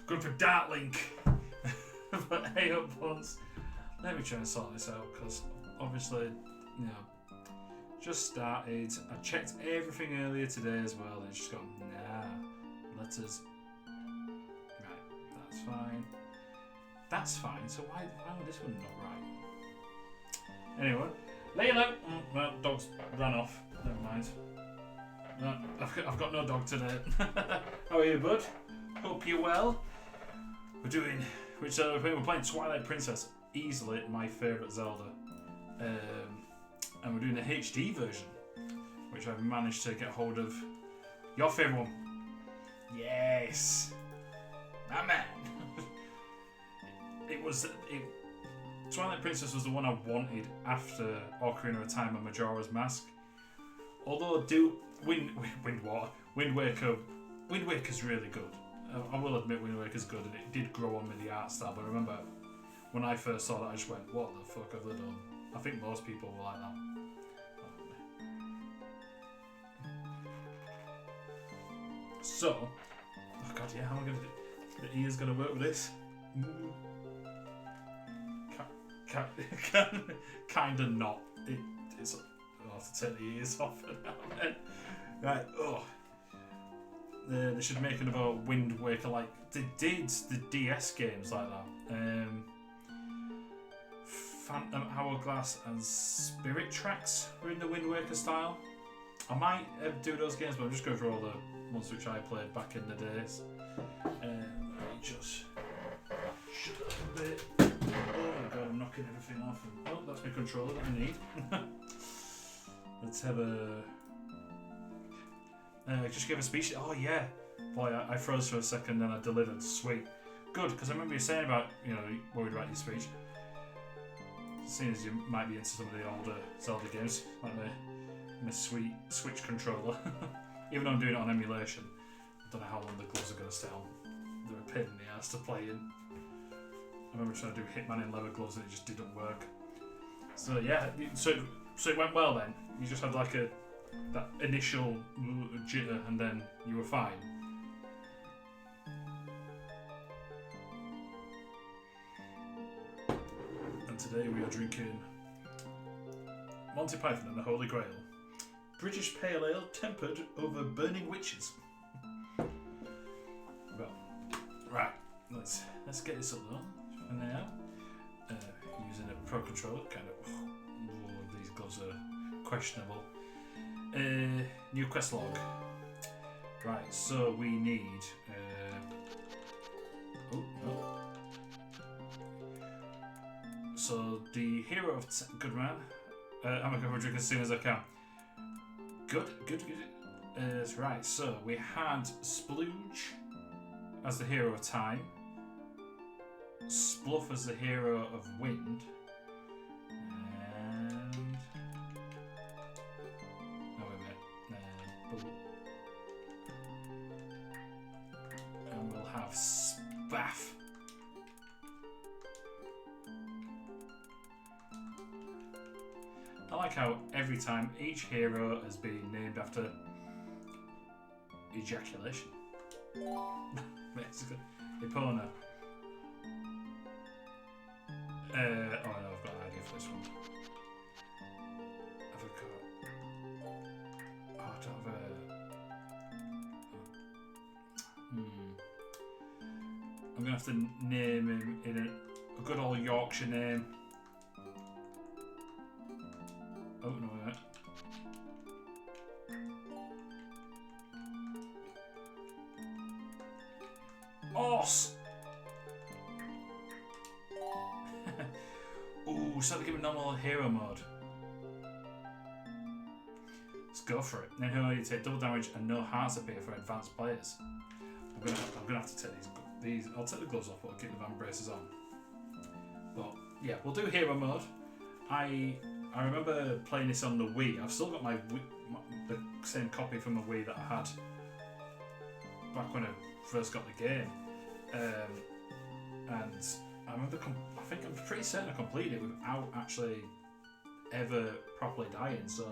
Good for Dart Link. But hey up once. Let me try and sort this out because obviously, you know, just started. I checked everything earlier today as well and it's just gone, nah, letters. Right, that's fine. That's fine, so why would this one not right? Anyway, Layla! Well, dog's ran off. Never mind. No, I've got no dog today. How are you, bud? Hope you're well. We're playing Twilight Princess. Easily my favourite Zelda. And we're doing the HD version, which I've managed to get hold of. Your favourite one? Yes! My man! Twilight Princess was the one I wanted after Ocarina of Time and Majora's Mask. Although Wind Waker's really good. I will admit Wind Waker's good and it did grow on me the art style, but I remember when I first saw that I just went, what the fuck have they done? I think most people were like that. So, oh god, yeah, how am I going to do? The ear's going to work with this? Kind of not. I'll have to take the ears off for now and then. Right, oh. They should make another Wind Waker like they did the DS games like that. Phantom Hourglass and Spirit Tracks were in the Wind Waker style. I might do those games, but I'm just going through all the ones which I played back in the days. Let me just shut up a bit. Oh my god, I'm knocking everything off. Oh, that's my controller that I need. Let's have a... just give a speech. Oh yeah. Boy, I froze for a second and I delivered. Sweet. Good, because I remember you saying about, worried about your speech. Seeing as you might be into some of the older Zelda games, like my sweet Switch controller. Even though I'm doing it on emulation. I don't know how long the gloves are going to stay on. They're a pain in the ass to play in. I remember trying to do Hitman in leather gloves and it just didn't work. So yeah, so it went well then. You just had like that initial jitter and then you were fine. And today we are drinking Monty Python and the Holy Grail. British Pale Ale tempered over burning witches. Well, right, let's get this up though for now. Using a Pro Controller, kind of. These gloves are questionable. New quest log. Right, so we need. So the hero of good man. I'm gonna go drink as soon as I can. Good. Right, so we had Splooge as the hero of time, Spluff as the hero of wind, and and we'll have Spaff. I like how every time each hero has been named after ejaculation. Basically. Epona. Oh no, I've got an idea for this one. Have I got... Oh, I don't have I'm going to have to name him in a good old Yorkshire name. Oh no, wait. Horse! Ooh, so they give him normal hero mode. Let's go for it. Then you take double damage and no hearts appear for advanced players. I'm gonna have to take these. I'll take the gloves off, but I'll keep the van braces on. But yeah, we'll do hero mode. I remember playing this on the Wii. I've still got the same copy from the Wii that I had back when I first got the game. And I remember, I'm pretty certain I completed it without actually ever properly dying, so...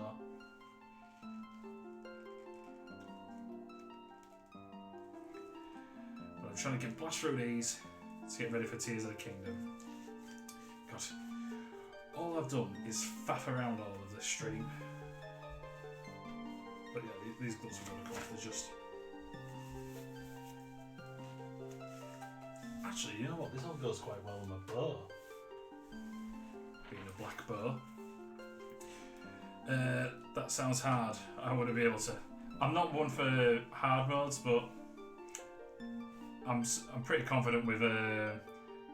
But I'm trying to blast through these to get ready for Tears of the Kingdom. God, all I've done is faff around all of this stream. But yeah, these gloves are going to go off. They're just... Actually, you know what? This all goes quite well with my bow. Being a black bow. That sounds hard. I wouldn't be able to. I'm not one for hard modes, but I'm pretty confident with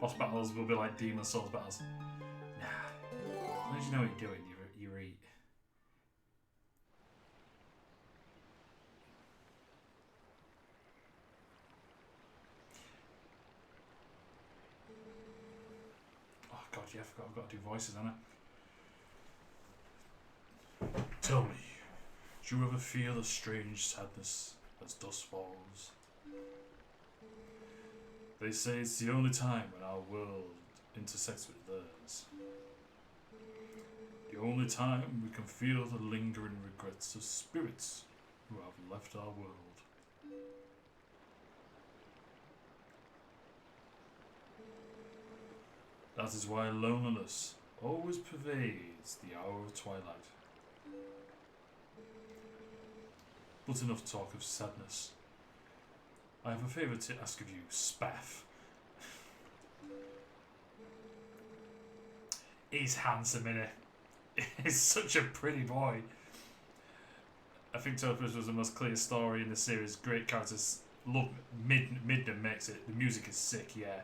boss battles will be like Demon Souls battles. Nah, as long as you know what you're doing, you eat. Oh god, yeah, I've got to do voices, haven't I? Tell me, do you ever feel a strange sadness as dusk falls? They say it's the only time when our world intersects with theirs. The only time we can feel the lingering regrets of spirits who have left our world. That is why loneliness always pervades the hour of twilight. But enough talk of sadness. I have a favour to ask of you, Spaff. He's handsome, innit? He's such a pretty boy. I think Topaz was the most clear story in the series. Great characters. Love Midna makes it. The music is sick, yeah.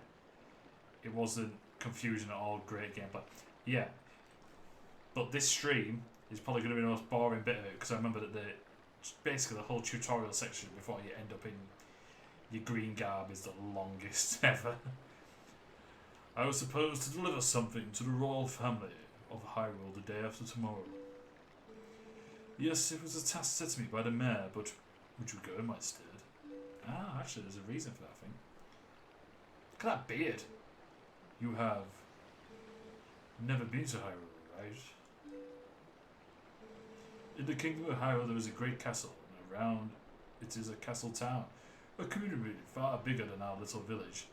It wasn't confusion at all. Great gameplay. Yeah. But this stream is probably going to be the most boring bit of it because I remember that basically the whole tutorial section before you end up in your green garb is the longest ever. I was supposed to deliver something to the royal family of Hyrule the day after tomorrow. Yes, it was a task set to me by the mayor, but would you go in my stead? Ah, actually there's a reason for that thing. Look at that beard. You have never been to Hyrule, right? In the kingdom of Hyrule there is a great castle, and around it is a castle town. A community far bigger than our little village.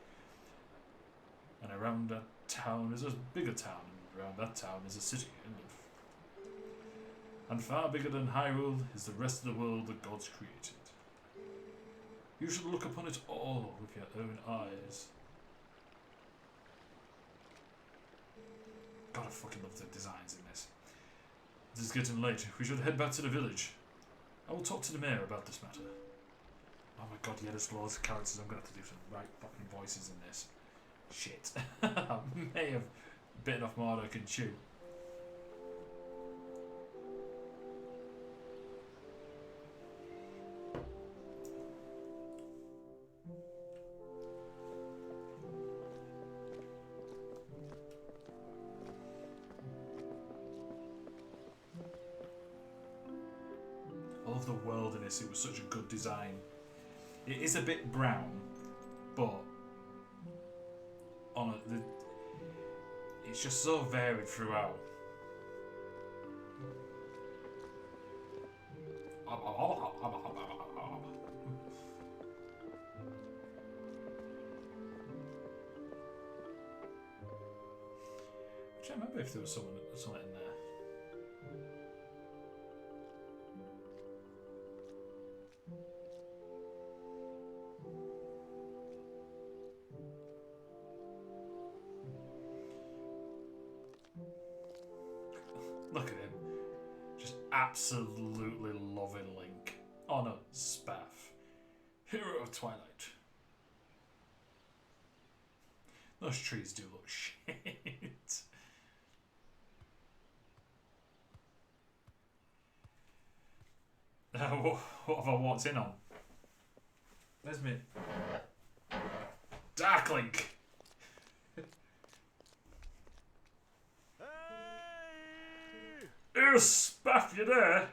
And around that town is a bigger town, and around that town is a city. And far bigger than Hyrule is the rest of the world the gods created. You should look upon it all with your own eyes. God, I fucking love the designs in this. It is getting late. We should head back to the village. I will talk to the mayor about this matter. Oh my god, yeah, there's loads of characters. I'm going to have to do some right fucking voices in this. Shit. I may have bitten off more than I can chew. I love the world in this. It was such a good design. It is a bit brown, but it's just so varied throughout. I can't remember if there was someone in there. Look at him. Just absolutely loving Link. Oh no, Spaff. Hero of Twilight. Those trees do look shit. What have I walked in on? There's me. Dark Link! Hey, Spaff, you there?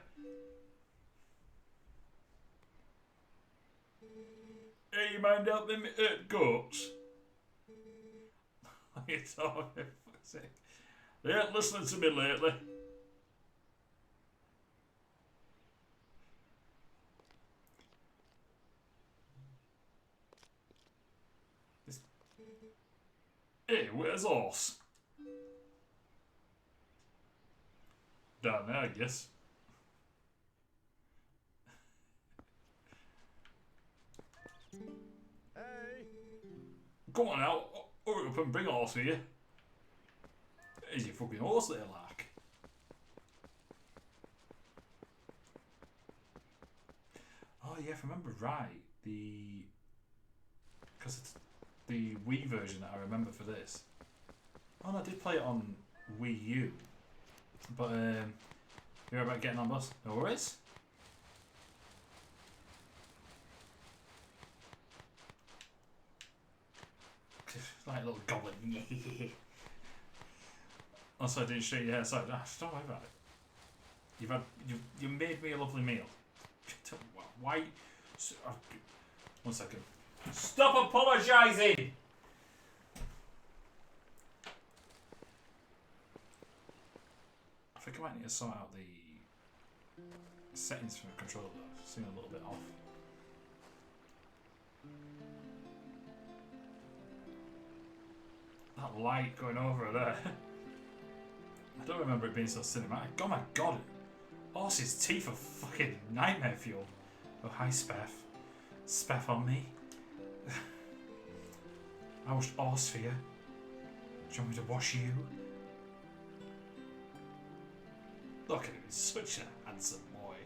Hey, you mind helping me hurt goats? What are you talking? They ain't listening to me lately. Hey, where's horse? Down there, I guess. Hey! Come on now, hurry up and bring a horse with you. There's your fucking horse there, like. Oh yeah, if I remember right, because it's the Wii version that I remember for this. Oh no, I did play it on Wii U, but you're about getting on bus. No worries. Like a little goblin. Also, I didn't show you your hair, so don't worry about it. You made me a lovely meal. Why? One second. Stop apologising! I think I might need to sort out the settings for the controller. Seem a little bit off. That light going over there. I don't remember it being so cinematic. Oh my god! Horse's teeth are fucking nightmare fuel. Oh, hi, Spaff. Spaff on me. I washed horse for you. Do you want me to wash you? Look at him, he's such a handsome boy.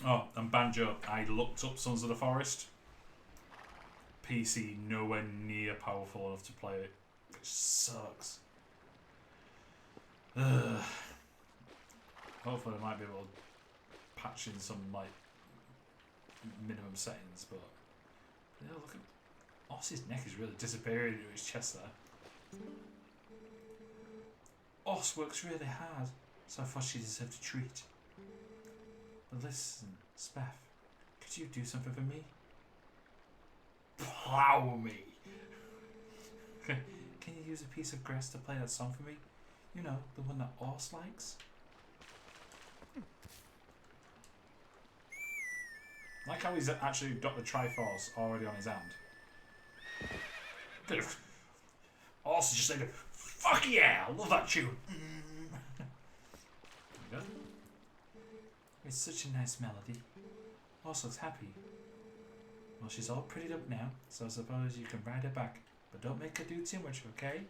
Oh, and Banjo, I looked up Sons of the Forest. PC nowhere near powerful enough to play it. It sucks. Ugh. Hopefully I might be able to patch in some like minimum settings, but yeah, look at Oss's neck is really disappearing into his chest there. Oss works really hard, so I thought she deserved a treat. But listen, Spaff, could you do something for me? Plow me! Can you use a piece of grass to play that song for me? You know, the one that Oss likes? Like how he's actually got the Triforce already on his hand. Oss is just like, fuck yeah, I love that tune. There you go. It's such a nice melody. Oss looks happy. Well, she's all prettied up now, so I suppose you can ride her back. But don't make her do too much, okay?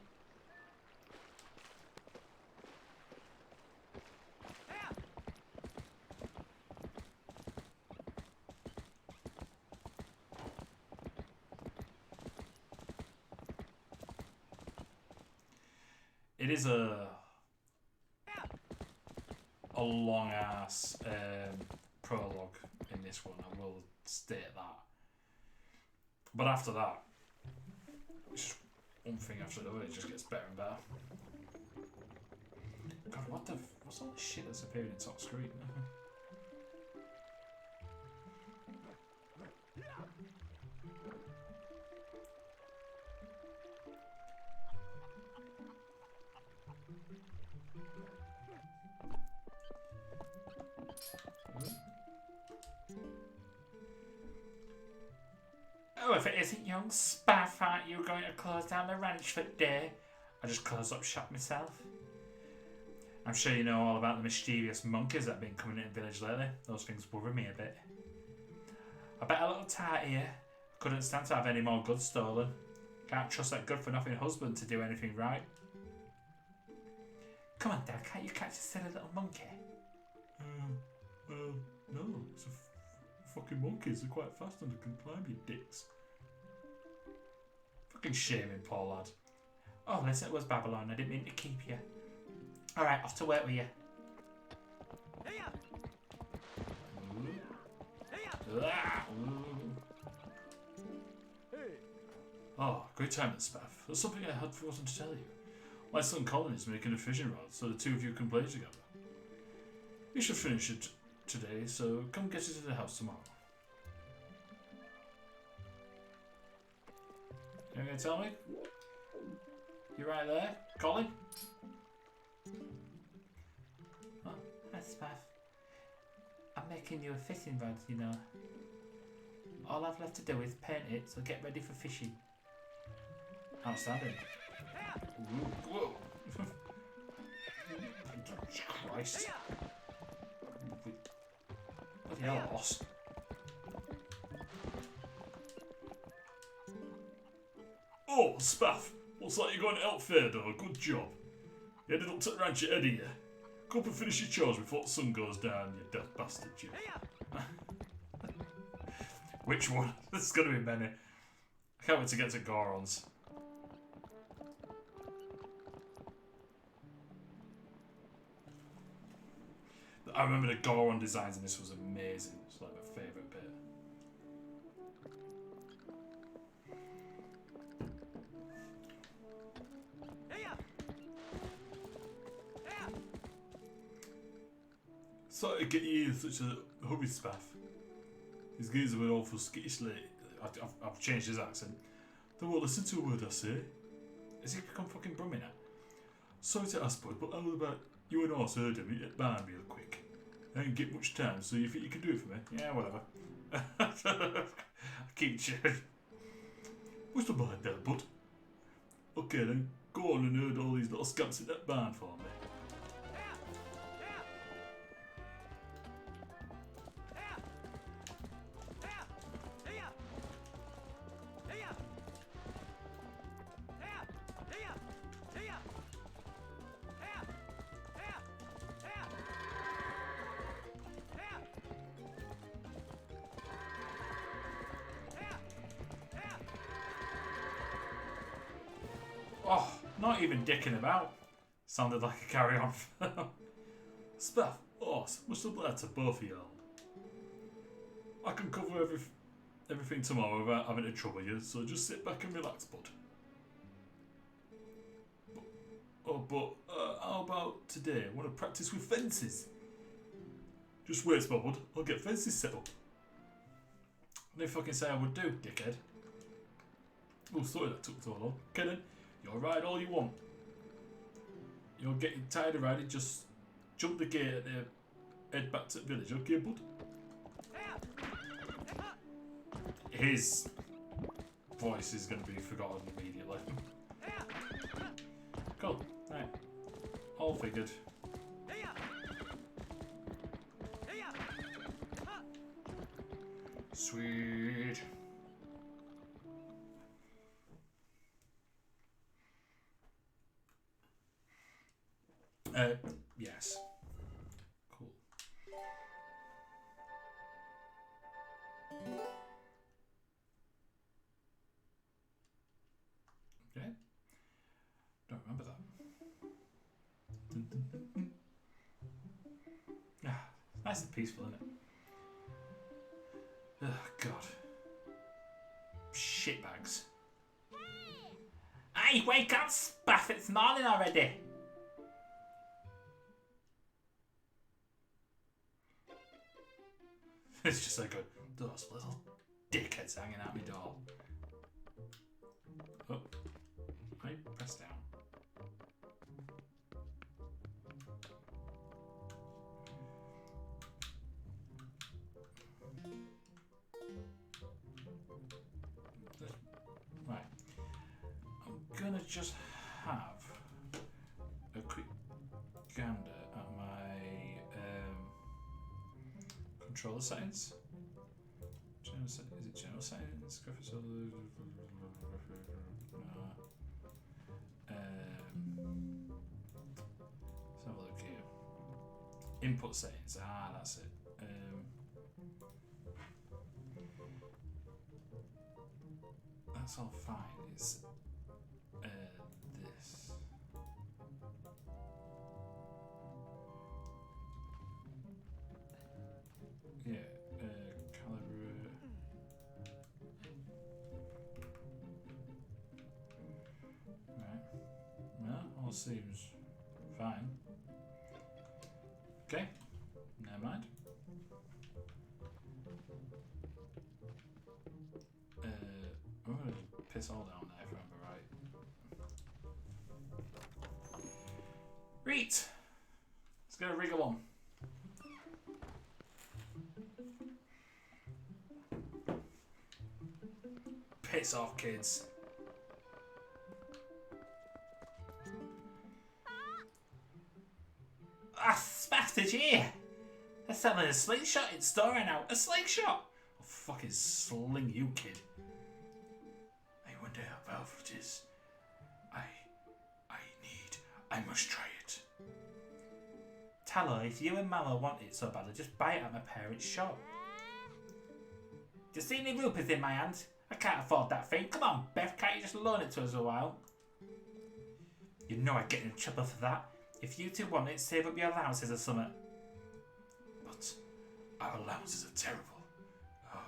It is a long ass prologue in this one, I will state that. But after that, it's just one thing after the other, it just gets better and better. God, what's all this shit that's appearing in top screen? Oh, if it isn't young Spaff, aren't you going to close down the ranch for the day? I just closed up shop myself. I'm sure you know all about the mischievous monkeys that have been coming in the village lately. Those things worry me a bit. I bet a little tart here couldn't stand to have any more goods stolen. Can't trust that good-for-nothing husband to do anything right. Come on, Dad, can't you catch a silly little monkey? Well, no, it's fucking monkeys. They're quite fast and they can climb, you dicks. Fucking shaming, poor lad. Oh, listen, it was Babylon. I didn't mean to keep you. Alright, off to work with you. Oh, great time at Spaff. There's something I had forgotten to tell you. My son Colin is making a fishing rod so the two of you can play together. We should finish it today, so come get it at the house tomorrow. You gonna tell me? You right there, Colin? Oh, hi, Spaff. I'm making you a fishing rod, you know. All I've left to do is paint it, so get ready for fishing. Outstanding. Ooh, whoa. Christ. Bloody hell, horse. Oh, Spaff. Looks like you're going to help Theodore. Good job. You headed up to the ranch at Eddie, yeah? Go up and finish your chores before the sun goes down, you daft bastard, you. Which one? There's going to be many. I can't wait to get to Goron's. I remember the Goron designs in this was amazing. It's like my favourite bit. Sorry to get you in such a hurry, Spaff. These guys have been awful skittish lately. I've changed his accent. They won't listen to a word I say. Has he become fucking brummy now? Sorry to ask, bud, but how about you and us heard him at barn real quick? I ain't get much time, so you think you can do it for me? Yeah, whatever. I keep cheering. What's the mind there, bud? Okay then, go on and herd all these little scamps in that barn for me. Oh, not even dicking about. Sounded like a carry-on film. Spaff, horse, much obliged to both of y'all. I can cover everything tomorrow without having to trouble you, so just sit back and relax, bud. But how about today? I want to practice with fences. Just wait, bud. I'll get fences set up. I didn't fucking say I would do, dickhead. Oh, sorry that took so long. Okay then. You'll ride all you want. You're getting tired of riding, just jump the gate and head back to the village, okay, bud? His voice is going to be forgotten immediately. Cool, right. All figured. Sweet. Yes. Cool. Okay. Don't remember that. Ah, nice and peaceful, isn't it? Oh, God. Shitbags. Hey, wake up, Spaff, it's morning already. It's just like those little dickheads hanging out my door. Oh, I press down. Right. I'm gonna just have a quick gander at my controller settings. General is it general settings? Graphics. Let's have a look here. Input settings. Ah, that's it. That's all fine. It's this. Yeah, calibrate. Right. Well, all seems fine. Okay, never mind. I'm gonna piss all down there if I remember right. Right. Let's get a wriggle on. Piss off, kids. Ah, Spaff, did you hear? They're selling a slingshot in store right now. A slingshot? I'll fucking sling you, kid. I wonder how powerful it is. I must try it. Tell her if you and Mama want it so badly, just buy it at my parents' shop. Do you see any rupees in my hand? I can't afford that thing. Come on, Beth, can't you just loan it to us a while? You know I'd get in trouble for that. If you two want it, save up your allowances or something. But our allowances are terrible. Oh,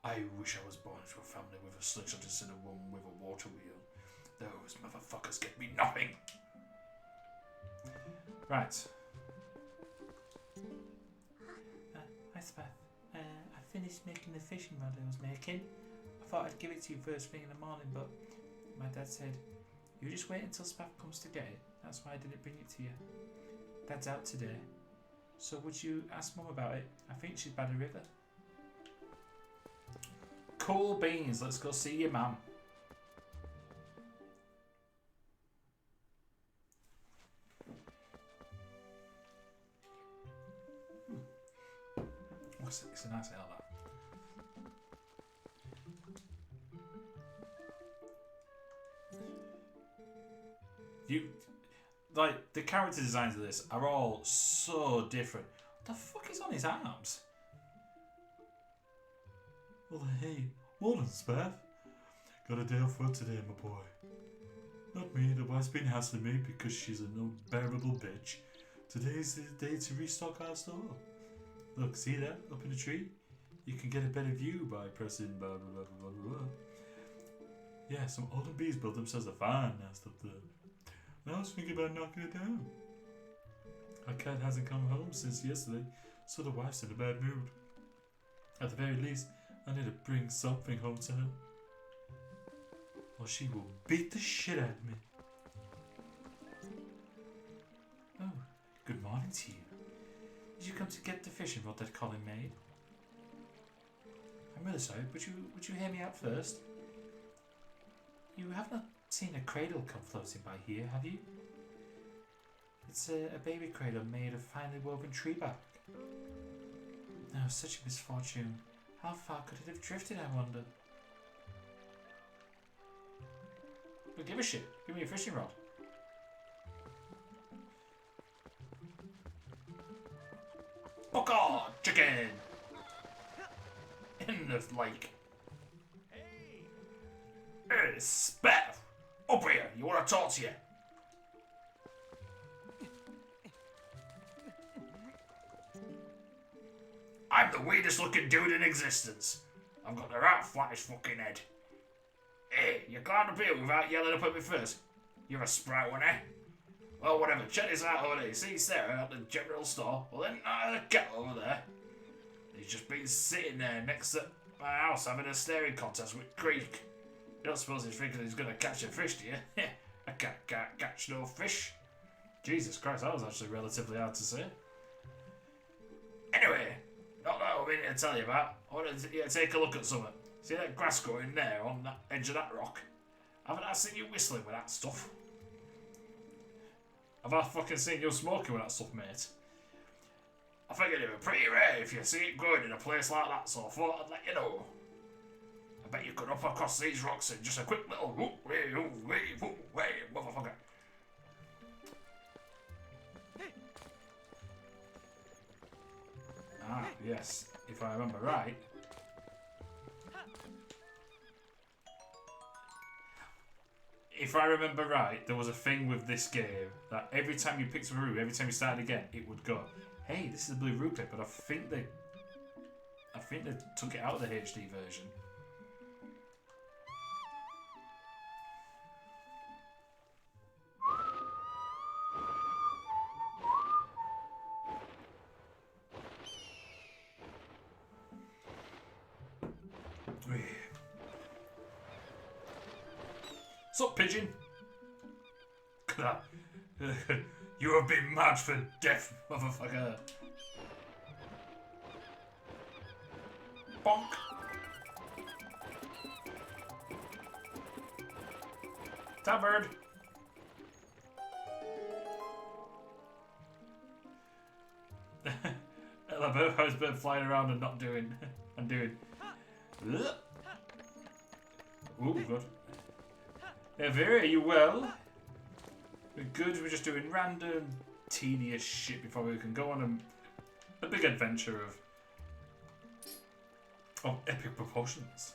I wish I was born into a family with a slingshot instead of one with a water wheel. Those motherfuckers get me nothing. Right. Hi, Spaff. I finished making the fishing rod I was making. I thought I'd give it to you first thing in the morning, but my dad said, you just wait until Spaff comes to get it. That's why I didn't bring it to you. Dad's out today. So would you ask Mum about it? I think she's by the river. Cool beans, let's go see your mum. It's a nice ale, that. Like, the character designs of this are all so different. What the fuck is on his arms? Well, hey, morning, Spaff. Got a day off work today, my boy. Not me, the wife's been hassling me because she's an unbearable bitch. Today's the day to restock our store. Look, see that up in the tree? You can get a better view by pressing blah blah blah blah blah blah. Yeah, some older bees built themselves a fine nest up there. And I was thinking about knocking it down. Our cat hasn't come home since yesterday, so the wife's in a bad mood. At the very least, I need to bring something home to her, or she will beat the shit out of me. Oh, good morning to you. Did you come to get the fishing rod that Colin made? I'm really sorry, would you hear me out first? You have not seen a cradle come floating by here, have you? It's a baby cradle made of finely woven tree bark. Oh, such a misfortune. How far could it have drifted, I wonder? But give a shit. Give me a fishing rod. Fuck off, chicken! In the lake. Hey, Spaff! Up here, you want to talk to you? I'm the weirdest looking dude in existence. I've got the right flattish fucking head. Hey, you climbed up here without yelling up at me first? You're a sprite one, eh? Well, whatever, check this out over there. You see Sarah at the general store? Well, then, the cat over there. He's just been sitting there next to my house having a staring contest with Creek. You don't suppose he's thinking he's going to catch a fish, do you? A cat can't catch no fish. Jesus Christ, that was actually relatively hard to say. Anyway, not that I'm here to tell you about. I wanted you to take a look at something. See that grass growing there on that edge of that rock? Haven't I seen you whistling with that stuff? Have I fucking seen you smoking with that stuff, mate? I figured it was pretty rare if you see it growing in a place like that, so I thought I'd let you know. I bet you could up across these rocks in just a quick little whoop, motherfucker. Ah, yes, if I remember right. If I remember right, there was a thing with this game that every time you picked up a rupee, every time you started again, it would go, hey, this is a blue rupee, but I think they took it out of the HD version. What's up, pigeon? You have been mad for death, motherfucker. Bonk. Tabard! I was been flying around and not doing and doing. Ooh, good. Hey Vera, are you well? We're good. We're just doing random, tedious shit before we can go on a big adventure of epic proportions.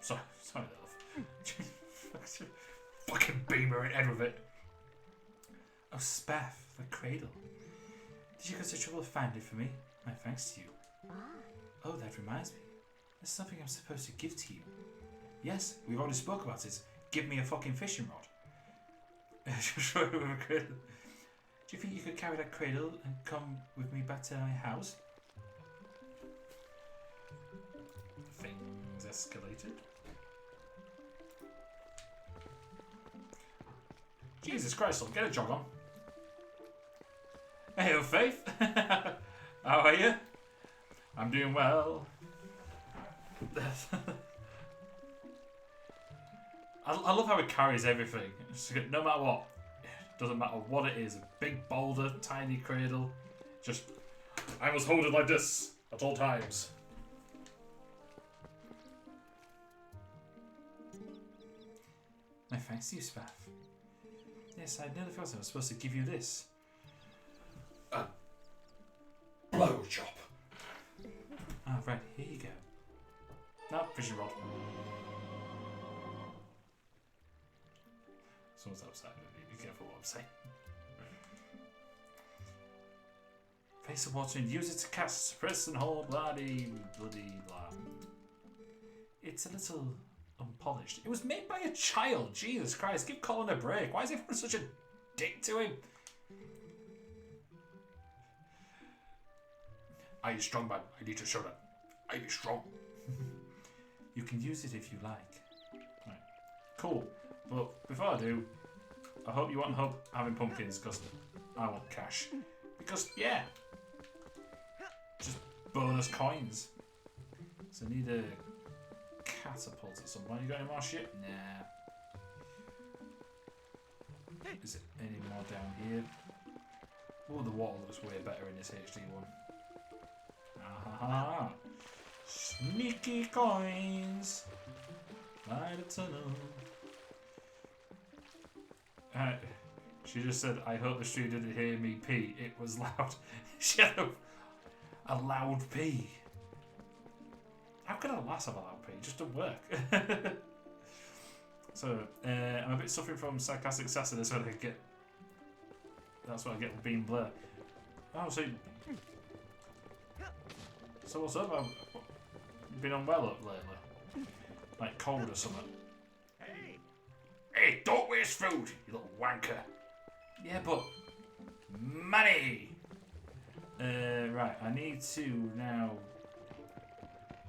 Sorry, love. Fucking beamer in head with it. Oh, Spaff, the cradle. Did you go to trouble to find it for me? My thanks to you. Oh, that reminds me. There's something I'm supposed to give to you. Yes, we've already spoke about it. Give me a fucking fishing rod. Show it with a cradle. Do you think you could carry that cradle and come with me back to my house? Things escalated. Jesus Christ, get a jog on. Hey, Faith. How are you? I'm doing well. I love how it carries everything. No matter what. Doesn't matter what it is. A big boulder, tiny cradle. Just, I must hold it like this at all times. My thanks to you, Spaff. Yes, I nearly forgot I was supposed to give you this. A blow job. Ah, right, here you go. No, fishing rod. Someone's outside of me. Be careful what I'm saying. Face of water and use it to cast. Press and hold, bloody blah. It's a little unpolished. It was made by a child. Jesus Christ, give Colin a break. Why is everyone such a dick to him? I am strong, man. I need to show that. I be strong. You can use it if you like. Right. Cool. But before I do, I hope you won't hope having pumpkins because I want cash. Because, yeah. Just bonus coins. So I need a catapult at some point. You got any more shit? Nah. Is it any more down here? Oh, the water looks way better in this HD one. Aha! Sneaky coins! Light a tunnel. She just said, I hope the stream didn't hear me pee. It was loud. She had a loud pee. How can a lass have a loud pee? It just doesn't work. So, I'm a bit suffering from sarcastic sass. That's what I get. That's what I get with being Blair. Oh, so what's up? I've been unwell up lately. Like cold or something. Hey, don't waste food, you little wanker. Yeah, but money. Right, I need to now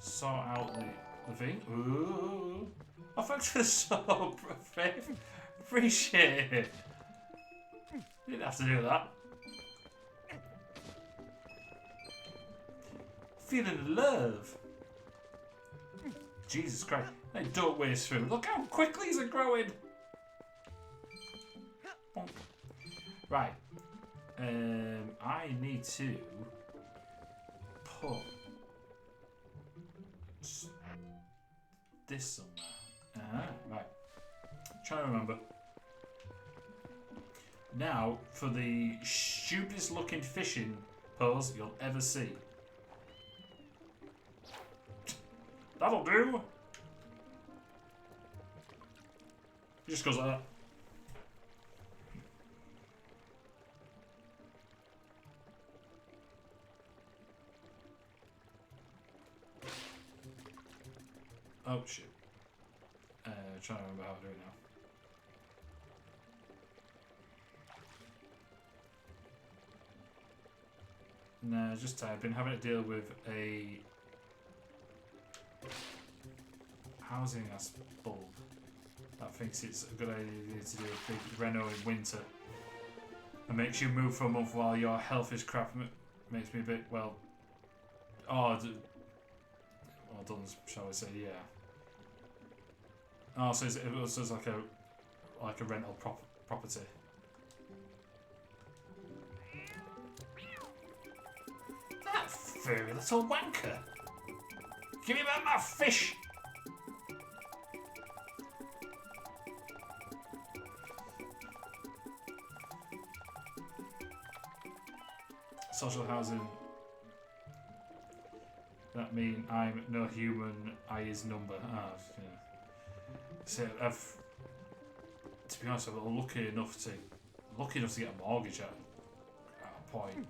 sort out the thing. Ooh. Oh, thanks for the sub, Faith. Appreciate it. You didn't have to do that. Feeling love. Jesus Christ. Hey, don't waste food. Look how quickly these are growing. Bonk. Right. I need to put this somewhere. Right. Trying to remember. Now, for the stupidest looking fishing pose you'll ever see. That'll do. It just goes like that. Oh shit. Trying to remember how to do it now. No, just I've been having to deal with a housing ass bulb that thinks it's a good idea to do a big reno in winter and makes you move for a month while your health is crap. Makes me a bit, well done, shall I say, yeah. Oh, so it was just like a rental property. That furry little wanker! Give me back my fish! Social housing. That mean I'm no human, I is number. Ah, yeah. So to be honest, I'm lucky enough to get a mortgage at a point,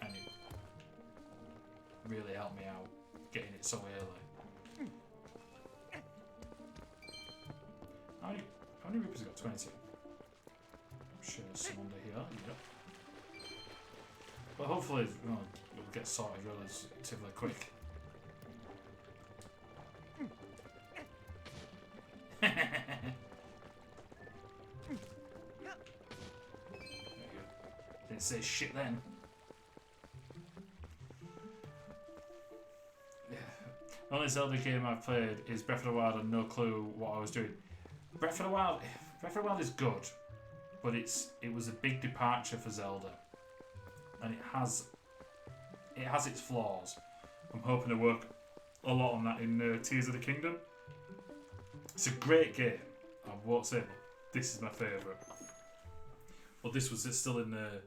and it really helped me out getting it so early. How many rupees have got? 20. I'm sure there's some under here. Yep. But hopefully, we'll get sorted relatively quick. Didn't say shit then. Yeah. The only Zelda game I've played is Breath of the Wild and no clue what I was doing. Breath of the Wild is good, but it was a big departure for Zelda, and it has its flaws. I'm hoping to work a lot on that in Tears of the Kingdom. It's a great game, I won't say, but this is my favourite. But this was still in the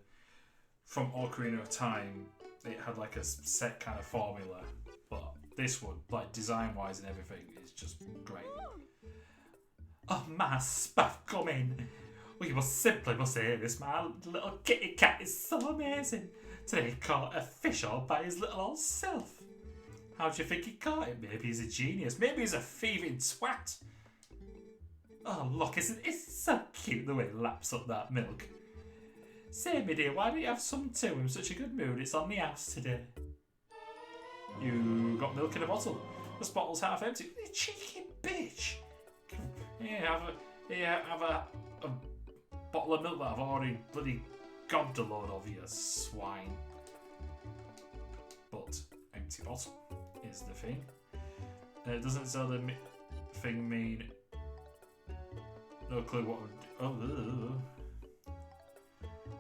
from Ocarina of Time. It had like a set kind of formula, but this one, like design-wise and everything, is just great. Oh, my Spaff, come in. We must hear this. My little kitty cat is so amazing. Today he caught a fish all by his little old self. How do you think he caught it? Maybe he's a genius. Maybe he's a thieving twat. Oh, look, isn't it so cute the way he laps up that milk? Say, me dear, why don't you have some too? I'm in such a good mood. It's on the house today. You got milk in a bottle. This bottle's half empty. You cheeky bitch. Have a bottle of milk that I've already bloody gobbed a load of, you swine. But empty bottle is the thing. Doesn't Zelda thing mean no clue what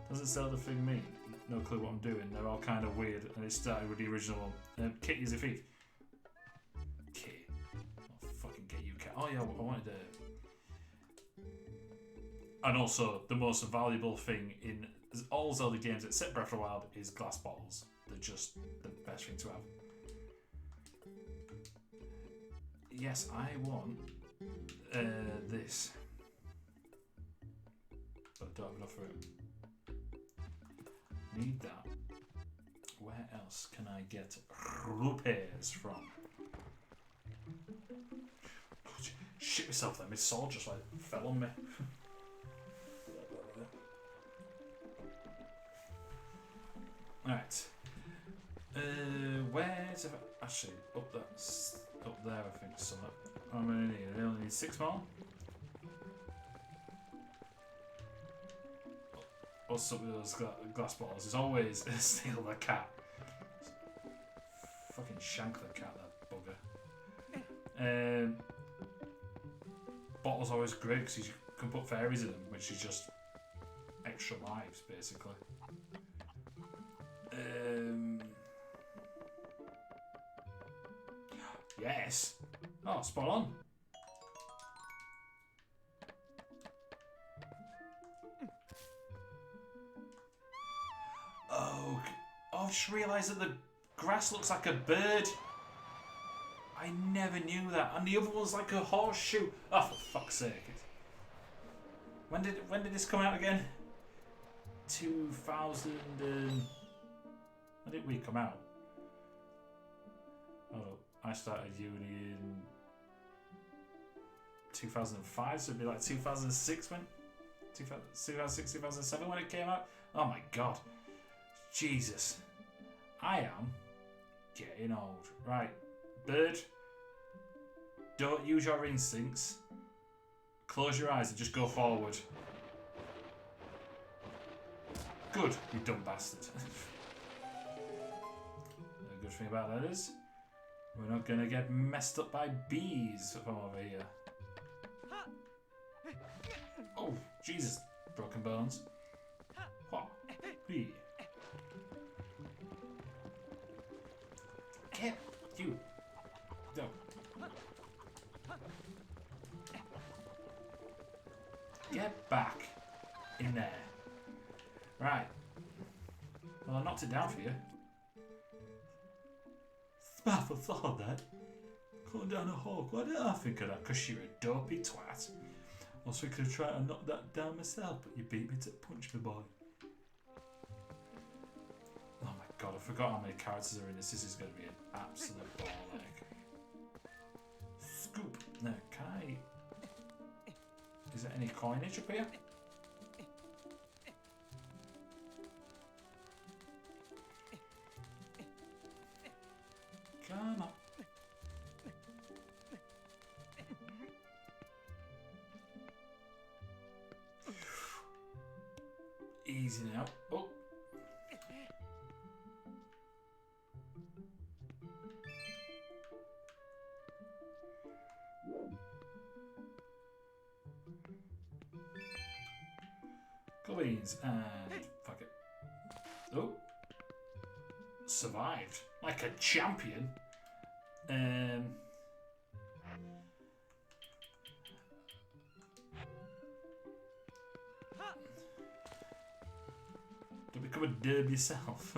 doesn't Zelda thing mean no clue what I'm doing? They're all kind of weird, and it started with the original one. Kitty is a thief. Kitty. I'll fucking get you, cat. Oh yeah, I wanted to. And also, the most valuable thing in all Zelda games except Breath of the Wild is glass bottles. They're just the best thing to have. Yes, I want this. But I don't have enough for it. Need that. Where else can I get rupees from? Shit myself then, my sword just like fell on me. Right. Where's it? Actually, up there I think somewhere. How many need? I only need 6 more. What's up with those glass bottles? There's always steal the cat. Fucking shank the cat, that bugger. Bottles are always great because you can put fairies in them, which is just extra lives, basically. Yes. Oh, spot on. Oh, I just realised that the grass looks like a bird. I never knew that. And the other one's like a horseshoe. Oh, for fuck's sake. When did this come out again? 2000 and... When did we come out? Oh, I started uni in 2005, so it'd be like 2006 when... 2006, 2007 when it came out? Oh my god. Jesus. I am getting old. Right. Bird, don't use your instincts. Close your eyes and just go forward. Good, you dumb bastard. The good thing about that is we're not going to get messed up by bees from over here. Oh, Jesus, broken bones. What? Hey. Get you. No. Get back in there. Right. Well, I knocked it down for you. Spaff, I thought of that. Cutting down a hawk. Why didn't I think of that? Because you're a dopey twat. I was thinking of trying to knock that down myself, but you beat me to punch me, boy. Oh my god, I forgot how many characters are in this. This is going to be an absolute ball ache. Scoop. Now, can I... Is there any coinage up here? Come on. Easy now. Oh. Beans and fuck it. Oh. Survived. Like a champion. Don't become a derb yourself.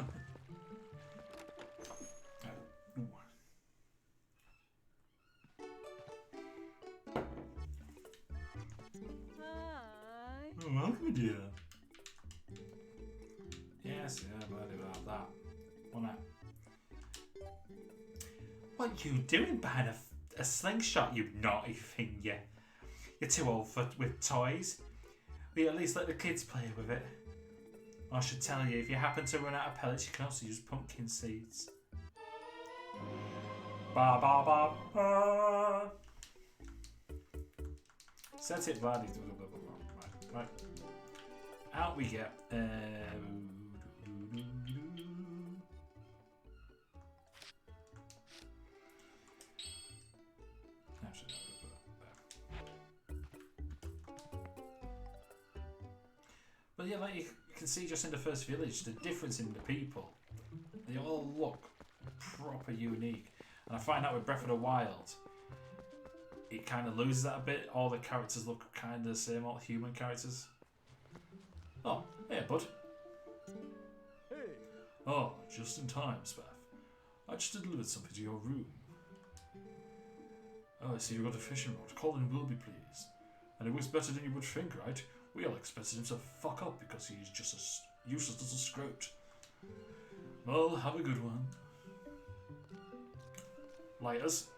Oh, welcome, dear. Yes, yeah, I'm worried about that. What are you doing behind a slingshot, you naughty thing, you? You're too old with toys. Will you at least let the kids play with it? I should tell you, if you happen to run out of pellets, you can also use pumpkin seeds. Ba ba ba ba. Set it, bloody. Right. Out we get. But yeah, like you can see just in the first village, the difference in the people. They all look proper unique. And I find out with Breath of the Wild, it kind of loses that a bit. All the characters look kind of the same, all human characters. Oh, hey, bud. Hey. Oh, just in time, Spaff. I just delivered something to your room. Oh, I see you got a fishing rod. Colin will be pleased. And it works better than you would think, right? We all expected him to fuck up because he's just a useless little scrote. Well, have a good one. Lighters.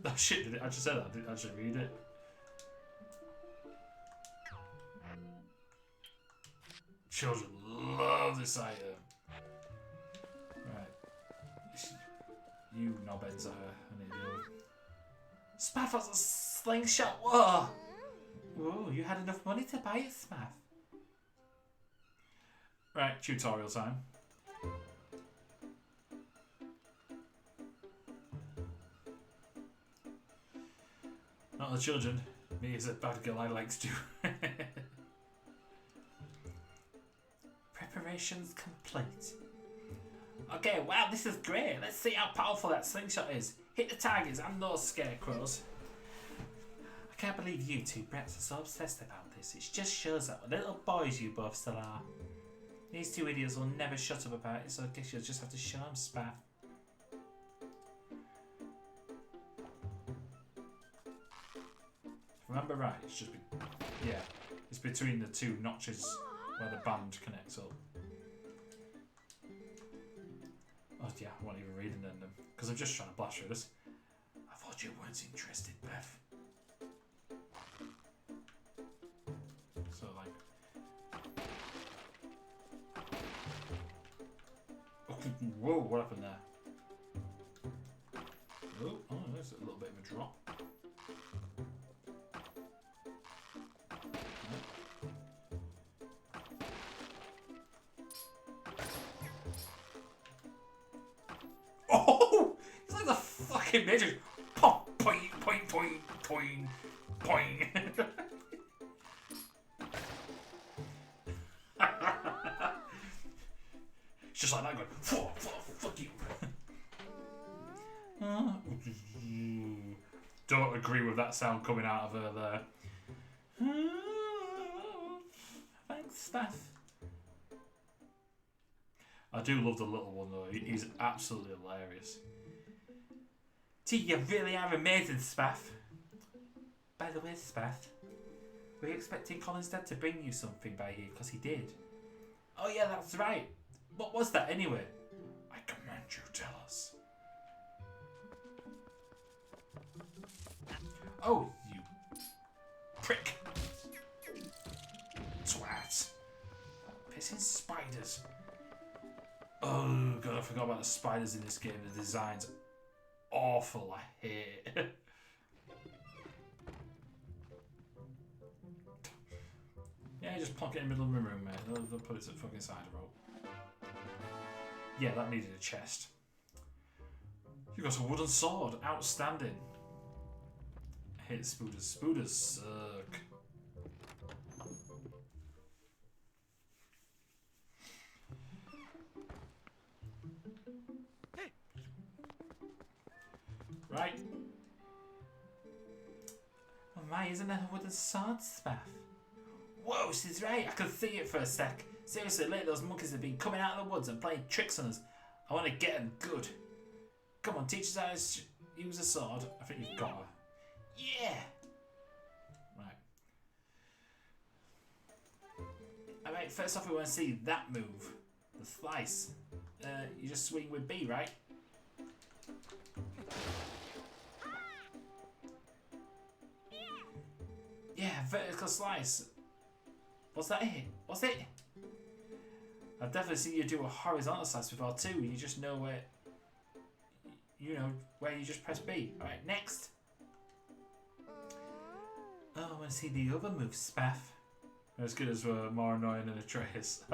Oh shit, did it actually say that? I didn't actually read it. Children love this item. Right. You knobheads are an idiot. Spaff has a slingshot. Whoa! Whoa, you had enough money to buy it, Spaff. Right, tutorial time. Not the children. Me as a bad girl, I like to do. Preparations complete. Okay, wow, this is great. Let's see how powerful that slingshot is. Hit the targets and those scarecrows. I can't believe you two brats are so obsessed about this. It just shows that little boys you both still are. These two idiots will never shut up about it, so I guess you'll just have to show them, Spaff. Remember right, it's just yeah, it's between the two notches where the band connects up. Oh yeah, I wasn't even reading them because I'm just trying to blast through this. I thought you weren't interested, Beth. So like, whoa, what happened there? Oh, there's a little bit of a drop. Oh! It's like the fucking midget. Pop, pop. toing, toing, toing. It's just like that going, fuck you. Don't agree with that sound coming out of her there. Thanks, Spaff. I do love the little one though. He's absolutely hilarious. Gee, you really are amazing, Spaff. By the way, Spaff, were you expecting Colin's dad to bring you something by here? Because he did. Oh yeah, that's right. What was that anyway? I command you tell us. Oh, You prick. Twat. Pissing spiders. Oh god, I forgot about the spiders in this game. The design's awful. I hate it. Yeah, just plonk it in the middle of the room, mate. They'll put it to the fucking side of the rope. Yeah, that needed a chest. You got a wooden sword. Outstanding. I hate spooders. Spooders suck. Right. oh my, isn't that a wooden sword, Spaff? Whoa, she's right. I could see it for a sec. Seriously, lately those monkeys have been coming out of the woods and playing tricks on us. I want to get them good. Come on, teach us how to use a sword. I think you've got her. Yeah. Right. Alright, first off we want to see that move. The slice. You just swing with B, right? Yeah, vertical slice. What's that it? What's it? I've definitely seen you do a horizontal slice before too. You just know where... You know, where you just press B. Alright, next. Oh, I want to see the other move, Spaff. As good as more annoying than Atreus.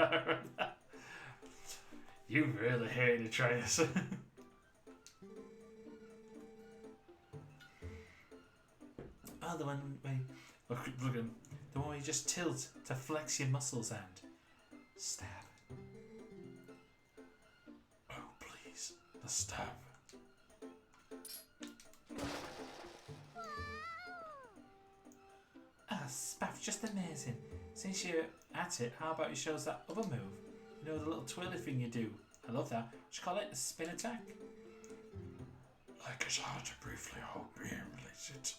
You really hate Atreus. Oh, the one where... Look at him. The one where you just tilt to flex your muscles and stab. Oh, please. The stab. Ah, Spaff, just amazing. Since you're at it, how about you show us that other move? You know, the little twirly thing you do. I love that. What do you call it? The spin attack? Like as hard to briefly hold me and release it.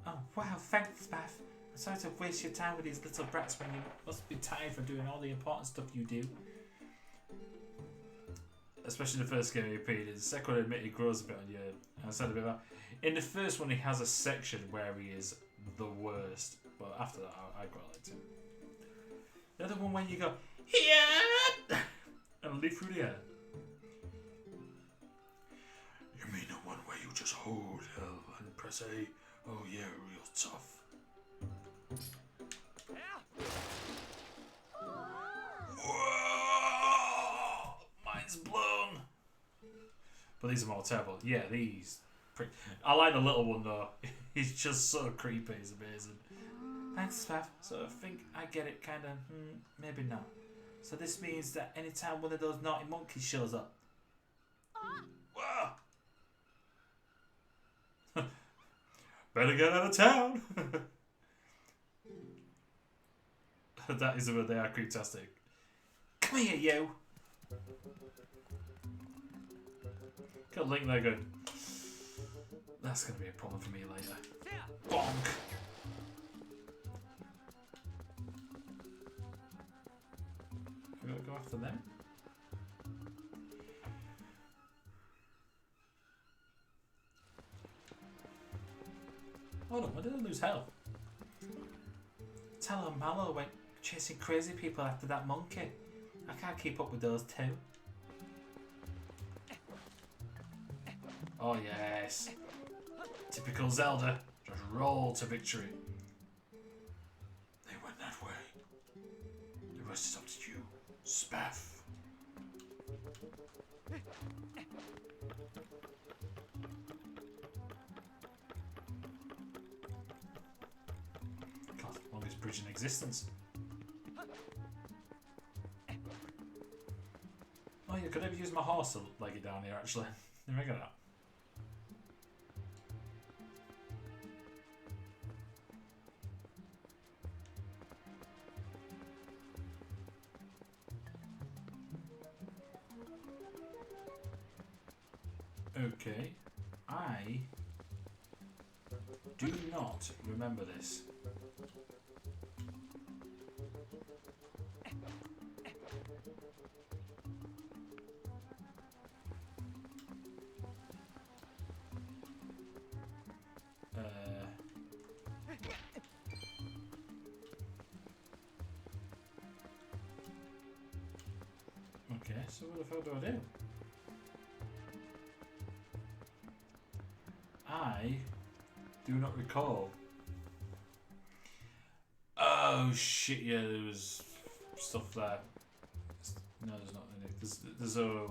Oh, wow, thanks, Spaff. I'm sorry to waste your time with these little brats when you must be tired from doing all the important stuff you do. Especially the first game he appeared in. The second one, I admit, he grows a bit on you. I said a bit about. In the first one, he has a section where he is the worst, but after that, I quite liked him. The other one where you go, here! And leap through the air. You mean the one where you just hold L and press A? Oh yeah, real tough. Whoa! Mind's blown. But these are more terrible. Yeah, these. I like the little one though. He's just so creepy. It's amazing. Thanks, Spaff. So I think I get it, kinda. Maybe not. So this means that anytime one of those naughty monkeys shows up. Whoa! Better get out of town. That is where they are creeptastic. Come here, you! Got Link there going. That's going to be a problem for me later. Bonk! We gotta go after them. Hold on, I didn't lose health. Tallow and Mallow went chasing crazy people after that monkey. I can't keep up with those two. Oh yes. Typical Zelda. Just roll to victory. They went that way. The rest is up to you. Spaff. God, longest bridge in existence. Oh, yeah, could I use my horse to leg it down here actually? There we go. Okay, I do not remember this. Okay, so what the fuck do I do? I do not recall. Oh shit! Yeah, there was stuff there. No, there's not any. There's a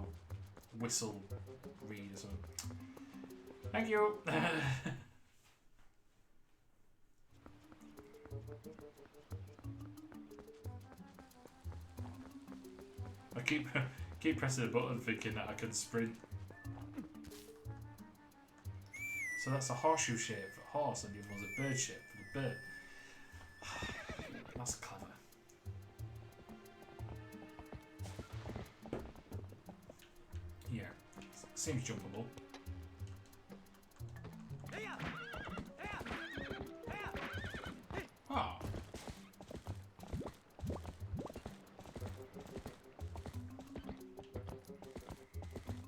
whistle read or something. Thank you. I keep pressing the button, thinking that I can sprint. So that's a horseshoe shape for a horse, and the other one's a bird shape for the bird. That's clever. Yeah, seems jumpable. Ah.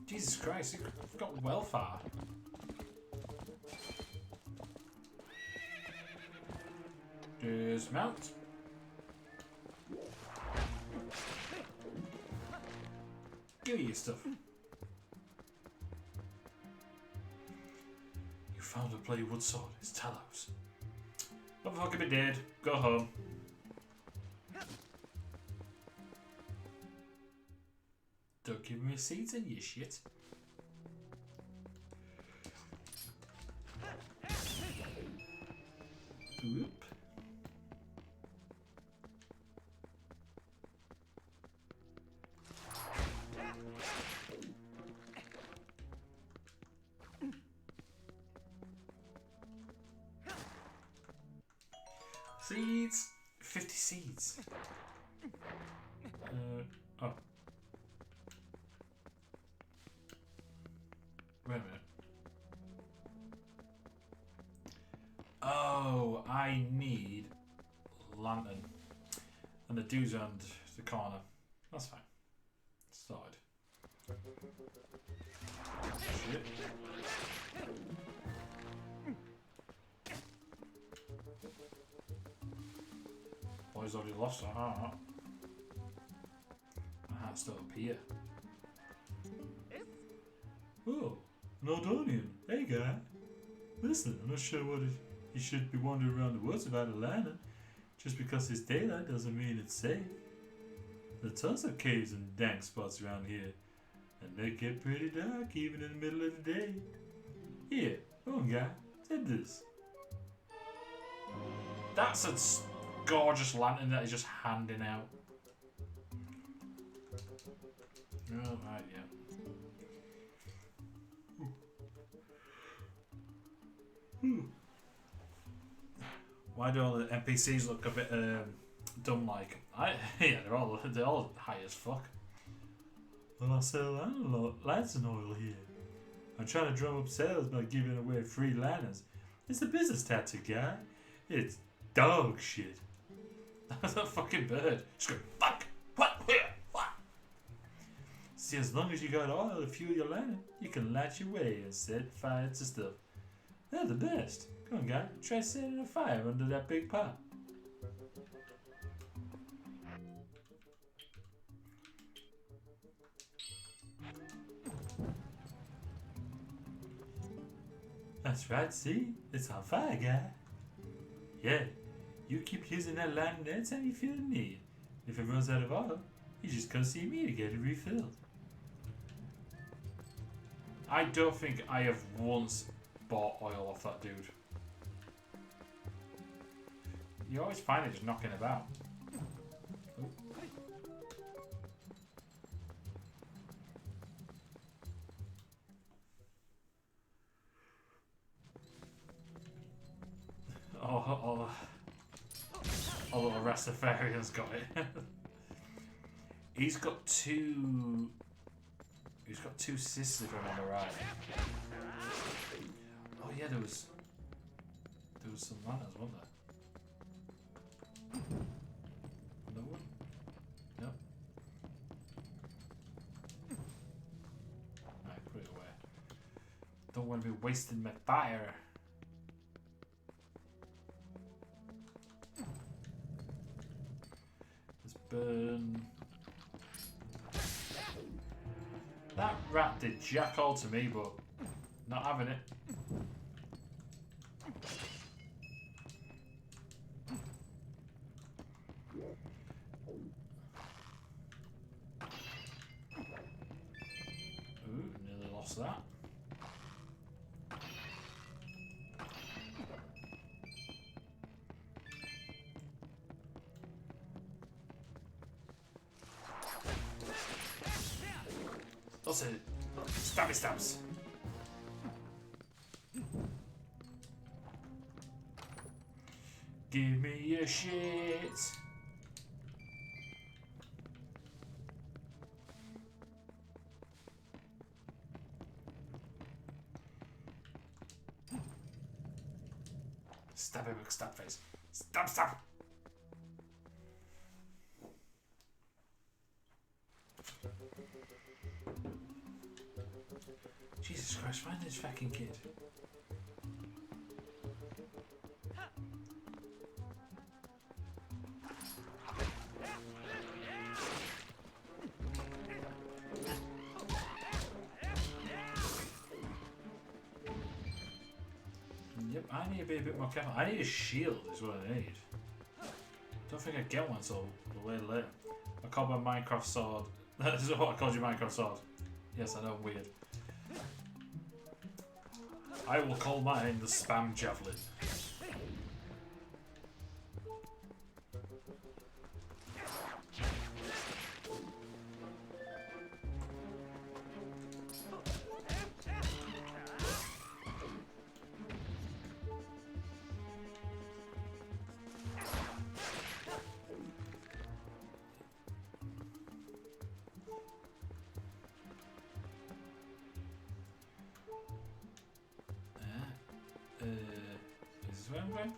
Jesus Christ, you've got well far. Dismount. Give me your stuff. You found a bloody wood sword. It's Talos. Motherfucker be dead. Go home. Don't give me seeds in you shit. Oop. Seeds. 50 seeds. Oh. Wait a minute. Oh, I need lantern. And the dude's around the corner. That's fine. Started. Shit. Boy's already lost a heart. My heart's still up here. Oh, an Aldonian. Hey, guy. Listen, I'm not sure what you should be wandering around the woods without a lantern. Just because it's daylight doesn't mean it's safe. There are tons of caves and dank spots around here, and they get pretty dark even in the middle of the day. Here, come on, guy. Take this. That's a gorgeous lantern that he's just handing out. Oh, right, yeah. Why do all the NPCs look a bit dumb-like? Yeah, they're all high as fuck. Well, I sell lantern oil here. I'm trying to drum up sales by giving away free lanterns. It's a business tactic, guy. It's dog shit. That's a fucking bird. Just go, fuck, what, where, what? See, as long as you got oil to fuel your lantern, you can light your way and set fire to stuff. They're the best. Come on, guy. Try setting a fire under that big pot. That's right, see? It's on fire, guy. Yeah, you keep using that lantern anytime you feel the need. If it runs out of oil, You just come see me to get it refilled. I don't think I have once bought oil off that dude. You always find it just knocking about. Ooh. Oh, little Rastafarian's got it. He's got two sisters if I remember right. Oh yeah, there was some manners, wasn't there? No one? No. Right, put it away. Don't want to be wasting my fire. Let's burn. That rat did jack all to me, but not having it. Ooh, nearly lost that. That's it. Stabby stabs. Give me your shit. Stab him with stab face. Stab, stab. Jesus Christ, find this fucking kid. Yep, I need to be a bit more careful. I need a shield is what I need. Don't think I get one until way later. I called my Minecraft sword. This is what I called your Minecraft sword. Yes, I know, I'm weird. I will call mine the spam javelin. Is this where I'm going?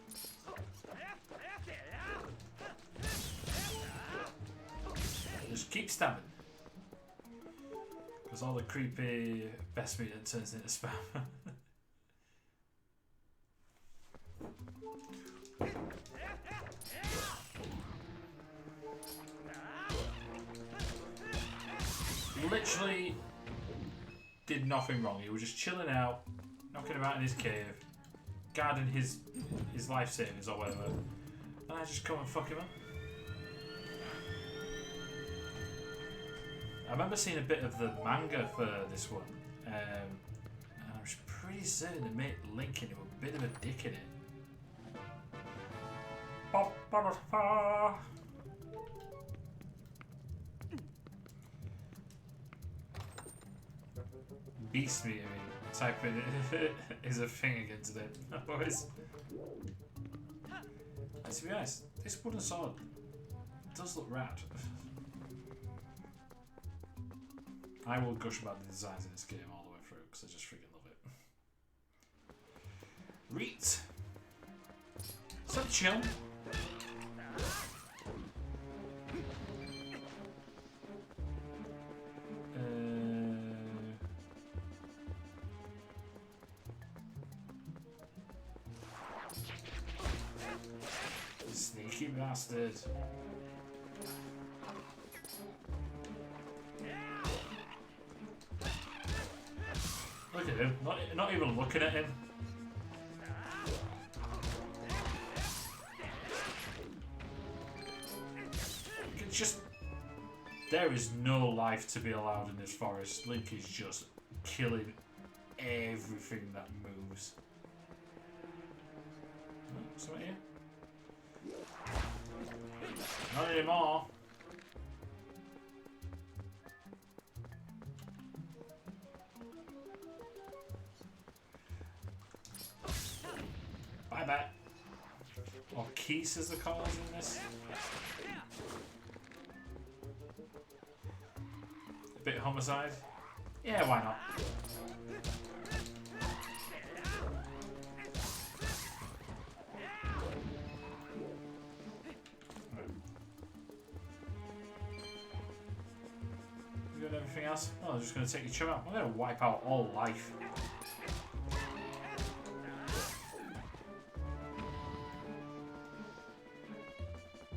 Just keep stabbing. Because all the creepy best meat turns into spam. Literally did nothing wrong. He was just chilling out, knocking about in his cave, guarding his life savings or whatever, and I just come and fuck him up. I remember seeing a bit of the manga for this one, and I was pretty certain they made Link into a bit of a dick in it. Beast meat, I mean, typing is a thing again today. Boys. And to be honest, this wooden sword does look rad. I will gush about the designs in this game all the way through because I just freaking love it. Reet! So chill. Sneaky bastard. Look at him, not even looking at him. You can just There is no life to be allowed in this forest. Link is just killing everything that moves. Oh, something here? Not anymore. Bye bye. Or Keys is the cause in this. A bit of homicide. Yeah, why not? You got everything else? Oh, they're just going to take your chum out. I'm going to wipe out all life.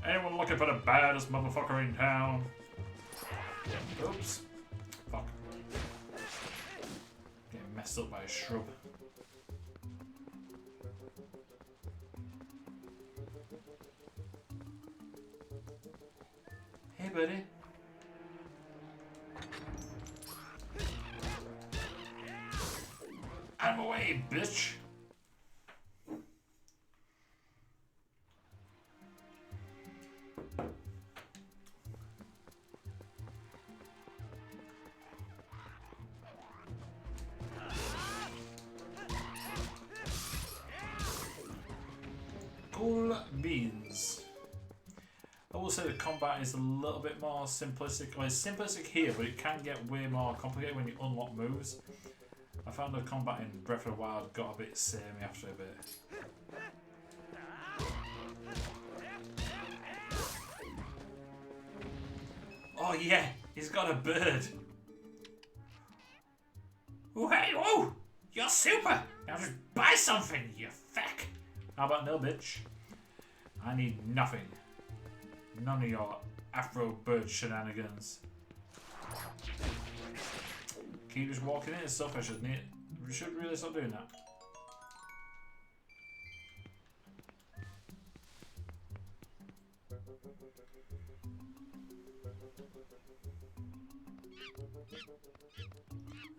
Anyone looking for the baddest motherfucker in town? Oops. Fuck. Getting messed up by a shrub. Hey, buddy. I'm away, bitch. Cool beans. I will say the combat is a little bit more simplistic. Well, it's simplistic here, but it can get way more complicated when you unlock moves. I found the combat in Breath of the Wild got a bit samey after a bit. Oh yeah, he's got a bird. Oh hey, oh, you're super. Now just buy something, you feck. How about no, bitch? I need nothing. None of your Afro bird shenanigans. Keep just walking into stuff I shouldn't eat. We should really stop doing that.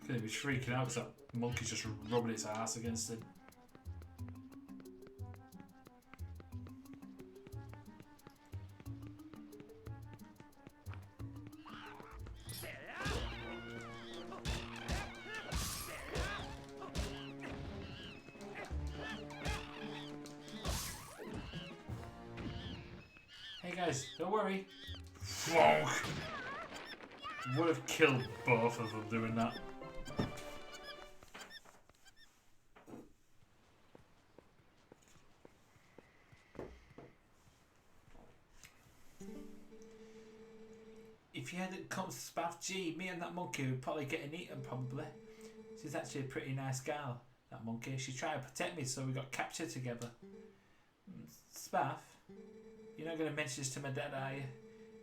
Could be freaking out because that monkey's just rubbing its ass against it. Hey guys, don't worry. Flonk! Would have killed both of them doing that. If you hadn't come to Spaff, gee, me and that monkey would probably get an eaten probably. She's actually a pretty nice gal, that monkey. She tried to protect me, so we got captured together. Spaff, you're not going to mention this to my dad, are you?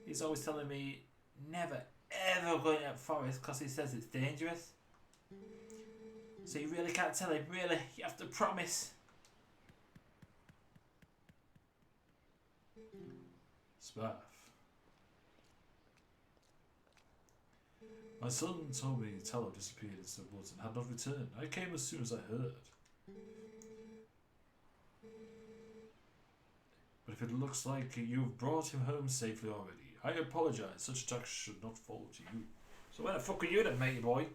He's always telling me never, ever go in that forest because he says it's dangerous. So you really can't tell him, really? You have to promise. Spaff. My son told me Tello disappeared into the woods and had not returned. I came as soon as I heard. But if it looks like you've brought him home safely already, I apologize. Such attacks should not fall to you. So where the fuck are you then, matey boy?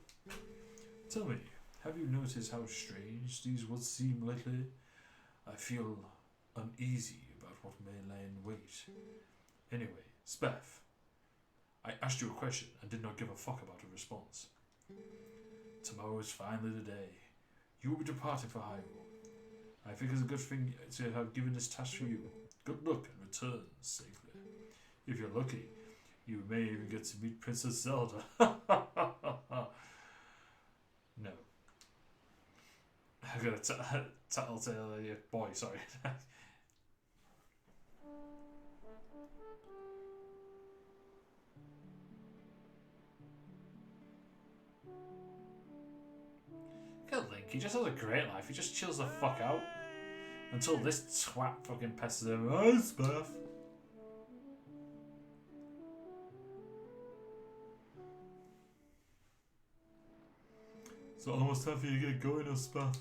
Tell me, have you noticed how strange these woods seem lately? I feel uneasy about what may lie in wait. Anyway, Spaff, I asked you a question and did not give a fuck about a response. Tomorrow is finally the day. You will be departing for Hyrule. I think it's a good thing to have given this task for you. Good luck and return safely. If you're lucky, you may even get to meet Princess Zelda. No. I got a tattletale boy, sorry. Look at Link, he just has a great life. He just chills the fuck out. Until this twat fucking pesters him. Oh, Spaff. It's almost time for you to get going, Spaff. So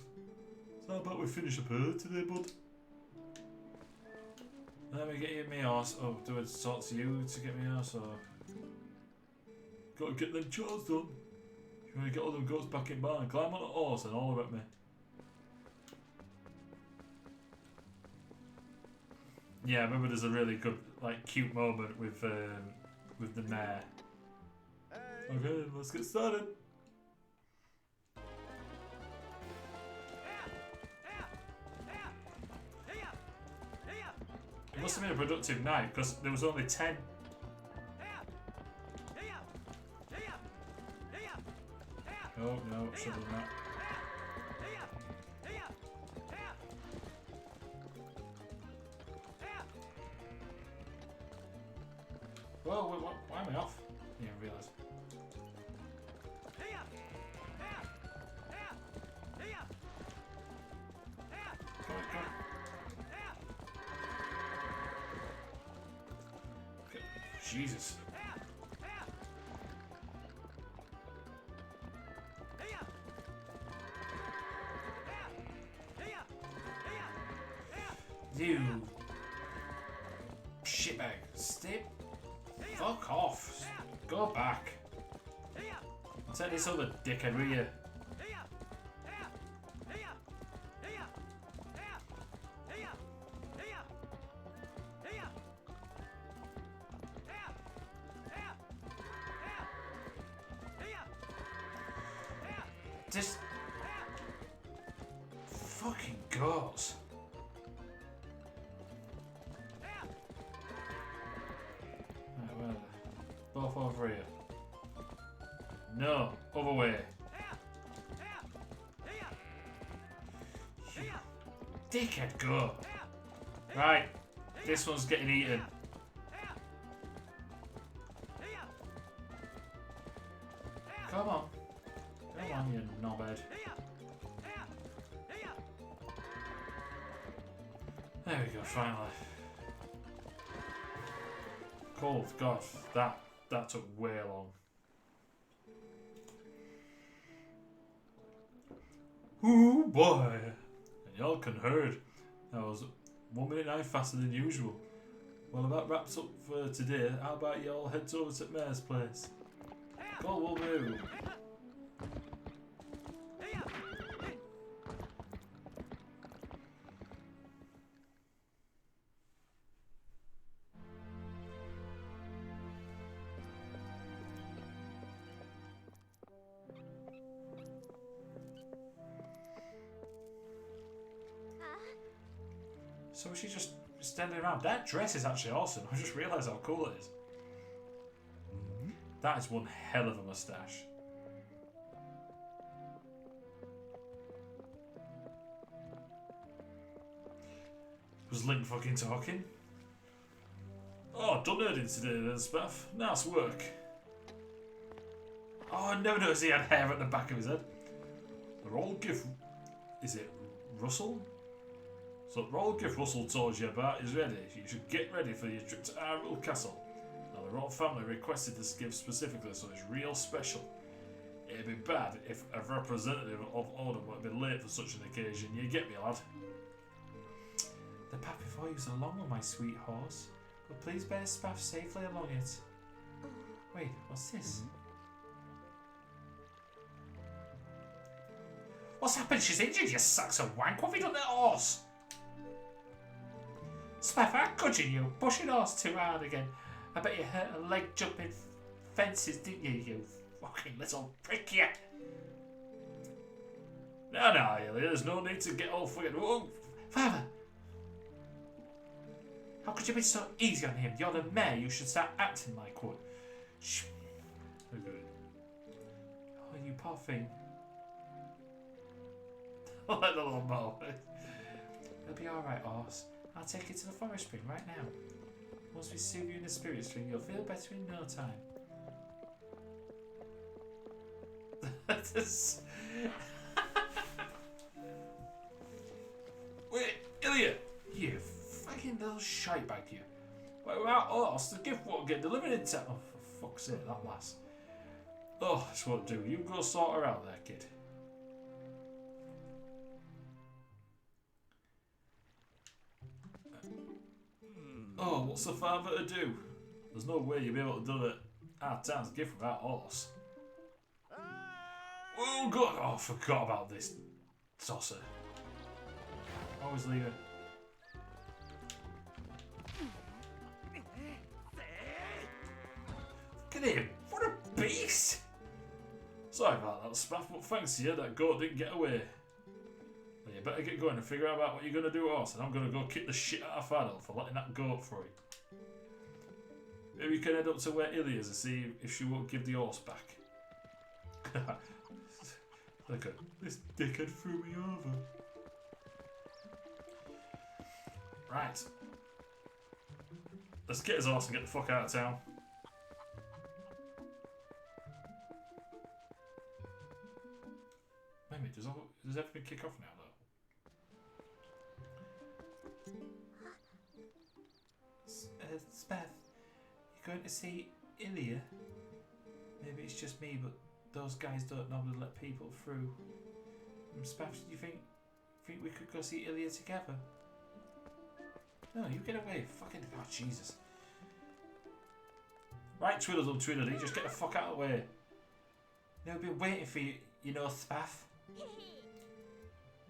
how about we finish up early today, bud? Let me get you my horse. Oh, do I talk to you to get me horse or? Gotta get them chores done. You wanna get all them goats back in barn, climb on a horse and all about me. Yeah, I remember there's a really good, like, cute moment with the mare. Okay, let's get started. It must have been a productive night because there was only 10. Oh no, should have done that. Whoa, why am I off? Yeah, I realise. Go on. Okay. Jesus. You shitbag. Step. Fuck off. Go back. Take this other dickhead with you. Just fucking goes. Right, where are they? Both over here. No, other way. You dickhead, go. Right, this one's getting eaten. Come on. Come on, you knobhead. There we go, finally. Cold, God, that took way long. Ooh boy! And y'all can heard. That was 1 minute 9 faster than usual. Well, that wraps up for today. How about y'all head over to Mayor's place? Go, will do. So was she just standing around? That dress is actually awesome. I just realised how cool it is. That is one hell of a moustache. Was Link fucking talking? Oh, done nerding today then, Spaff. Nice work. Oh, I never noticed he had hair at the back of his head. The role gift... Is it Russell? So the role gift Russell told you about is ready. You should get ready for your trip to Hyrule Castle. Now the royal family requested this gift specifically, so it's real special. It'd be bad if a representative of Odin would be late for such an occasion. You get me, lad? The path before you is a long one, my sweet horse, but please bear Spaff safely along it. Wait, what's this? What's happened? She's injured, you sacks of wank. What have you done to that horse? Spaff, I'm coaching you. Pushing horse too hard again. I bet you hurt a leg jumping fences, didn't you, you fucking little prick, you? No, Ellie, there's no need to get all fucking... Whoa. Father! How could you be so easy on him? You're the mayor, you should start acting like one. Shh. Okay. Oh, you poor thing. Like the little ball. It'll be alright, horse. I'll take you to the forest spring right now. Once we soothe you in the spirit string, you'll feel better in no time. Wait, Ilya! You fucking little shitebag, you. Without horse, the gift won't get delivered in time. Oh, for fuck's sake, that lass. Oh, this won't do. You go sort her out there, kid. Oh, what's the father to do? There's no way you'll be able to do that our town's gift without horse. Oh god, oh I forgot about this tosser. Always leave it. Look at him, what a beast! Sorry about that, Spaff, but thanks to you, that goat didn't get away. Well, you better get going and figure out about what you're going to do, horse, and I'm going to go kick the shit out of Fadel for letting that goat through it. Maybe you can head up to where Ilya is and see if she won't give the horse back. Look at this dickhead threw me over. Right. Let's get his horse and get the fuck out of town. Wait a minute, does everything kick off now though? Spaff, you going to see Ilya? Maybe it's just me, but those guys don't normally let people through. Spaff, do you think we could go see Ilya together? No, you get away. Fucking oh Jesus. Right, Twiddledum Twiddly, just get the fuck out of the way. No, I've been waiting for you, you know, Spaff.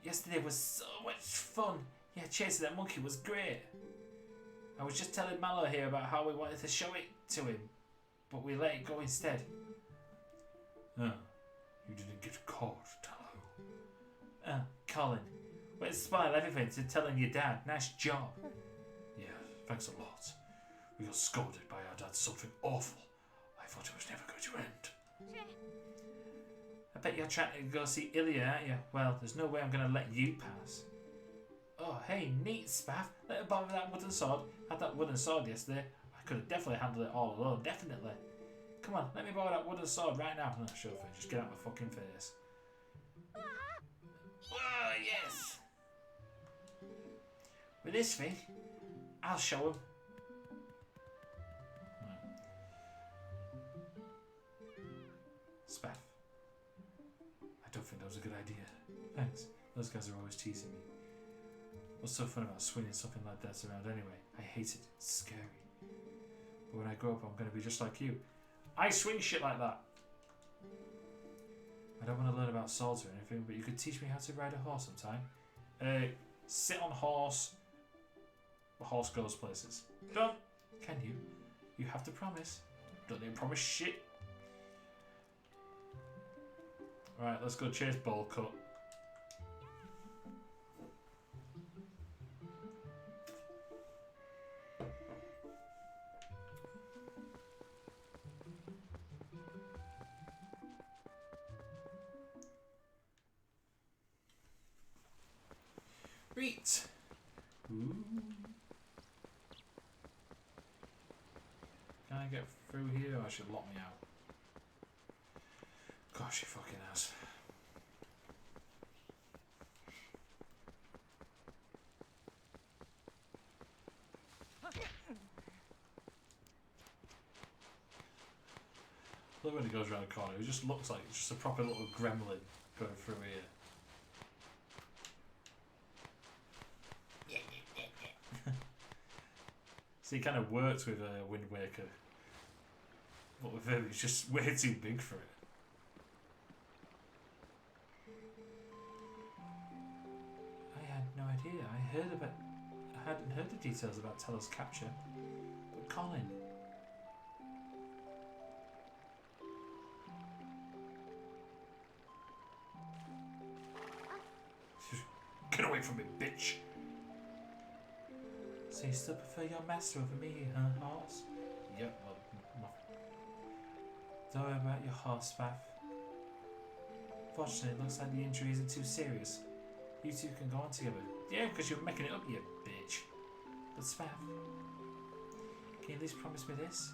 Yesterday was so much fun. Yeah, chasing that monkey was great. I was just telling Mallow here about how we wanted to show it to him, but we let it go instead. Oh, you didn't get caught, Tallow. Colin, way to spoil everything to telling your dad. Nice job. Yeah, thanks a lot. We got scolded by our dad something awful. I thought it was never going to end. I bet you're trying to go see Ilya, aren't you? Well, there's no way I'm going to let you pass. Oh, hey, neat, Spaff. Let her borrow that wooden sword. Had that wooden sword yesterday. I could have definitely handled it all alone, definitely. Come on, let me borrow that wooden sword right now. No, sure thing, just get out my fucking face. Oh, yes! With this thing, I'll show him. Spaff. I don't think that was a good idea. Thanks. Those guys are always teasing me. What's so fun about swinging something like that around anyway? I hate it. It's scary. But when I grow up, I'm going to be just like you. I swing shit like that. I don't want to learn about swords or anything, but you could teach me how to ride a horse sometime. Sit on horse. The horse goes places. Done. Can you? You have to promise. Don't even promise shit. Right, let's go chase Bowl Cut. Right. Ooh. Can I get through here? Or I should lock me out. Gosh, he fucking has. Look when he goes around the corner, he just looks like just a proper little gremlin going through here. See, he kind of works with Wind Waker, but with him, he's just way too big for it. I had no idea. I hadn't heard the details about Teller's capture. But Colin. Get away from me, bitch! So you still prefer your master over me, huh, horse? Yep, well, Don't worry about your horse, Spaff. Fortunately, it looks like the injury isn't too serious. You two can go on together. yeah, because you're making it up, you bitch. But Spaff, can you at least promise me this?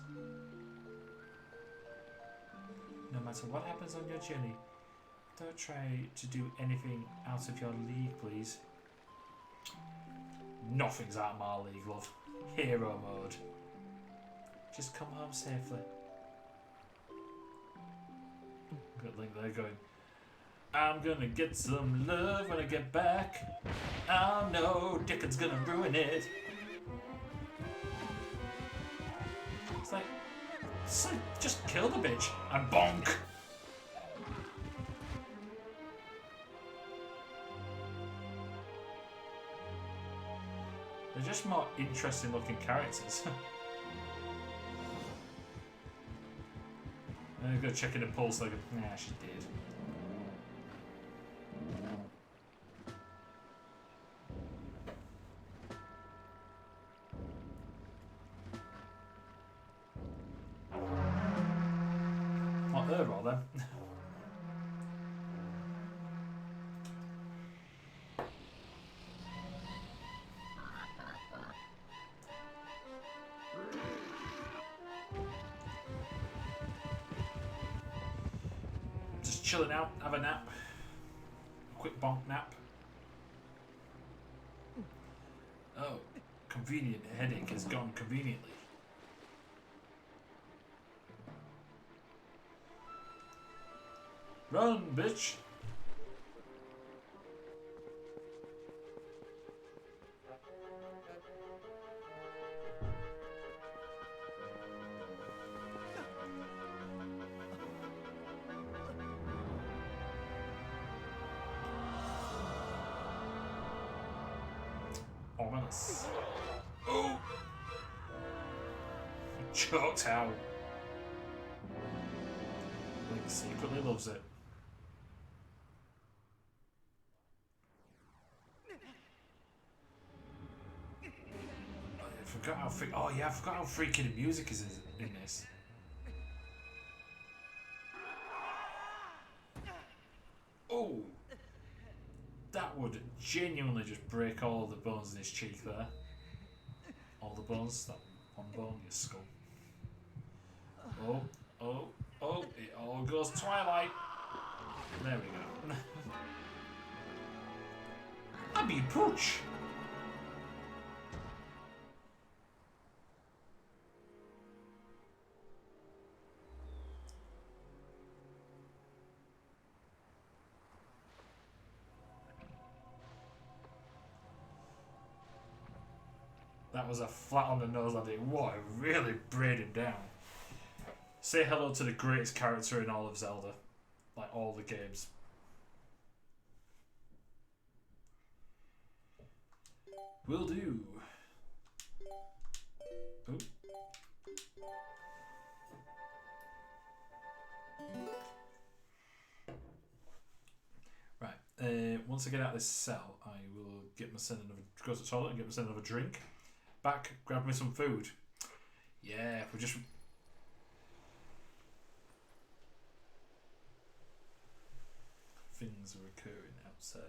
No matter what happens on your journey, don't try to do anything out of your league, please. Nothing's out of my league, love. Hero mode. Just come home safely. Good link there going. I'm gonna get some love when I get back. Oh no, Dickon's gonna ruin it. So just kill the bitch and bonk. They're just more interesting looking characters. I'm gonna go check in the pulse like, nah, she did. Not her, all then. Just chilling out, have a nap. A quick bonk nap. Oh, convenient headache has gone conveniently. Run, bitch! Ominous. Oh! Choked out. Link secretly loves it. I forgot how I forgot how freaking the music is in this. Oh! That would genuinely just break all the bones in his cheek there. All the bones, that one bone, your skull. Oh, oh, oh, it all goes Twilight. There we go. Abby Pooch! That was a flat on the nose landing. What, it really braid him down. Say hello to the greatest character in all of Zelda. Like all the games. Will do. Oh. Right. Once I get out of this cell, I will get myself go to the toilet and get myself another drink. Back, grab me some food. Yeah, we just. Things are occurring outside.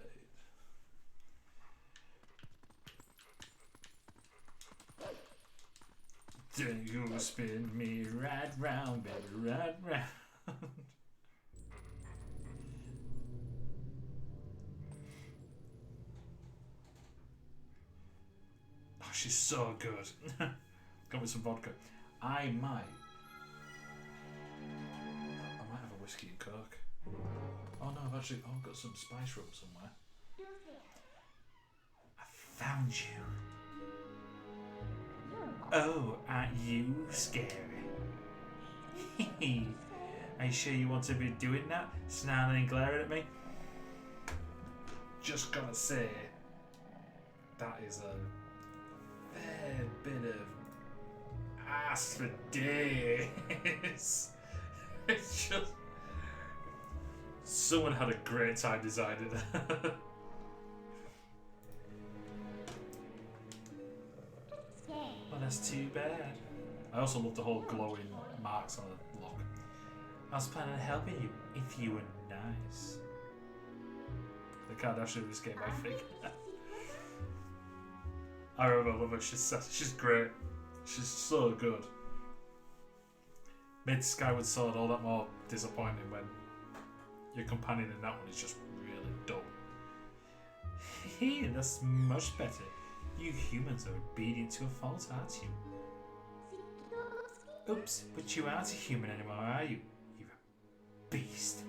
Do you spin me right round, baby, right round? Oh, she's so good. Got me some vodka. I might have a whiskey and coke. Oh no, I've got some spice rum somewhere. I found you. Oh, aren't you scary? Are you sure you want to be doing that? Snarling and glaring at me? Just gotta say, that is a fair bit of ass for days. It's just... Someone had a great time designing it. Well, that's too bad. I also love the whole glowing marks on the lock. I was planning on helping you if you were nice. The Kardashian just gave my fig. I love her. She's great. She's so good. Made Skyward Sword all that more disappointing when your companion in that one is just really dumb. Hey, that's much better. You humans are obedient to a fault, aren't you? Oops, but you aren't a human anymore, are you? You beast.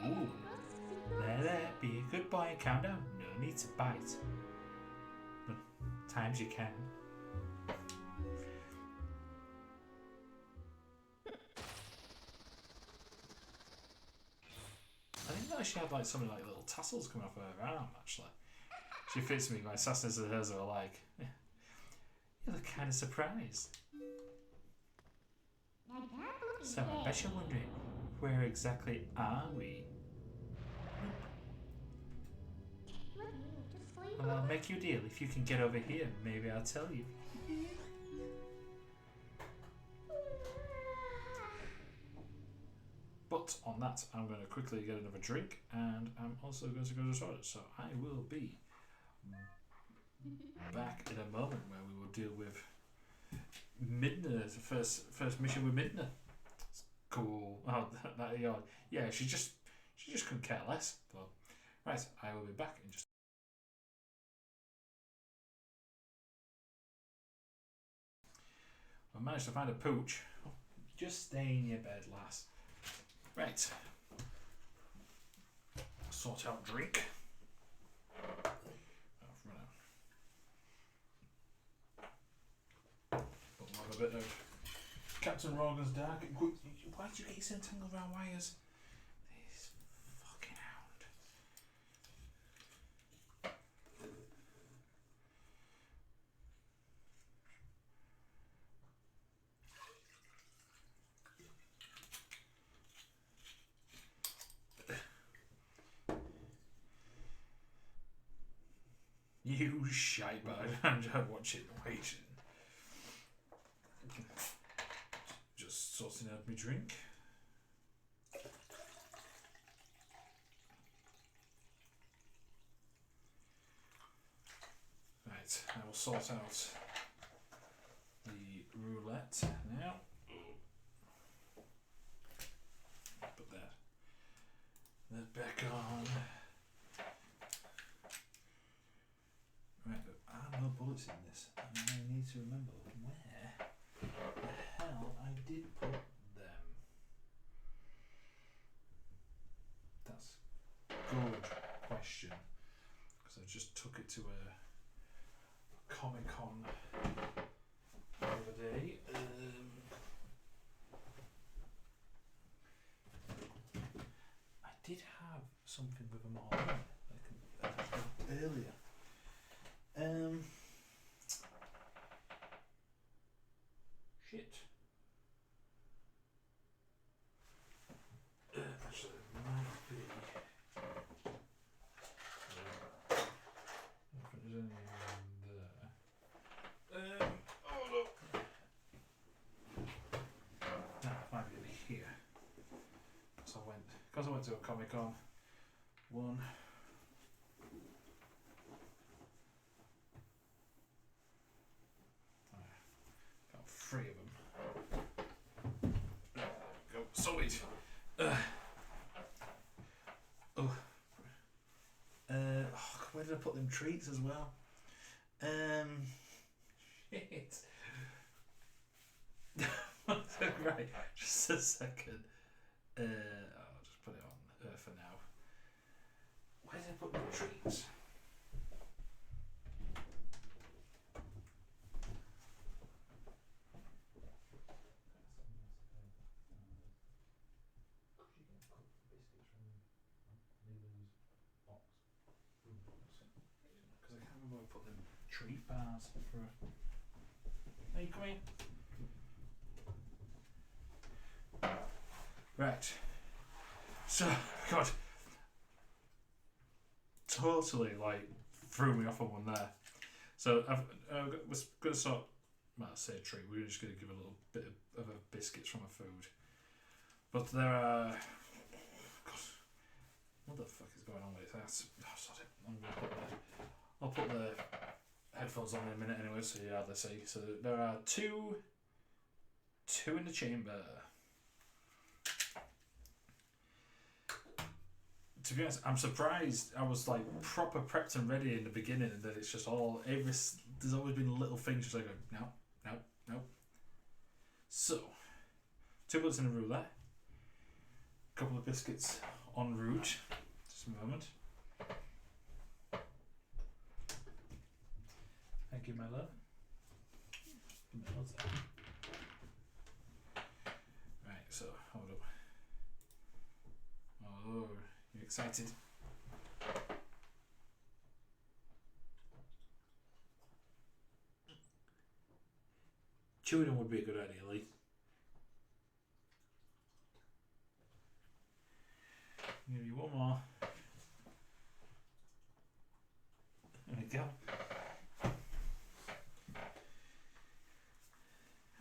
Ooh. There, be a good boy and calm down. No need to bite. But times you can. like she had like some like little tassels coming off her arm. Actually, she fits me. My assassins and hers are like. Yeah, you look kind of surprised. So I bet you're wondering, where exactly are we? Well, I'll make you a deal. If you can get over here, maybe I'll tell you. But on that, I'm going to quickly get another drink, and I'm also going to go to the toilet. So I will be back in a moment where we will deal with Midna, the first mission with Midna. Cool. Oh, yeah. She just couldn't care less. But right, I will be back in just. I managed to find a pooch. Oh, just stay in your bed, lass. Right. Sort out drink. Oh, I've run out. But we'll have a bit of Captain Morgan's Dark. Why did you get yourself tangled around wires? This fucking hound. You shite bird. I'm just watching, waiting. Just sorting out my drink. Right, I will sort out the roulette now. Put that back on. Right, there are no bullets in this. I need to remember where the hell I did put them. That's a good question. Because I just took it to a Comic-Con the other day. I did have something with them all in, like earlier. Shit. Actually, it might be. If there's any there. Oh no. No, it might be here. Because I went to a Comic-Con. One. Three of them. There we go. Sorted. Where did I put them treats as well? Shit. Right, just a second. I'll just put it on for now. Where did I put the treats? Put them treat bars for. Hey, come here. Right. So, God, totally like threw me off on one there. So was going to sort. Well, I say a treat. We're just going to give a little bit of a biscuits from a food. But there are. God, what the fuck is going on with that? Oh, sorry. I'm going to put that. I'll put the headphones on in a minute anyway, so you hardly see. So there are two in the chamber. To be honest, I'm surprised. I was like proper prepped and ready in the beginning, and then it's just all there's always been little things just like no. So 2 bullets in a roulette, a couple of biscuits en route. Just a moment. Thank you, my love. Right, so hold up. Oh, excited. Chewing them would be a good idea, Lee. Give you one more. There we go.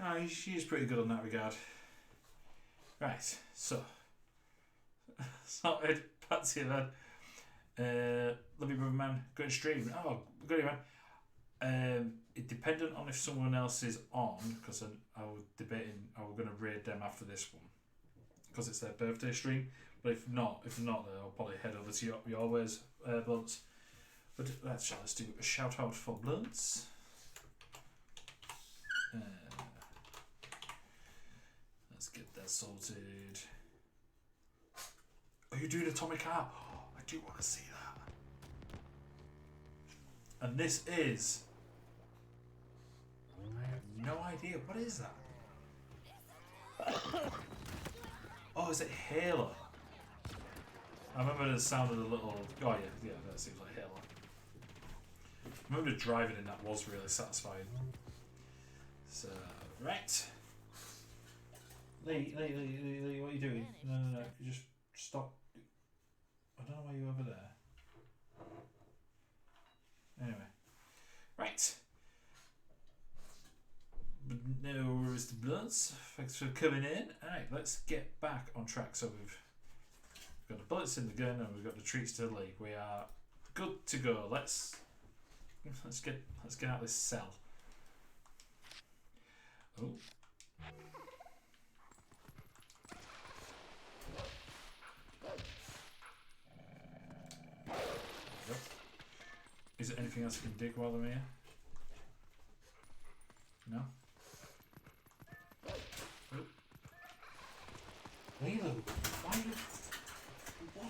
Oh, she's pretty good on that regard. Right, so. Sorted. Back to you then. Love you, brother man. Going stream. Oh, good man. It dependent on if someone else is on, because I was debating I was going to raid them after this one, because it's their birthday stream. But if not, then I'll probably head over to your ways, Blunts. But let's do a shout out for Blunts. Let's get that sorted. Are you doing Atomic Heart? Oh, I do want to see that. And this is... I have no idea. What is that? Oh, is it Halo? I remember the sound of the little... Oh, yeah, that seems like Halo. I remember driving in that was really satisfying. So, right. Lee, what are you doing? No, you just stop. I don't know why you're over there. Anyway. Right. But no worries to Blunts. Thanks for coming in. Alright, let's get back on track. So we've got the bullets in the gun and we've got the treats to the league. We are good to go. Let's get out of this cell. Oh. Yep. Is there anything else you can dig while I'm here? No? Oh. Lilo, what are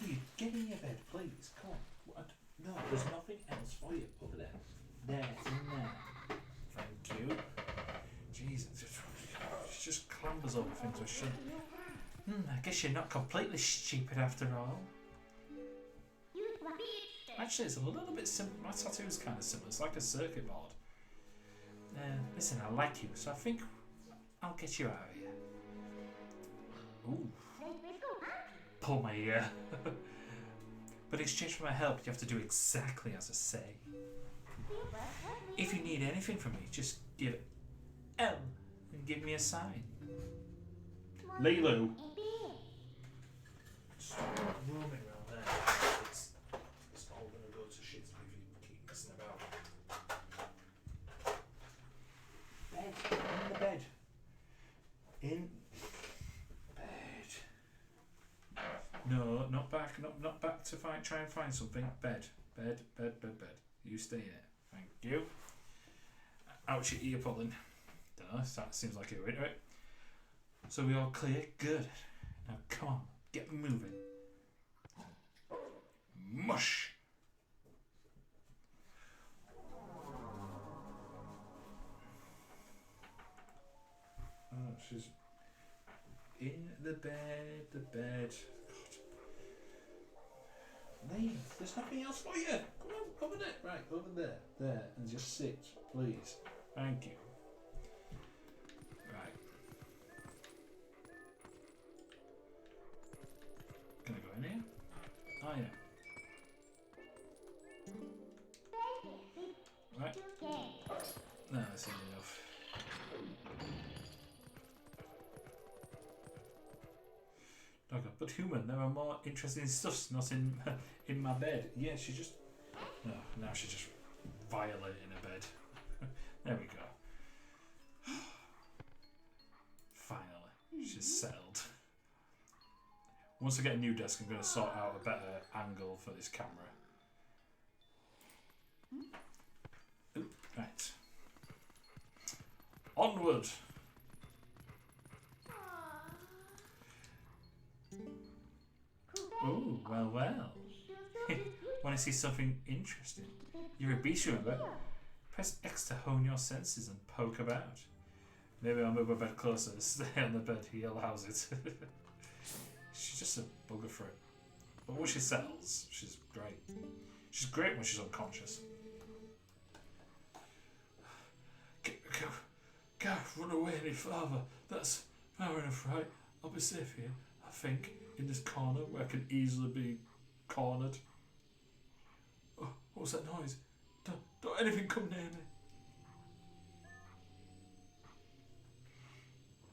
you? Get in your bed, please. Come on. What? No, there's nothing else for you over there. There, it's in there. Thank you. Jesus, she just clambers over things I shouldn't. I guess you're not completely stupid after all. Actually, it's a little bit simple. My tattoo's kind of similar. It's like a circuit board. Listen, I like you, so I think I'll get you out of here. Ooh. Pull my ear. But in exchange for my help, you have to do exactly as I say. If you need anything from me, just give L and give me a sign. Lilo. Stop roaming around there. It's all gonna go to shit if you keep messing about. Bed. In the bed. In bed. No, not back. Not back to try and find something. Bed. You stay there. Thank you. Ouch, your ear pulling. Dunno, that seems like it went right. So we all clear? Good. Now come on, get moving. Mush! Oh, she's in the bed. God. Leave. There's nothing else for you. Come on, over there. Right, over there. There. And just sit, please. Thank you. Right. Can I go in here? Oh, yeah. Right. No, that's easy enough. Okay, but human, there are more interesting stuff not in my bed. Yeah, she just... No, now she's just violating a bed. There we go. Finally, she's settled. Once I get a new desk, I'm going to sort out a better angle for this camera. Ooh, right. Onward! Oh, well. Want to see something interesting? You're a beast, remember? Press X to hone your senses and poke about. Maybe I'll move my bed closer. Stay on the bed, he allows it. She's just a bugger for it. But when she settles, she's great. She's great when she's unconscious. Can't run away any farther. That's far enough, right? I'll be safe here, I think, in this corner where I can easily be cornered. Oh, what was that noise? Don't anything come near me.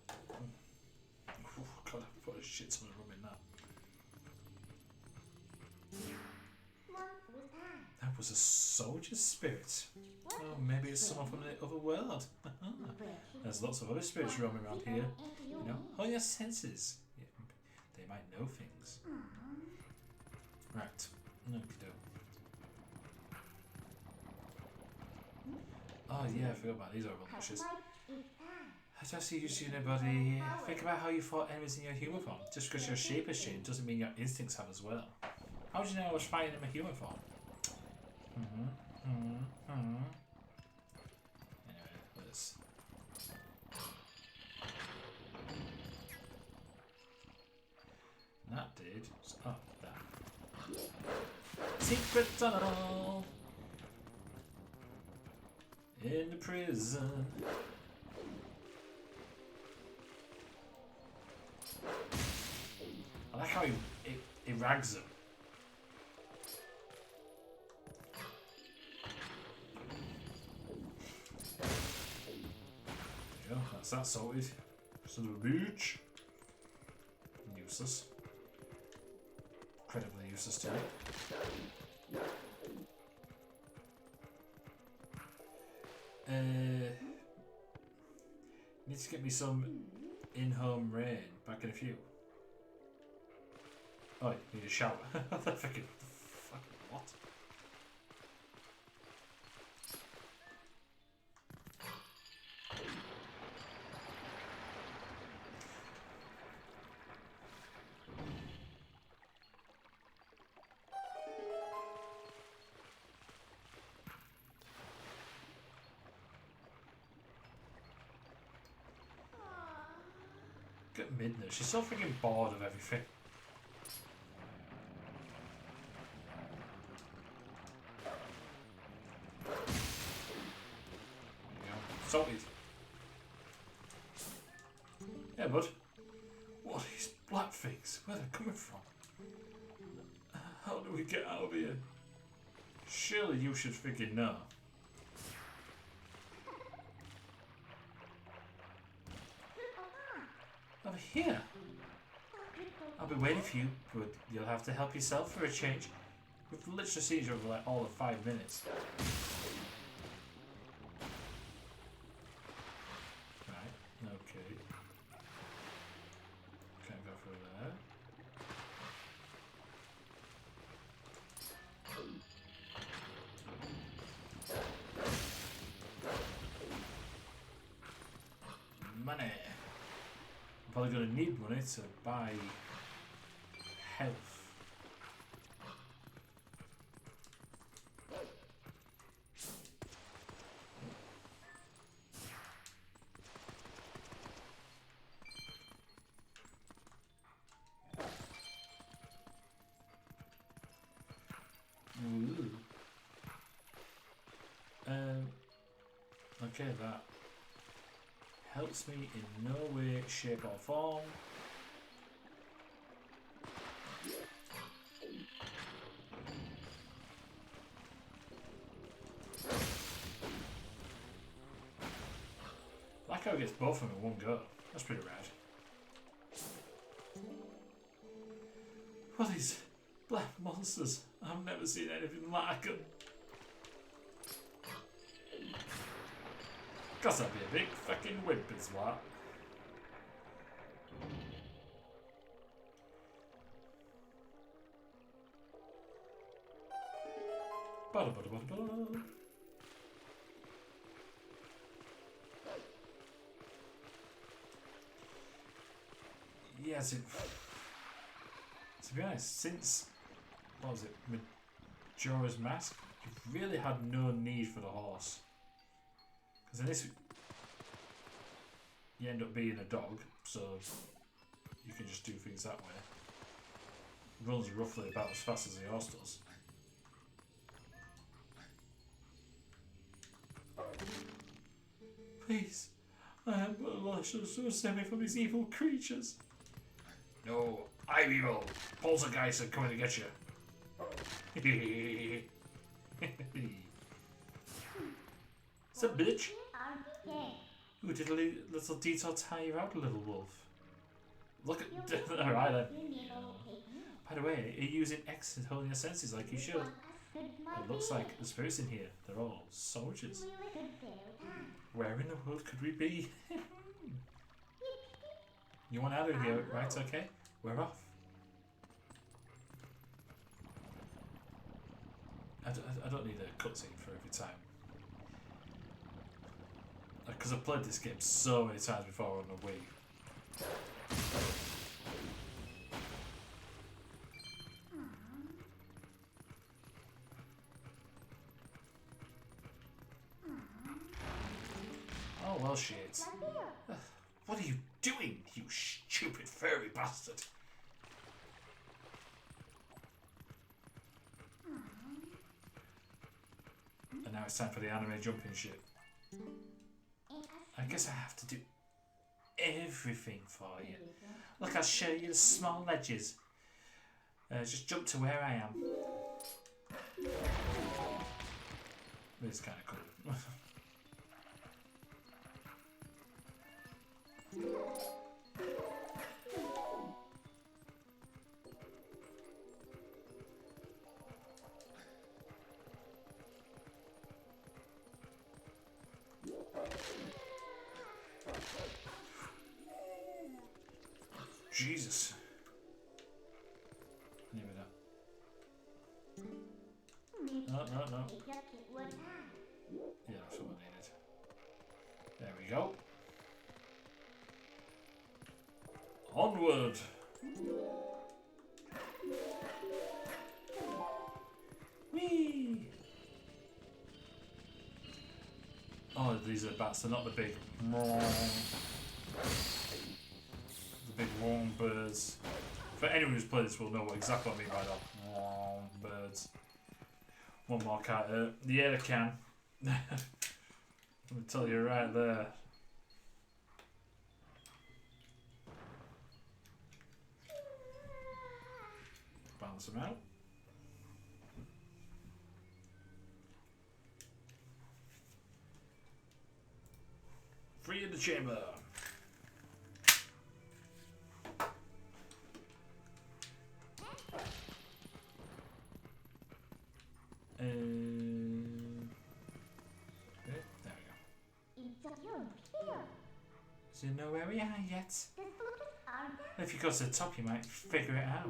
Oh, God, I put a shit ton of rum in that. That was a soldier's spirit. Oh, maybe it's someone from the other world. There's lots of other spirits roaming around here. You know, all your senses. Yeah, they might know things. Right. Okey-doke. Oh yeah, I forgot about these horrible lushes. I don't see you see anybody. Think about how you fought enemies in your human form. Just because your shape has changed doesn't mean your instincts have as well. How did you know I was fighting in my human form? Anyway, let's... That did... Oh, that. Secret tunnel! In the prison. I like how he rags them. There you go, that's that sorted. Son of a bitch. Useless. Incredibly useless too. Need to get me some in-home rain back in a few. Oh, you need a shower. Fucking what? Get Midna. She's so freaking bored of everything. Sorted. Yeah, bud. What are these black things? Where are they coming from? How do we get out of here? Surely you should freaking know. Over here. I'll be waiting for you, but you'll have to help yourself for a change. We've literally seen each other for like all of 5 minutes. Right, okay. Can't go through there. Money. I'm probably going to need money to buy health. Ooh. Okay, that helps me in no way, shape or form. Like how it gets both of them in one go. That's pretty rad. What are these black monsters? I've never seen anything like them. Guess I'd be a big fucking wimp as what. Ba-da-ba-da-ba-da-ba. Yes, to be honest, since, what was it, Majora's Mask, you've really had no need for the horse. Because in this, you end up being a dog, so you can just do things that way. runs roughly about as fast as the horse does. Please, I am but a lost so save me from these evil creatures. No, I'm evil. Poltergeists are coming to get you. It's a bitch. Who did a little detour tire you out, little wolf? Look at. Alright then. By the way, are you using X and holding your senses like you should? It looks like the spirits in here. They're all soldiers. Where in the world could we be? You want out of here, right? Okay, we're off. I don't need a cutscene for every time. Because I've played this game so many times before on the Wii. Oh, well, shit. What are you doing, you stupid furry bastard? And now it's time for the anime jumping shit. I guess I have to do everything for you. Look, I'll show you the small ledges. Just jump to where I am. It's kind of cool. Jesus. Give me that. No. Yeah, that's what I needed. There we go. Onward! Whee! Oh, these are bats. They're not the big... The big warm birds. For anyone who's played this will know exactly what I mean by that. Warm birds. One more card. Yeah, they can. Let me tell you right there. Balance them out. Free in the chamber. Okay, there we go. Do you know where we are yet? If you go to the top, you might figure it out.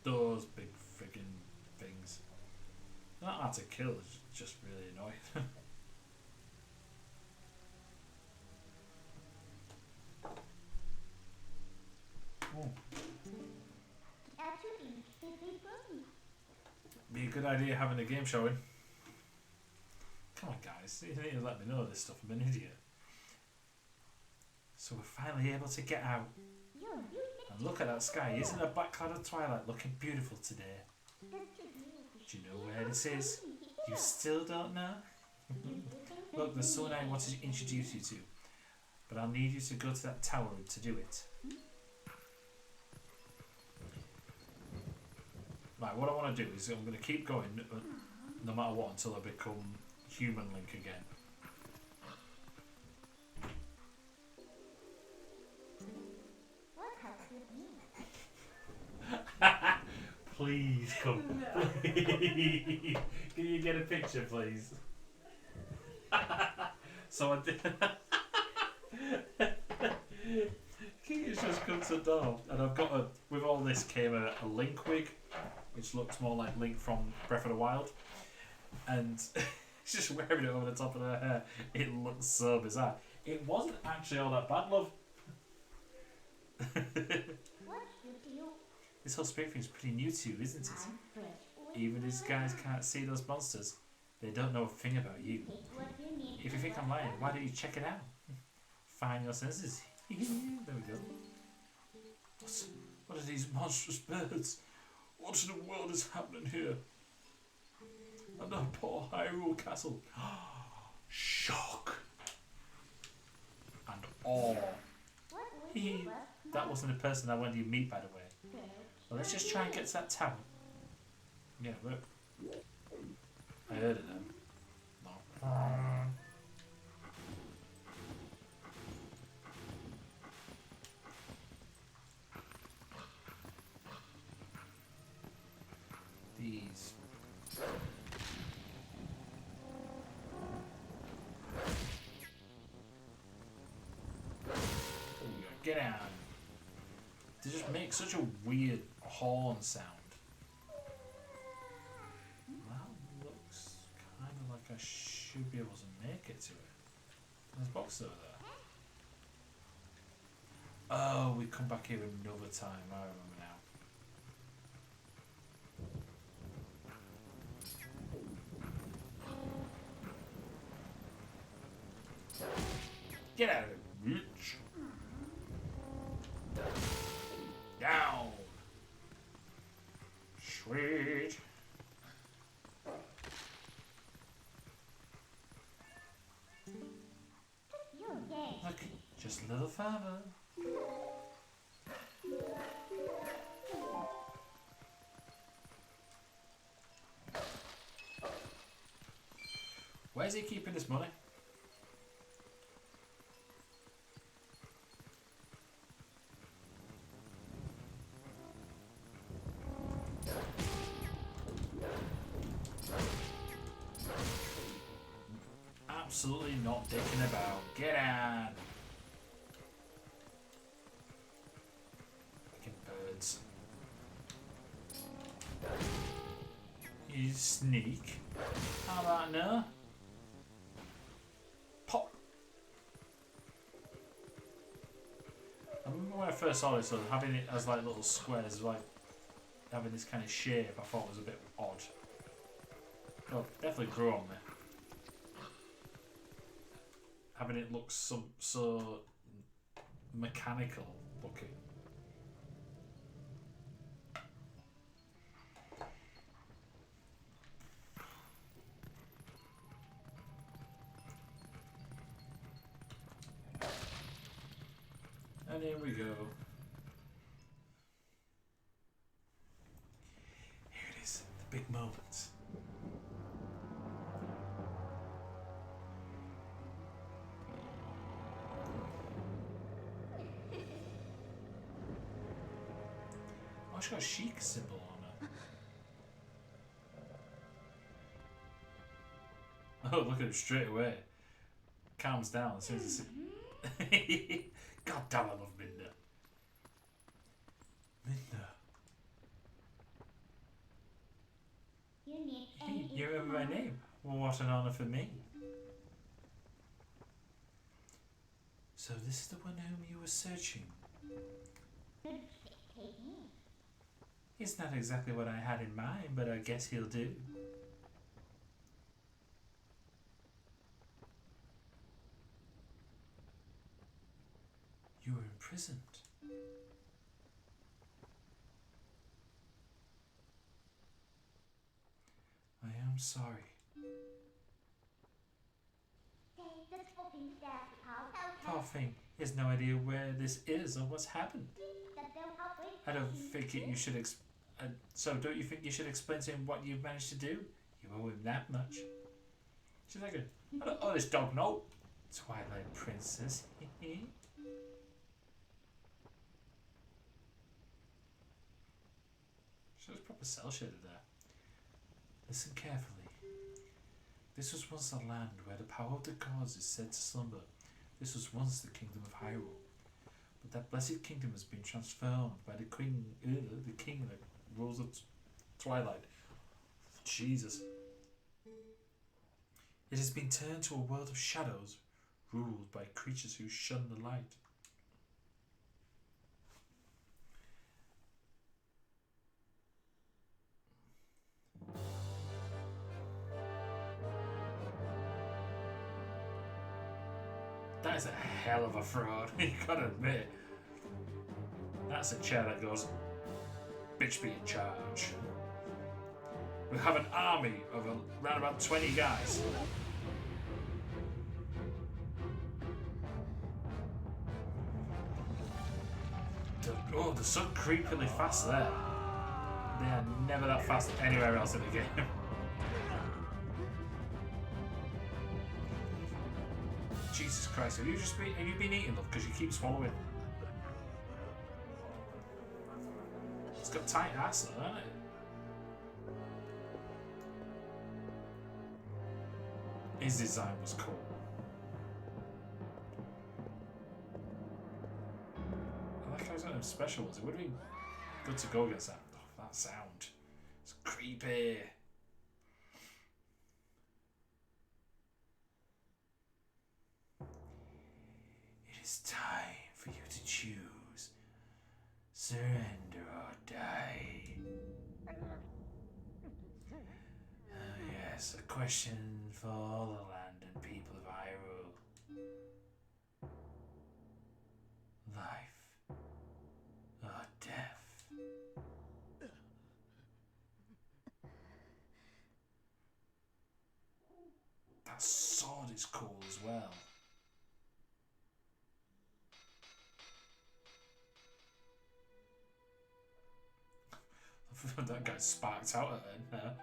Those big friggin' things. Not hard to kill, it's just really annoying. Oh. Be a good idea having a game showing. Come on, guys, you need to let me know this stuff. I'm an idiot. So we're finally able to get out. And look at that sky. Isn't a black cloud of Twilight looking beautiful today? Do you know where this is? You still don't know? Look, there's someone I want to introduce you to. But I'll need you to go to that tower to do it. Right, what I want to do is I'm going to keep going no matter what until I become human Link again. Please come. Please. Can you get a picture, please? So I did. Keith's just come to the door, and I've got with all this came a Link wig, which looks more like Link from Breath of the Wild, and she's just wearing it over the top of her hair. It looks so bizarre. It wasn't actually all that bad, love. This whole spirit thing's pretty new to you, isn't it? Even these guys can't see those monsters. They don't know a thing about you. If you think I'm lying, why don't you check it out? Find your senses. There we go. What are these monstrous birds? What in the world is happening here? And that poor Hyrule Castle. Shock. And awe. That wasn't the person I wanted you to meet, by the way. Well, let's just try and get to that tower. Yeah, look. I heard it then. No. These. Get out. They just make such a weird horn sound. That looks kind of like I should be able to make it to it. There's a box over there. Oh, we come back here another time. I remember now. Get out of it, bitch. Down. Sweet. Look, just a little further. Where's he keeping his money? Absolutely not dicking about. Get out. Fucking birds. You sneak. How about no? Pop. I remember when I first saw this, so having it as like little squares, like having this kind of shape, I thought was a bit odd. Well, definitely grew on me. Having it look so mechanical looking. And here we go. Here it is, the big moment. Oh, she's got a chic symbol on her. Oh, look at him straight away. Calms down as soon as it's... God damn, I love Minda. Minda. Hey, you remember my name? Well, what an honour for me. So this is the one whom you were searching. It's not exactly what I had in mind, but I guess he'll do. You were imprisoned. I am sorry. Poor thing. He has no idea where this is or what's happened. I don't think you should so don't you think you should explain to him what you've managed to do? You owe him that much. She's like, I don't owe this dog no. Twilight Princess. She was proper cell shaded there. Listen carefully. This was once a land where the power of the gods is said to slumber. This was once the kingdom of Hyrule. But that blessed kingdom has been transformed by the king that rules of Twilight. Jesus. It has been turned to a world of shadows, ruled by creatures who shun the light. That is a hell of a fraud, you gotta admit. That's a chair that goes, bitch be in charge. We have an army of around about 20 guys. They're so creepily fast there. They are never that fast anywhere else in the game. Jesus Christ, have you been eating them because you keep swallowing? It's got tight ass though, hasn't it? His design was cool. I like how he's got them special ones. It would have been good to go against that. Oh, that sound. It's creepy. It is time for you to choose. Surrender or die. Yes, a question for all the land and people of Hyrule. Life or death? That sword is cool as well. That guy sparked out at her.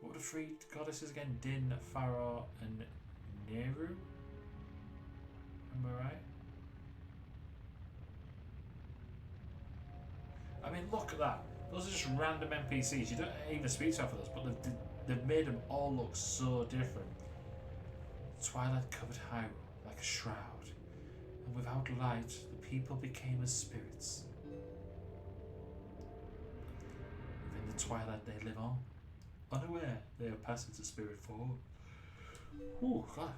What were the three goddesses again? Din, Farah, and Nehru? Am I right? I mean, look at that. Those are just random NPCs. You don't even speak to half of those, but they've made them all look so different. Twilight covered Hyrule like a shroud, and without light, the people became as spirits. Within the twilight they live on. Unaware, they are passing to spirit form. Oh, God.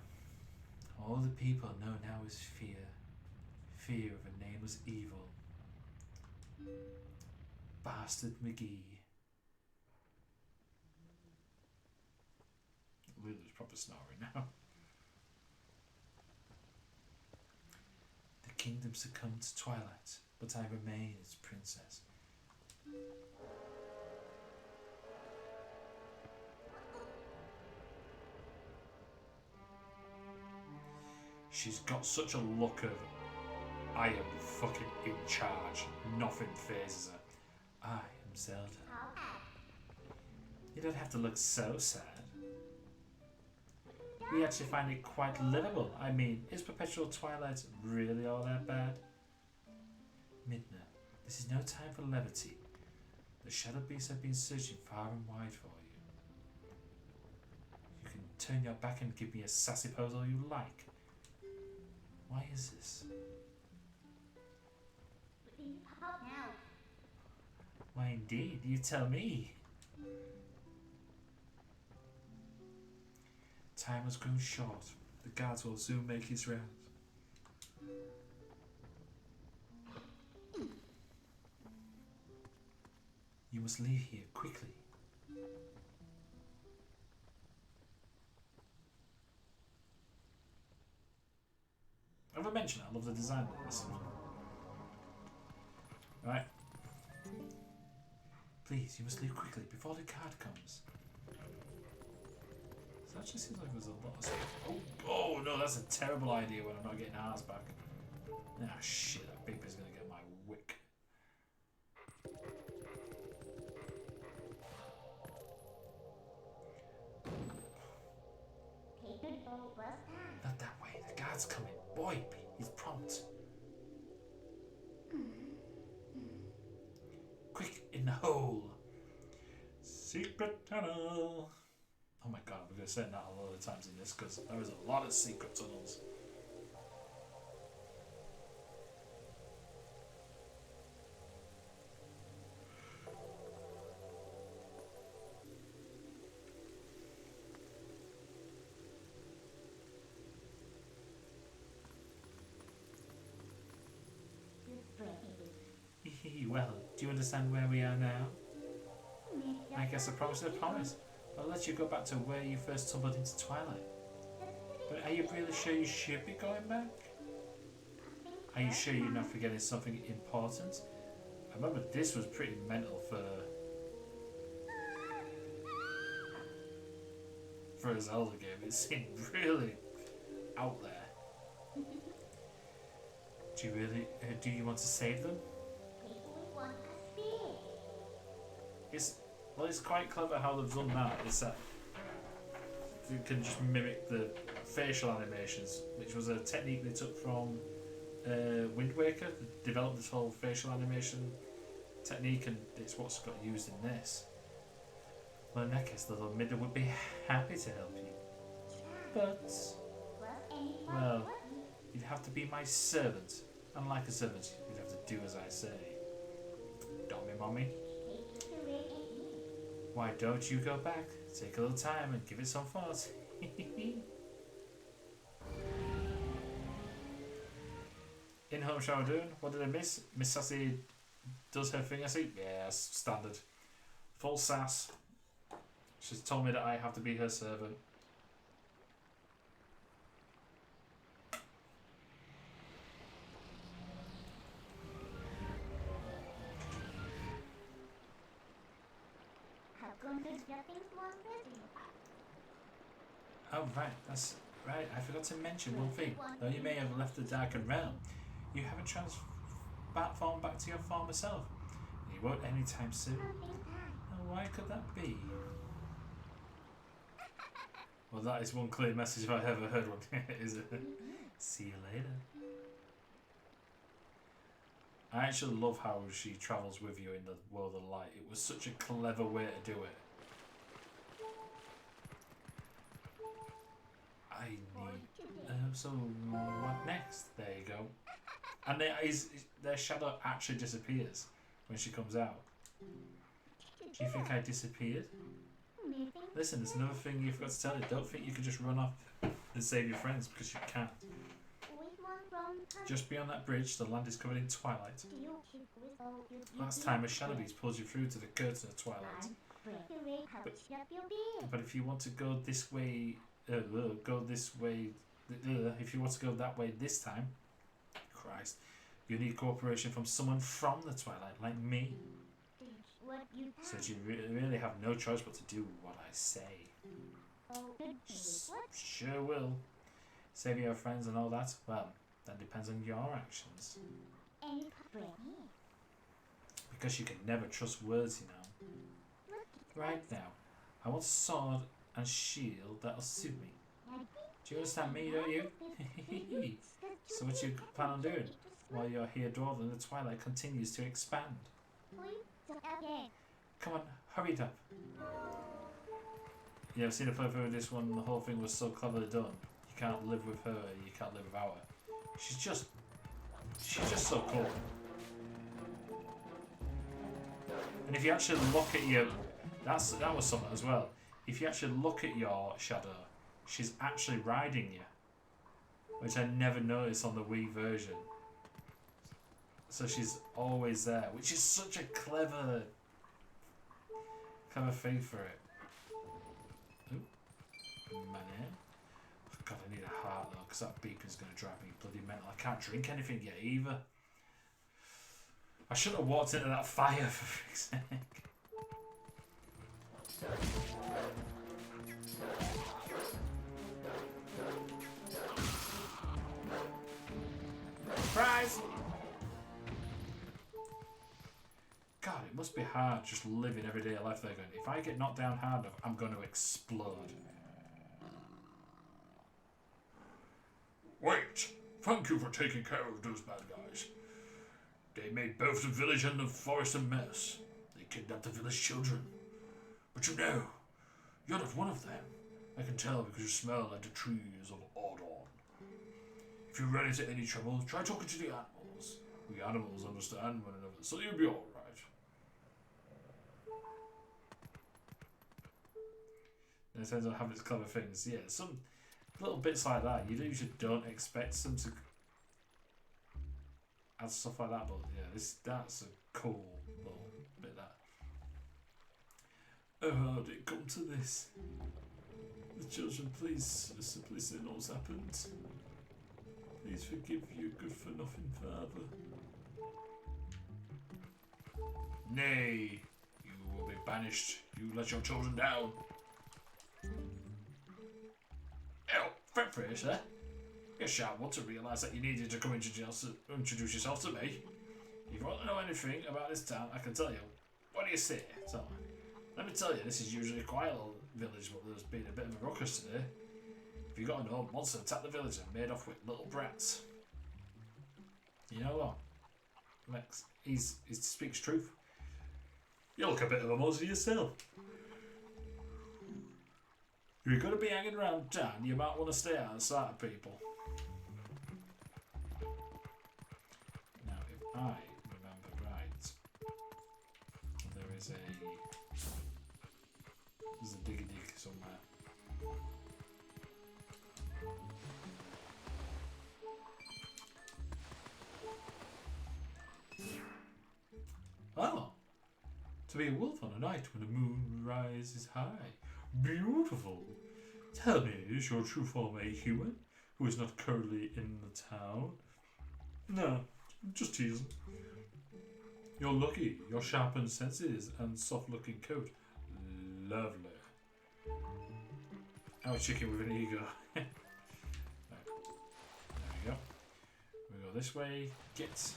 All the people know now is fear. Fear of a nameless evil. Bastard McGee. Lulu's proper snoring now. The kingdom succumbed to Twilight, but I remain its princess. She's got such a look of, I am fucking in charge. Nothing phases her. I am Zelda. You don't have to look so sad. We actually find it quite livable. I mean, is Perpetual Twilight really all that bad? Midna, this is no time for levity. The Shadow Beasts have been searching far and wide for you. You can turn your back and give me a sassy pose all you like. Why is this? Why indeed, you tell me. Time has grown short. The guards will soon make his rounds. You must leave here quickly. Have I mentioned I love the design of this? Right. Please, you must leave quickly before the card comes. It actually seems like there's a lot of stuff. Oh no, that's a terrible idea when I'm not getting hearts back. Ah shit, that big bit's gonna get my wick. Not that way, the guard's coming. Boy, he's prompt. Quick, in the hole. Secret tunnel. Oh my god, we're going to say that a lot of times in this because there is a lot of secret tunnels. Well, do you understand where we are now? I guess a promise is a promise. I'll let you go back to where you first stumbled into Twilight. But are you really sure you should be going back? Are you sure you're not forgetting something important? I remember this was pretty mental for a Zelda game. It seemed really out there. Do you really? Do you want to save them? It's quite clever how they've done that. It's that you can just mimic the facial animations, which was a technique they took from Wind Waker. They developed this whole facial animation technique, and it's what's got used in this. Well, in that case, the Lord Midna would be happy to help you. But, well, you'd have to be my servant. And like a servant, you'd have to do as I say. Don't me, mommy. Why don't you go back, take a little time and give it some thought? In-home shower doing? What did I miss? Miss Sassy does her thing, I see? Yeah, standard. Full sass. She's told me that I have to be her servant. Oh right, that's right. I forgot to mention one thing. Though you may have left the darkened realm, you haven't transformed back to your former self. You won't anytime soon. Now why could that be? Well, that is one clear message if I ever heard one. Is it? See you later. I actually love how she travels with you in the world of light. It was such a clever way to do it. I need... so what next? There you go. And their shadow actually disappears when she comes out. Do you think I disappeared? Listen, there's another thing you forgot to tell you. Don't think you can just run off and save your friends, because you can't. Just beyond that bridge, the land is covered in twilight. Last time a shadow beast pulled you through to the curtain of twilight. But if you want to go this way, if you want to go that way this time, Christ, you need cooperation from someone from the twilight, like me. So you really have no choice but to do what I say. Sure will. Save your friends and all that? Well, that depends on your actions. Because you can never trust words, you know. Right now, I want a sword and shield that'll suit me. Do you understand me, don't you? So what you plan on doing while you're here dawdling, the twilight continues to expand? Come on, hurry it up. Yeah, I've seen a playthrough of this one. The whole thing was so cleverly done. You can't live with her, you can't live without her. She's just so cool. And if you actually look at your, that was something as well. If you actually look at your shadow, she's actually riding you, which I never noticed on the Wii version. So she's always there, which is such a clever thing for it. Oop. Money. Oh God, I need a heart though, because that beeping's going to drive me bloody mental. I can't drink anything yet either. I shouldn't have walked into that fire for freak's sake. Surprise! God, it must be hard just living everyday life there going, if I get knocked down hard enough, I'm going to explode. Wait! Thank you for taking care of those bad guys. They made both the village and the forest a mess. They kidnapped the village children. But you know, you're not one of them. I can tell because you smell like the trees of Audon. If you run into any trouble, try talking to the animals. We animals understand one another, so you'll be alright. In terms of having its clever things, yeah, some little bits like that, you usually don't expect them to add stuff like that, but yeah, that's a cool little bit of Oh, how did it come to this? The children, please, simply say what's happened. Please forgive your good-for-nothing father. Nay, you will be banished. You let your children down. Oh, Fretfish, eh? You shan't want to realise that you needed to come introduce yourself to me. If you want to know anything about this town, I can tell you. What do you say? Tell me. Let me tell you, this is usually a quiet little village, but there's been a bit of a ruckus today. If you got to know, monster attacked the village and made off with little brats. You know what, Lex? He speaks truth. You look a bit of a mozzie yourself. If you're going to be hanging around town, you might want to stay out of sight of people. Now, if I remember right, there's a diggy dig somewhere. Oh, to be a wolf on a night when the moon rises high. Beautiful. Tell me, is your true form a human who is not currently in the town? No, just teasing. You're lucky. Your sharpened senses and soft-looking coat. Lovely. I'm a chicken with an ego. There we go. We go this way. Get.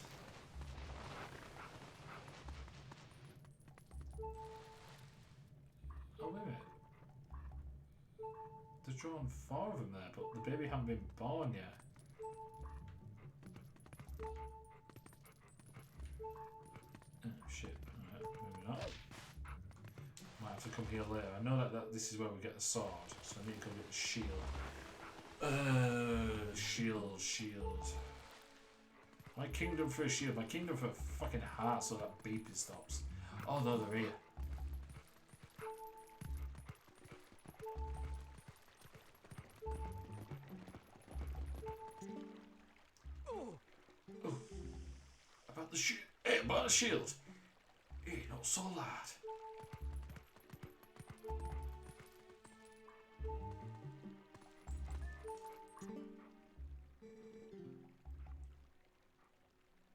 Oh, wait a minute. They've drawn 4 of them there, but the baby hasn't been born yet. Oh, shit. Alright, maybe not. Might have to come here later. I know that this is where we get the sword, so I need to go get the shield. Shield. My kingdom for a shield. My kingdom for a fucking heart so that beeping stops. Oh, no, they're here. About the shield. Hey, about the shield. Hey, not so lad.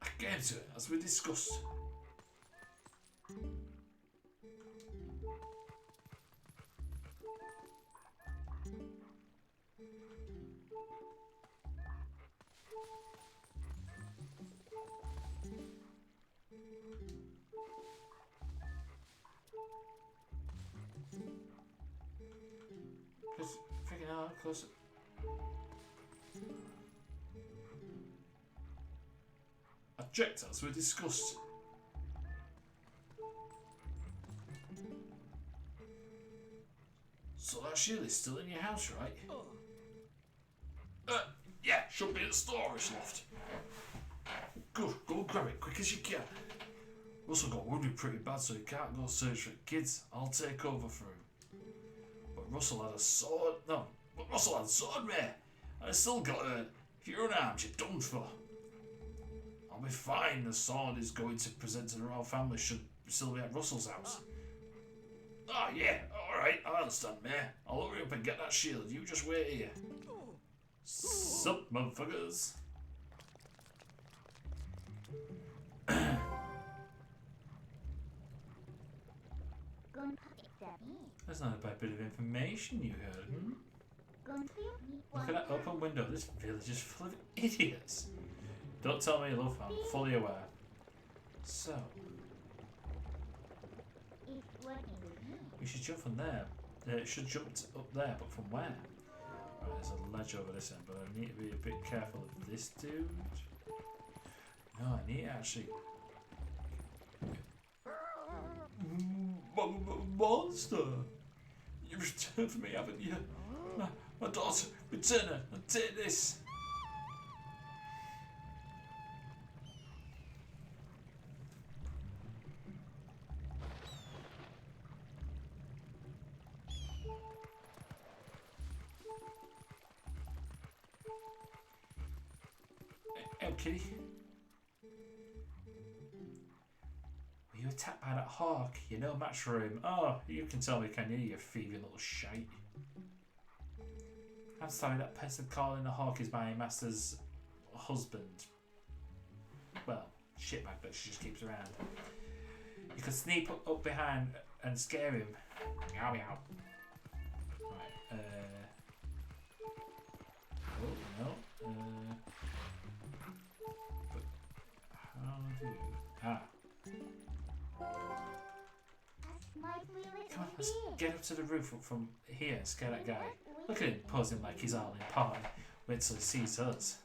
I came to it as we discussed. Just figuring out closer. Object as we discussed. So that shield is still in your house, right? Yeah, should be in the storage loft. Good, go and grab it quick as you can. Russell got wounded pretty bad, so he can't go search for the kids. I'll take over for him. But Russell had a sword. No, but Russell had a sword, mate. And I still got hurt. If you're unarmed, you're done for. I'll be fine. The sword is going to present to the royal family. Should still be at Russell's house. Oh yeah, alright, I understand, mate. I'll hurry up and get that shield. You just wait here. Sup, motherfuckers? That's not a bad bit of information you heard, Look at that open window. This village is full of idiots. Don't tell me, love, I'm fully aware. So, we should jump from there. It should jump up there, but from where? Right, there's a ledge over this end, but I need to be a bit careful of this dude. No, I need to actually... Monster! You've returned for me, haven't you? My daughter, return her and take this. Oh, kitty. you attacked by that hawk. You're no match for him. Oh, you can tell me, can you, you thieving little shite? I'm sorry, that person calling the hawk is my master's husband. Well, shitbag that she just keeps around. You could sneak up behind and scare him. Meow meow. Right, oh, no. But how do you... Ah. Come on, let's get up to the roof from here and scare that guy. Look at him posing like he's all important. Wait till he sees us.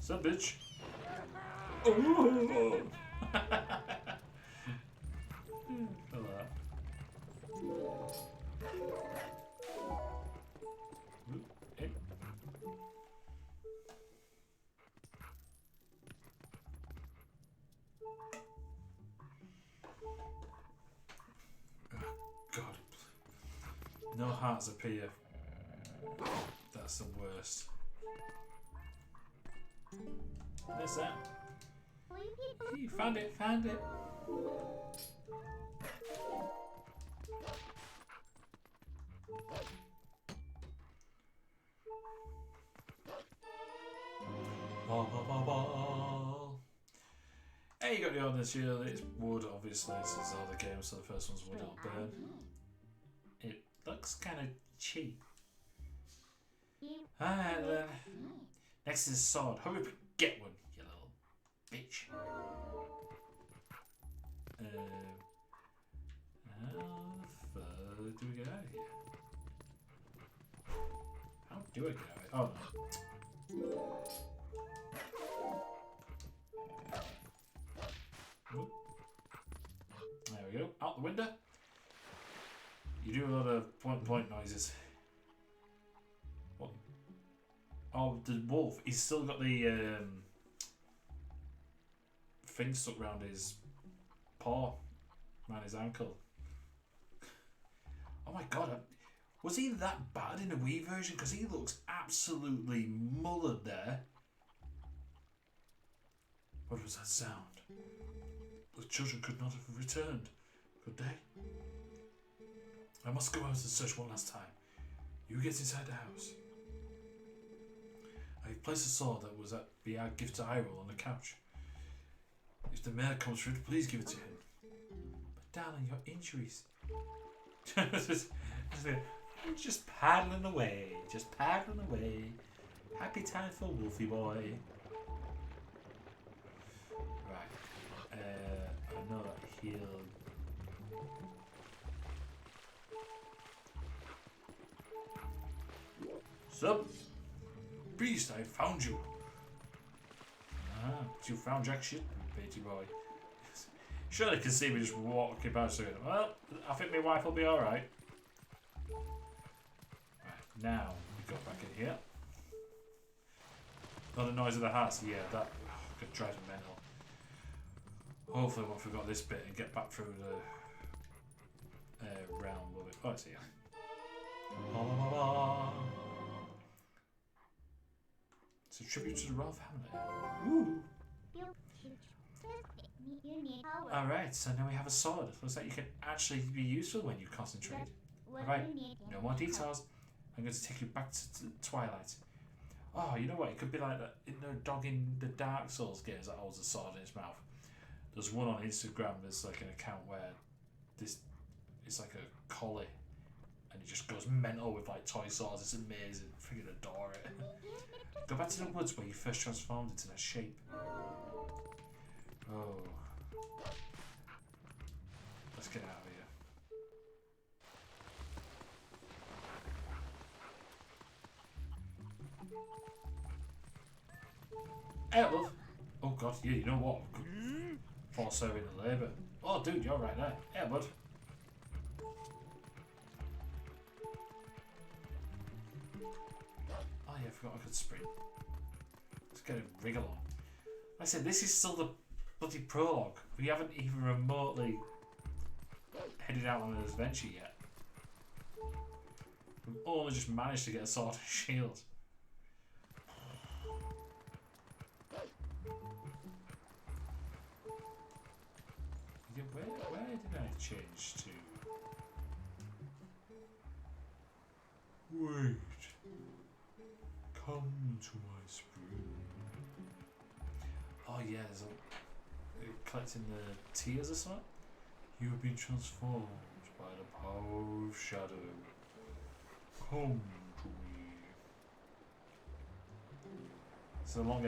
Sup, bitch? Oh! Hello. Hey. God. No hearts appear. That's the worst. Where's that? You found it, found it. Hey, you got the ordnance shield. It's wood, obviously. This is all the games, so the first one's wood, it'll burn. It looks kind of cheap. Alright then. Next is a sword. Hurry up and get one, you little bitch. How far do we get out of here? How do I get out of here? Oh no. Oop. There we go. Out the window. You do a lot of point noises. What? Oh, the wolf. He's still got the thing stuck around his paw, around his ankle. Oh my god. Was he that bad in the Wii version? Because he looks absolutely mullered there. What was that sound? The children could not have returned, could they? I must go out and search one last time. You get inside the house. I placed a sword that was at the gift to Hyrule on the couch. If the mayor comes through, please give it to him. But darling, your injuries. Just paddling away. Just paddling away. Happy time for Wolfie boy. Right. I know that he'll... Sup? Beast, I found you. Ah, but you found jack shit, Betty boy. Surely you can see me just walking about saying, well, I think my wife will be alright. Right, now we go back in here. Not the noise of the hearts, yeah, that could drive me mental. Hopefully I won't forget this bit and get back through the realm of it. Oh, it's here. It's a tribute to the royal family. Ooh. Alright, so now we have a sword. Looks like you can actually be useful when you concentrate. Alright, no more details. I'm going to take you back to Twilight. Oh, you know what? It could be like that in the dog in the Dark Souls games that holds a sword in his mouth. There's one on Instagram, there's like an account where this it's like a collie and it just goes mental with like toy swords. It's amazing. I freaking adore it. Go back to the woods where you first transformed into that shape. Oh. Let's get out of here. Hey, love. Oh god, yeah, you know what? Force her into labour. Oh, dude, you're right there. Hey, bud. Oh yeah, I forgot I could sprint. Let's get a wriggle on. Like I said, this is still the bloody prologue. We haven't even remotely headed out on an adventure yet. We've only just managed to get a sword and shield. Where did I change to? Wait. Come to my spring. Oh yeah, there's collecting the tears or something. You have been transformed by the power of shadow. Come to me. It's a long.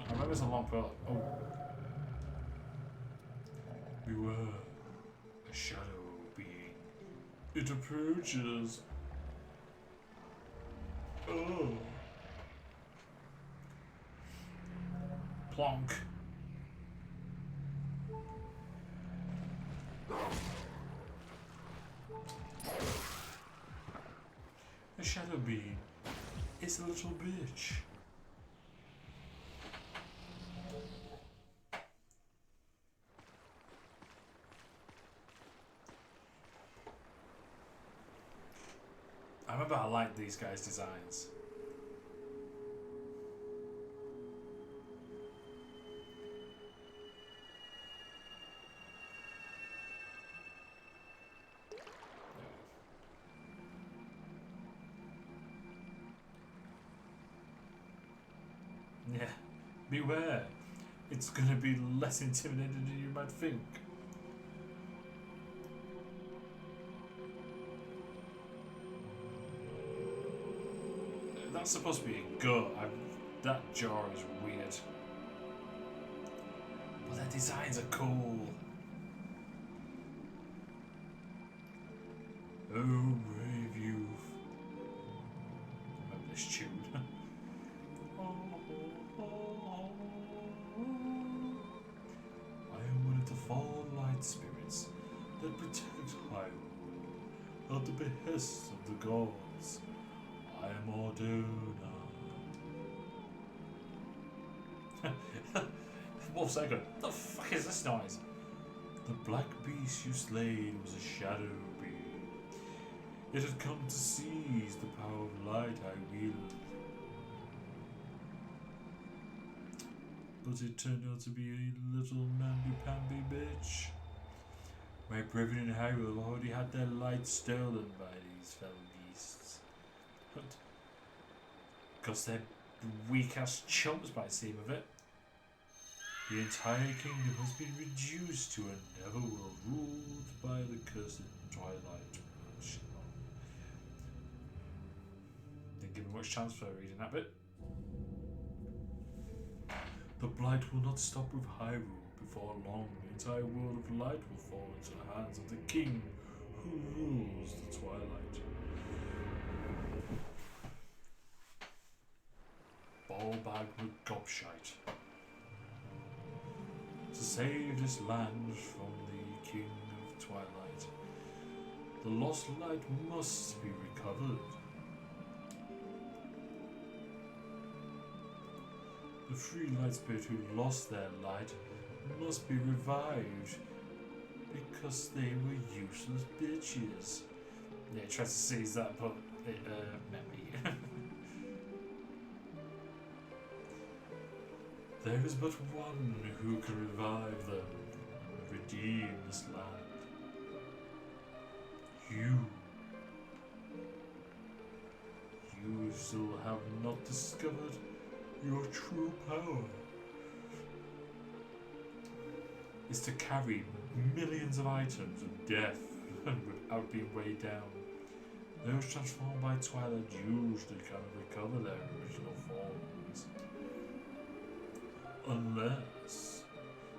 I remember it's a long prologue. Oh, Beware. A shadow being. It approaches. Oh. plonk. A shadow being. It's a little bitch. I remember I liked these guys' designs. Yeah, beware. It's gonna be less intimidating than you might think. That's supposed to be a gut. That jaw is weird. But their designs are cool. Oh, brave youth. Remember this tune. I am one of the four light spirits that protect Hyrule at the behest of the gods. I am Orduna. Wolf's Echo. The fuck is this noise? The black beast you slayed was a shadow being. It had come to seize the power of light I wield. But it turned out to be a little mamby-pamby bitch. My brethren in Hyrule have already had their light stolen by these fell beasts. Because they're weak ass chumps by the seem of it. The entire kingdom has been reduced to a netherworld ruled by the cursed Twilight. Didn't give me much chance for reading that bit. The blight will not stop with Hyrule. Before long, the entire world of light will fall into the hands of the king who rules the Twilight. Ballbag with gobshite. To save this land from the king of Twilight, the lost light must be recovered. The three light spirits who lost their light must be revived because they were useless bitches. Yeah, tried to seize that, but it met me. There is but one who can revive them and redeem this land. You. You still have not discovered your true power. Is to carry millions of items of death without being weighed down. Those transformed by Twilight usually cannot recover their original forms. Unless,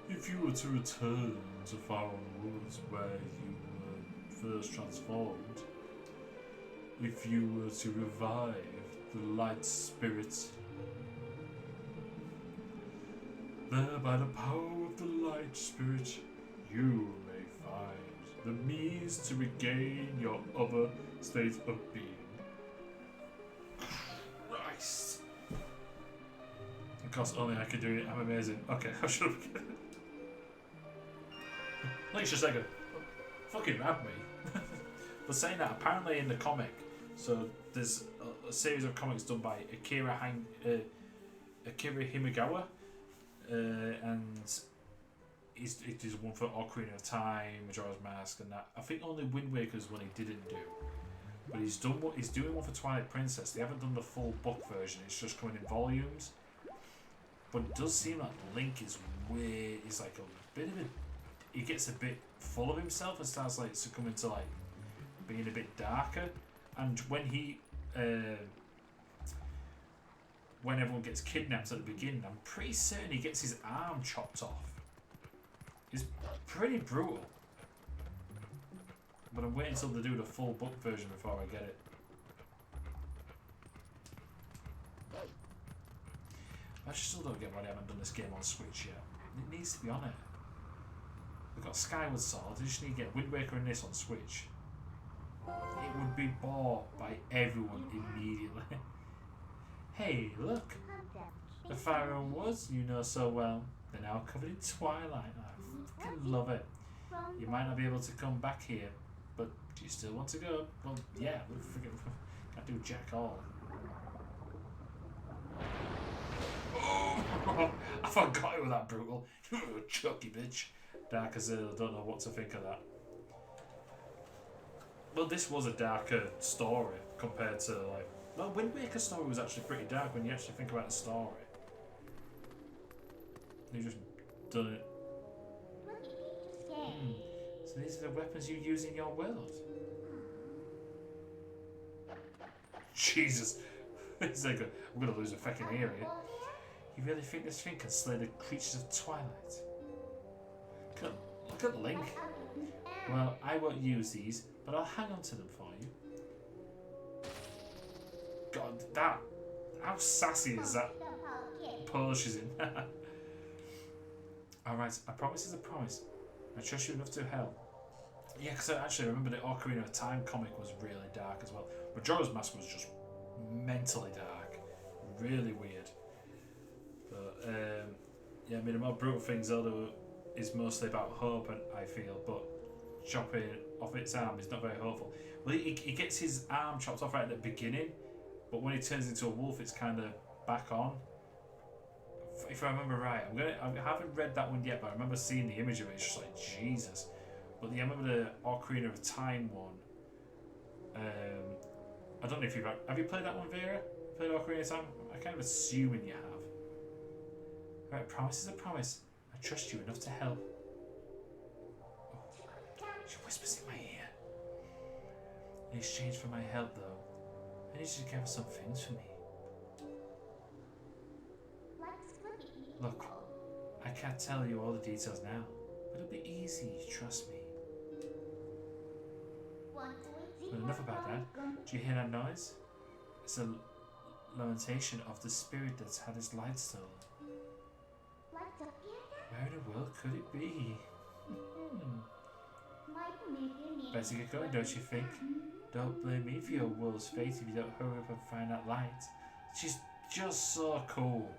if you were to return to Faron Woods where you were first transformed, if you were to revive the light spirit, there by the power of the light spirit, you may find the means to regain your other state of being. Christ. Of course, only I can do it. I'm amazing. Okay, how should I begin? Like just a second. Fucking rab me. But saying that, apparently in the comic, so there's a series of comics done by Akira Himagawa, and he does one for Ocarina of Time, Majora's Mask, and that. I think only Wind Waker's one he didn't do. But he's doing one for Twilight Princess. They haven't done the full book version. It's just coming in volumes. But it does seem like Link is he's like a bit of a, he gets a bit full of himself and starts like succumbing to like being a bit darker. And when everyone gets kidnapped at the beginning, I'm pretty certain he gets his arm chopped off. It's pretty brutal. But I'm waiting until they do the full book version before I get it. I still don't get why they haven't done this game on Switch yet. It needs to be on it. We've got Skyward Sword, they just need to get Wind Waker and this on Switch. It would be bought by everyone immediately. Hey, look! The Pharaoh Woods you know so well. They're now covered in twilight. I fucking love it. You might not be able to come back here, but do you still want to go? Well, yeah, we'll freaking can't do jack all. Oh, I forgot it was that brutal. Chucky bitch. Dark as hell, don't know what to think of that. Well, this was a darker story compared to like. Well, Wind Waker's story was actually pretty dark when you actually think about the story. You just done it. So these are the weapons you use in your world. Jesus, it's like I'm gonna lose a fucking ear here. You really think this thing can slay the creatures of Twilight? Look at Link. Well, I won't use these, but I'll hang on to them for you. God, how sassy is that pose she's in? Alright, a promise is a promise. I trust you enough to help. Yeah, because I actually remember the Ocarina of Time comic was really dark as well. Majora's Mask was just mentally dark. Really weird. But, yeah, I mean, the more brutal thing Zelda is mostly about hope, and I feel, but chopping off its arm is not very hopeful. Well, he gets his arm chopped off right at the beginning, but when he turns into a wolf, it's kind of back on. If I remember right, I haven't read that one yet, but I remember seeing the image of it. It's just like Jesus. But I remember the Ocarina of Time one. I don't know if have you played that one, Vera? Played Ocarina of Time? I kind of assuming you have. Right, promise is a promise. I trust you enough to help. Oh, she whispers in my ear. In exchange for my help, though, I need you to gather some things for me. Look, I can't tell you all the details now, but it'll be easy, trust me. But enough about that. Do you hear that noise? It's a lamentation of the spirit that's had his light stolen. Where in the world could it be? Better get going, don't you think? Don't blame me for your world's fate if you don't hurry up and find that light. She's just so cool.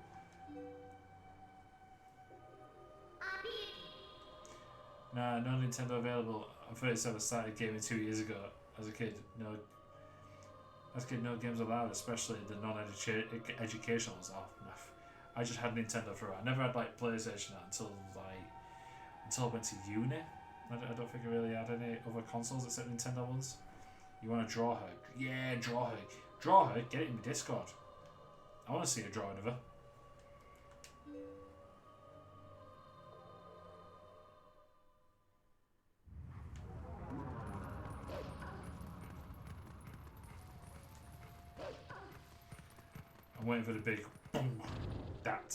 Nah, no Nintendo available. I'm 37, started gaming 2 years ago. As a kid, no games allowed, especially the non-educational stuff. I just had Nintendo for it. I never had like PlayStation until I went to uni. I don't think I really had any other consoles except Nintendo ones. You want to draw her? Yeah, draw her. Draw her. Get it in Discord. I want to see a drawing of her. I'm waiting for the big boom. That.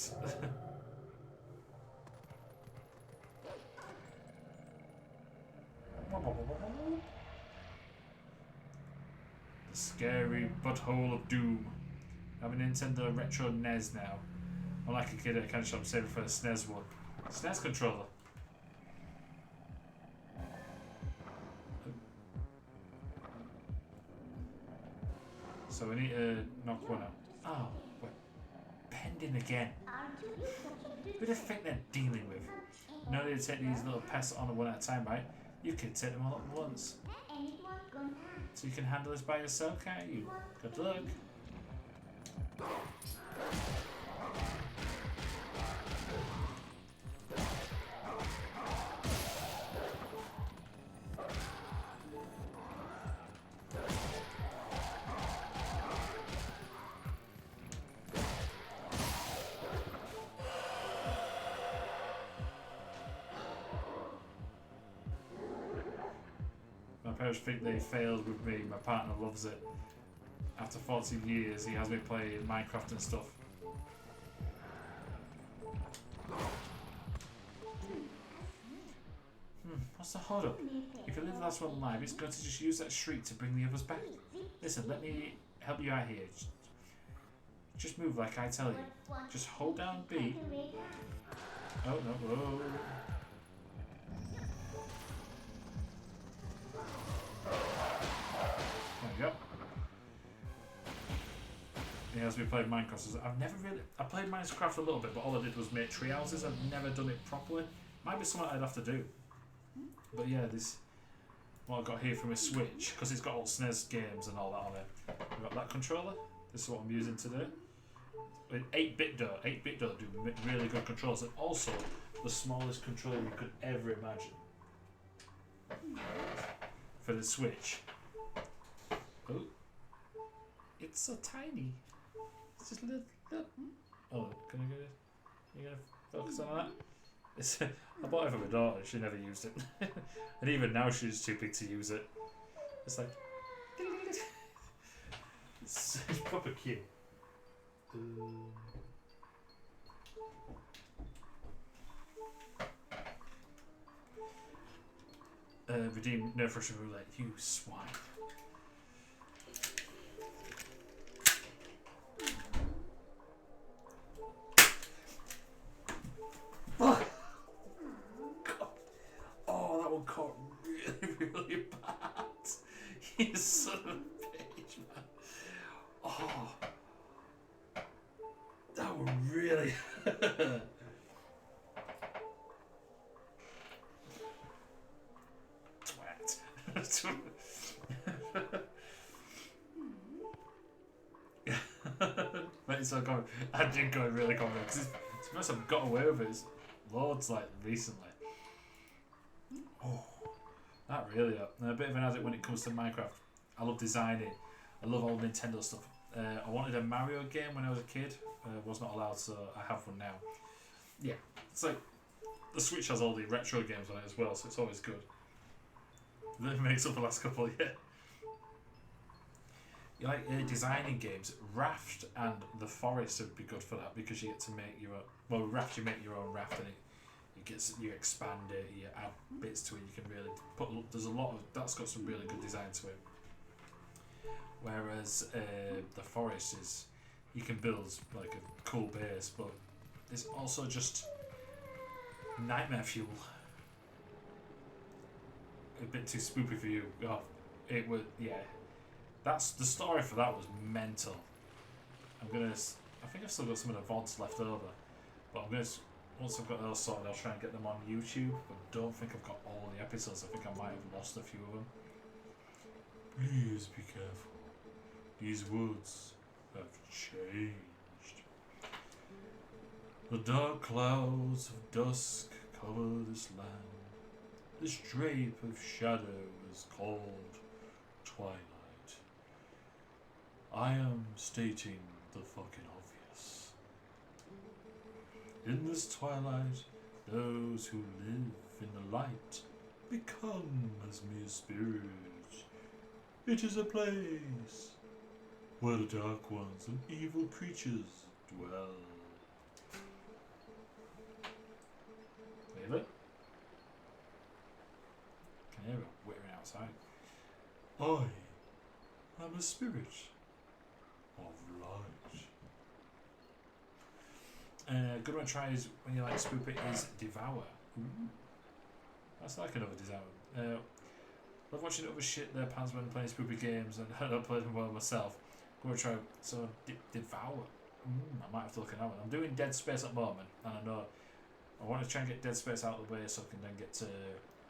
The scary butthole of doom. I have a Nintendo Retro NES now. I'm like a kid at a candy shop saving for a SNES one. SNES controller. So we need to knock one out. Oh, we're pending again. Who do you think they're dealing with? No need to take these little pests on one at a time, right? You can take them all at once. So you can handle this by yourself, can't you? Good luck. parents think they failed with me. My partner loves it. After 14 years, he has me playing Minecraft and stuff. What's the hold up? If you live the last one alive, it's going to just use that shriek to bring the others back. Listen, let me help you out here. Just move like I tell you. Just hold down B. Oh no, whoa. There we go. He has me playing Minecraft. I played Minecraft a little bit, but all I did was make tree houses. I've never done it properly. Might be something I'd have to do. But yeah, this what I got here from a Switch, because it's got all SNES games and all that on it. I've got that controller. This is what I'm using today. With 8-bit do really good controls, and also the smallest controller you could ever imagine for the Switch. Oh, it's so tiny. It's just a little. Oh, can I get it? You gonna focus on that? I bought it for my daughter. She never used it, and even now she's too big to use it. It's like it's proper cute. Redeem Nerf Russian Roulette, you swine. Oh, that one caught really, really bad. You son of a bitch, man. Oh. That one really. Twat. I did go really confident because it's because I've got away with it loads like recently. Oh, that really up. A bit of an addict when it comes to Minecraft. I love designing. I love old Nintendo stuff. I wanted a Mario game when I was a kid. Was not allowed, so I have one now. Yeah, it's like the Switch has all the retro games on it as well, so it's always good. That makes up the last couple, yeah. You like designing games. Raft and the Forest would be good for that because you get to make your own. Well, Raft you make your own raft and you expand it, you add bits to it. You can really put. There's a lot of that's got some really good design to it. Whereas the Forest is you can build like a cool base, but it's also just nightmare fuel. A bit too spoopy for you. Oh, it would, yeah. That's the story for that was mental. I think I've still got some of the VODs left over, but once I've got those sorted, I'll try and get them on YouTube. But don't think I've got all the episodes. I think I might have lost a few of them. Please be careful. These woods have changed. The dark clouds of dusk cover this land. This drape of shadow is called Twilight. I am stating the fucking obvious. In this twilight, those who live in the light become as mere spirits. It is a place where the dark ones and evil creatures dwell. Leave it. Can hear it whittering outside. I am a spirit of light. Good one to try is when you like spoop it is Devour. Ooh. That's like another Devour. Love watching other shit their pants when playing spoopy games and I don't play them well myself. Go and try so Devour. I might have to look at that one. I'm doing Dead Space at the moment and I know I want to try and get Dead Space out of the way so I can then get to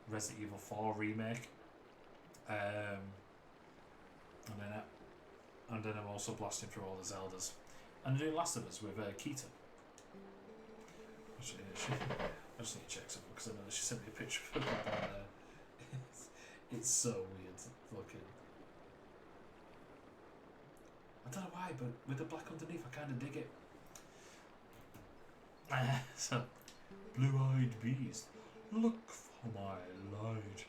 Resident Evil 4 remake. And then I'm also blasting through all the Zeldas. And I'm doing Last of Us with Keita. Actually, I just need to check something because I know she sent me a picture of her down there. It's so weird looking. I don't know why, but with the black underneath, I kind of dig it. So, Blue-eyed beast, look for my light.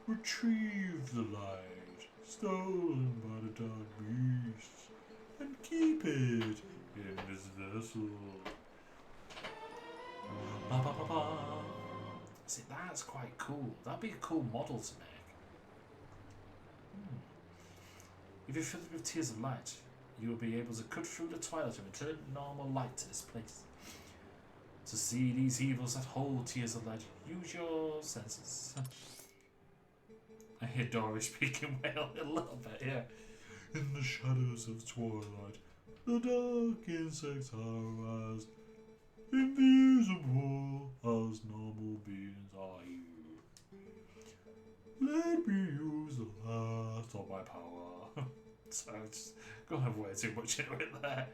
Retrieve the light stolen by the dark beasts and keep it in this vessel. Ba, ba, ba, ba. See, that's quite cool. That'd be a cool model to make. If you fill it with tears of light, you will be able to cut through the twilight and return normal light to this place. To see these evils that hold tears of light, use your senses. I hear Dory speaking well a little bit, yeah. In the shadows of twilight, the dark insects are as invisible as normal beings are you. Let me use the last of my power. So I just gonna have way too much into it there.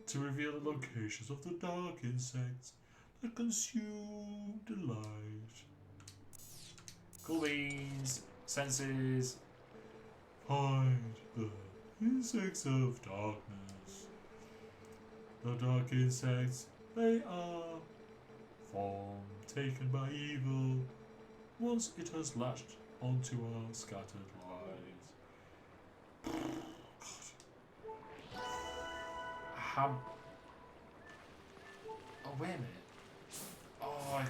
To reveal the locations of the dark insects that consume the light. Cool beans, senses. Find the insects of darkness. The dark insects, they are form taken by evil once it has latched onto our scattered lives. Oh, wait a minute. Oh,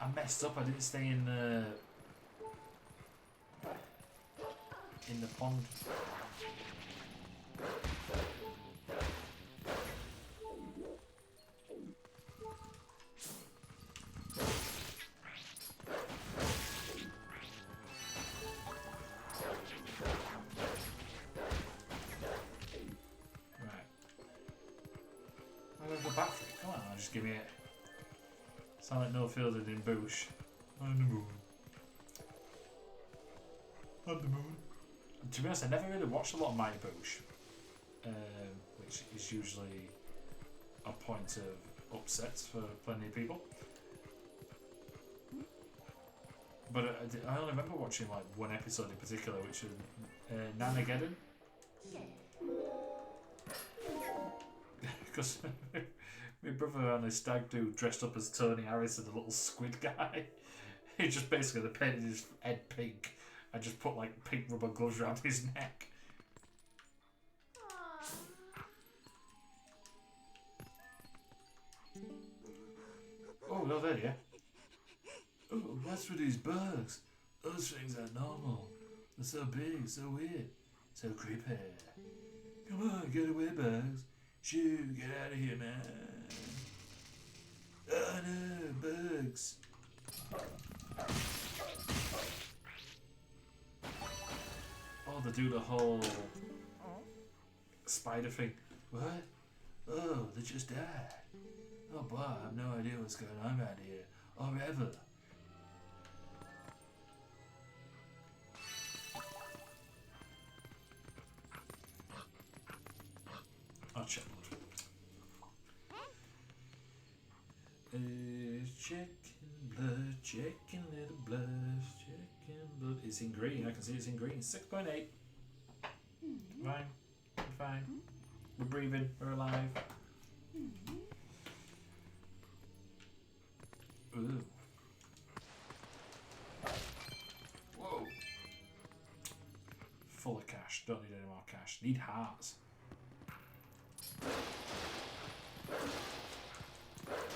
I messed up. I didn't stay in the pond. Back for it. Come on, just give me it. Sound like no fielded in bush. And the moon. And the moon. To be honest, I never really watched a lot of Mighty Boosh, which is usually a point of upset for plenty of people. But I only remember watching like one episode in particular, which was Nanageddon. Because my brother and his stag do dressed up as Tony Harris and the little squid guy. He just basically painted his head pink and just put like pink rubber gloves around his neck. Oh, no, there, yeah. Oh, what's with these bugs? Those things aren't normal. They're so big, so weird, so creepy. Come on, get away, bugs. Shoo, get out of here, man. Oh no, bugs. Oh, they do the whole spider thing. What? Oh, they just died. Oh boy, I have no idea what's going on around here. Or ever. Oh, check. Chicken little blood, chicken blood. It's in green, I can see it's in green. 6.8. Fine, we're fine. We're breathing, we're alive. Ooh. Whoa. Full of cash, don't need any more cash. Need hearts.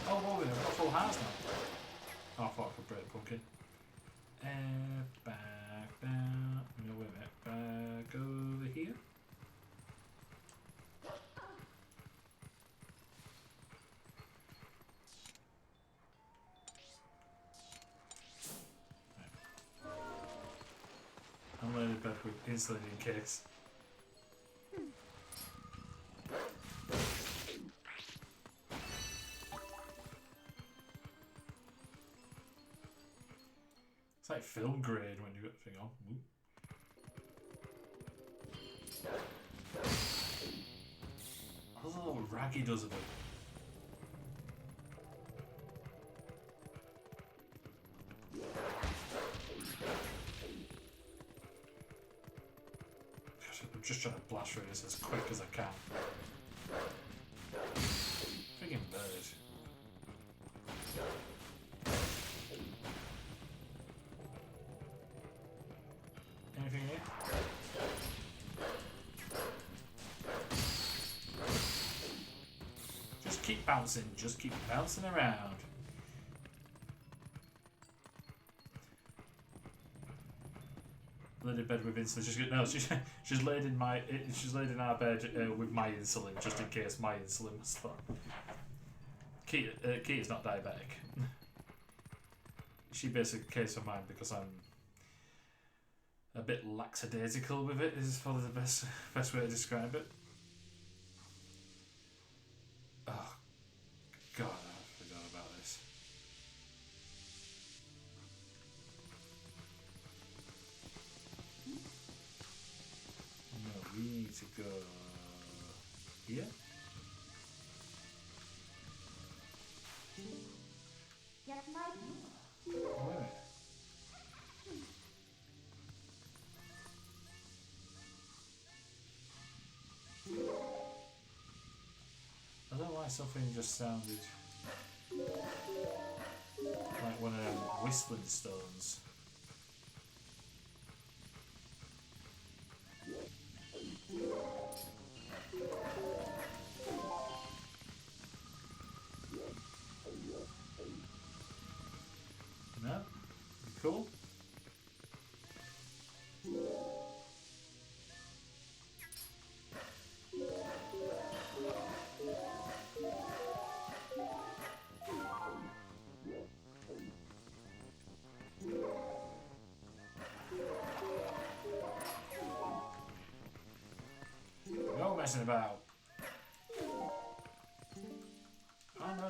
Oh, whoa, I've got full hearts now. Oh, I thought I could break the pumpkin. Back down. No, wait a minute. Back over here. Right. I'm loaded back with insulin in case. It's like film grade when you got the thing on. Ooh. I don't know what Raggy does with it. I'm just trying to blast through this as quick as I can. Friggin' bird. keep bouncing. Just keep bouncing around. Laid in bed with insulin. She's laid in our bed with my insulin, just in case my insulin was low. Kita's not diabetic. She basically cares for mine because I'm a bit lackadaisical with it. Is probably the best way to describe it. Oh God, I forgot about this. No, we need to go here. Wait a minute. I don't know why something just sounded like one of them whistling stones. No? Cool? No messing about. Oh no.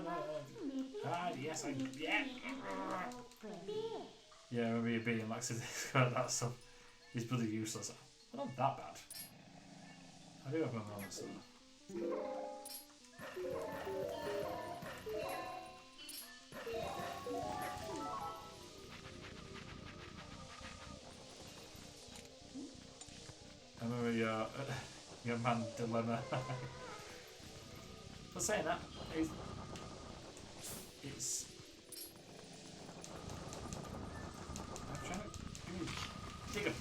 Ah yes, yeah. Yeah, I remember you being lackadaisical about that stuff. He's bloody useless. But not that bad. I do have my moments though. I remember your man dilemma. But saying that, it's I'm trying to dig him.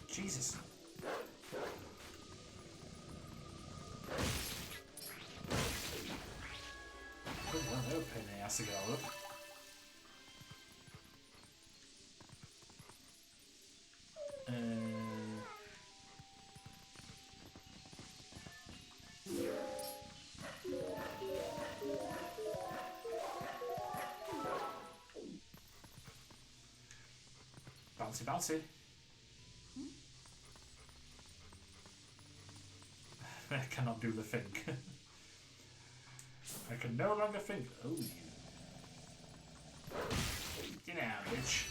Jesus. Good one, they were a pain in the ass to get all up. Bouncy. I cannot do the think. I can no longer think. Oh. Get out, bitch.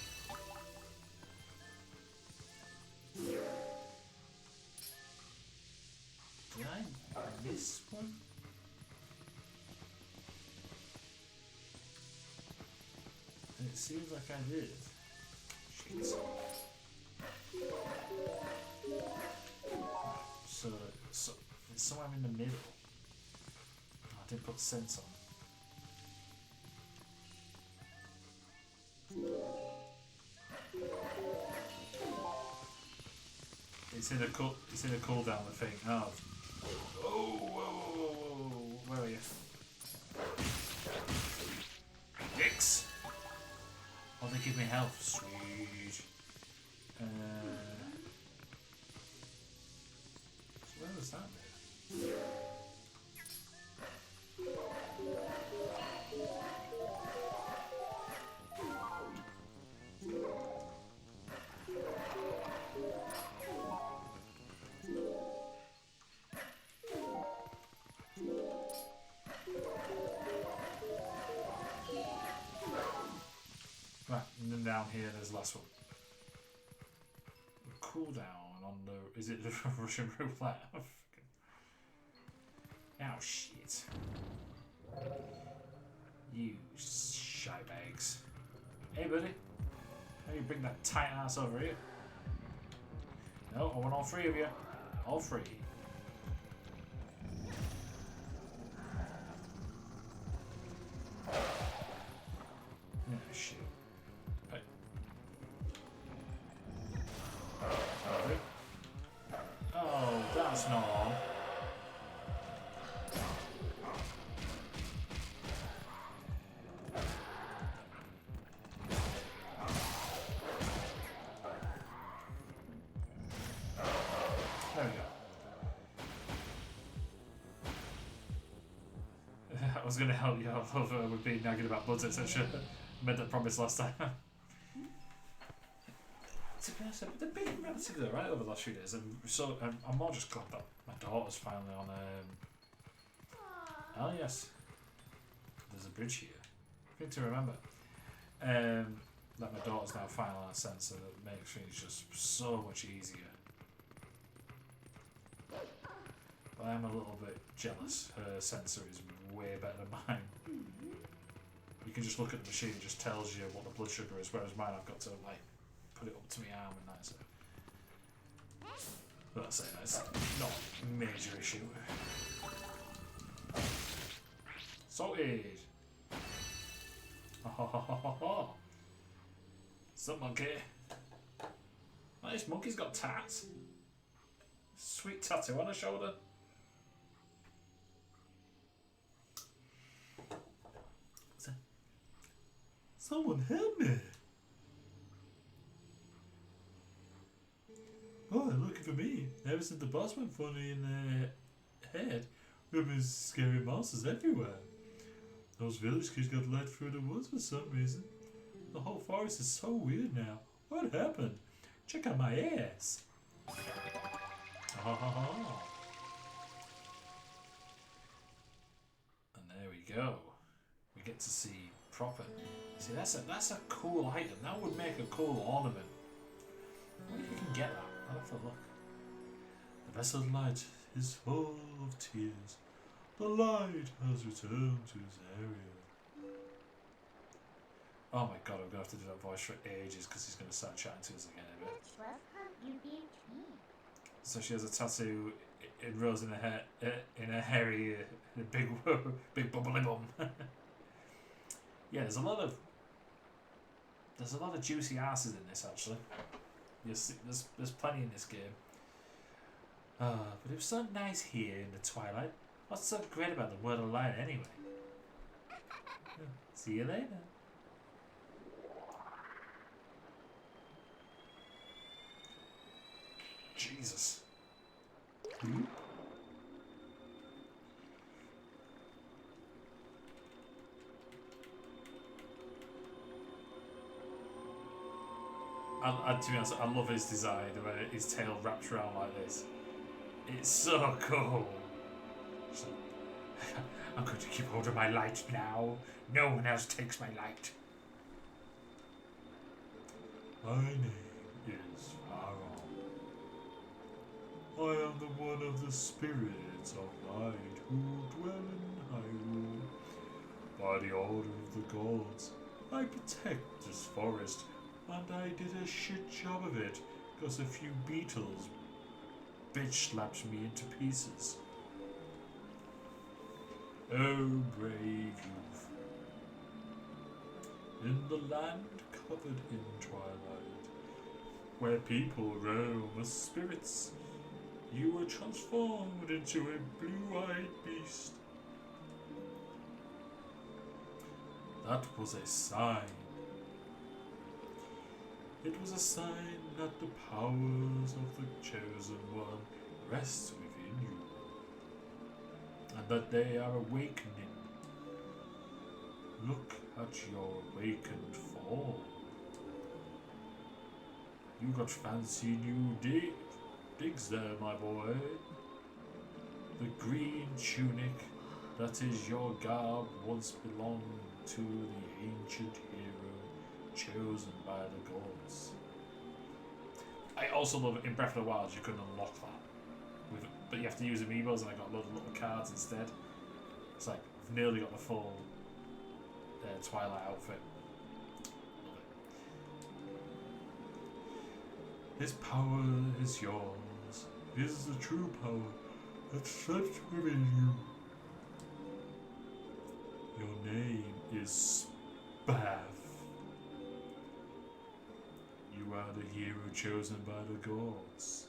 Did I miss one? It seems like I did. Shit. So it's somewhere in the middle. Oh, I didn't put sense on. It's in a cooldown the thing. Oh. Whoa. Where are you? Dicks! Oh, they give me health. Sweet. So where was that bit? Right, and then down here there's the last one. Cooldown on the... Is it the Russian roulette? Oh shit. You shy bags. Hey buddy. How you bring that tight ass over here? No, I want all three of you. All three. Oh shit. was going to help you out with being nagging about bloods, etc. Made that promise last time. To be honest, they've been relatively alright over the last few days, and so I'm more just glad that my daughter's finally on. Oh yes, there's a bridge here. Thing to remember. That my daughter's now finally on a sensor that makes things just so much easier. But I'm a little bit jealous. Her sensor is way better than mine. You can just look at the machine; it just tells you what the blood sugar is, whereas mine I've got to like put it up to my arm and that. So, but that's it. That's not a major issue. Sorted. Ha ha ha ha ha. What's up, monkey? Oh, this monkey's got tats. Sweet tattoo on her shoulder. Someone help me! Oh, they're looking for me. Ever since the boss went funny in the head, we've been scary monsters everywhere. Those village kids got led through the woods for some reason. The whole forest is so weird now. What happened? Check out my ass. Oh. And there we go. We get to see proper. See, that's a cool item. That would make a cool ornament. I wonder if you can get that. I'll have to look. The vessel light is full of tears. The light has returned to his area. Oh my god, I'm gonna have to do that voice for ages because he's gonna start chatting to us again in a bit. So she has a tattoo. It rose in her hair, in her hairy, big, big bubbly bum. Yeah, there's a lot of juicy asses in this actually. There's plenty in this game. But it was so nice here in the Twilight. What's so great about the world of light anyway? See you later. Jesus. To be honest, I love his design, where his tail wraps around like this. It's so cool. So, I'm going to keep hold of my light now. No one else takes my light. My name is Pharaoh. I am the one of the spirits of light who dwell in Hyrule. By the order of the gods, I protect this forest, and I did a shit job of it, because a few beetles bitch slapped me into pieces. Oh, brave youth. In the land covered in twilight, where people roam as spirits, you were transformed into a blue-eyed beast. That was a sign. It was a sign that the powers of the Chosen One rest within you, and that they are awakening. Look at your awakened form. You got fancy new digs there, my boy. The green tunic, that is your garb, once belonged to the ancient hero chosen by the gods. I also love it in Breath of the Wild you can unlock that. But you have to use amiibos, and I got a load of little cards instead. It's like, I've nearly got the full Twilight outfit. Love it. His power is yours. It is the true power that slept within you. Your name is Spaff. You are the hero chosen by the gods.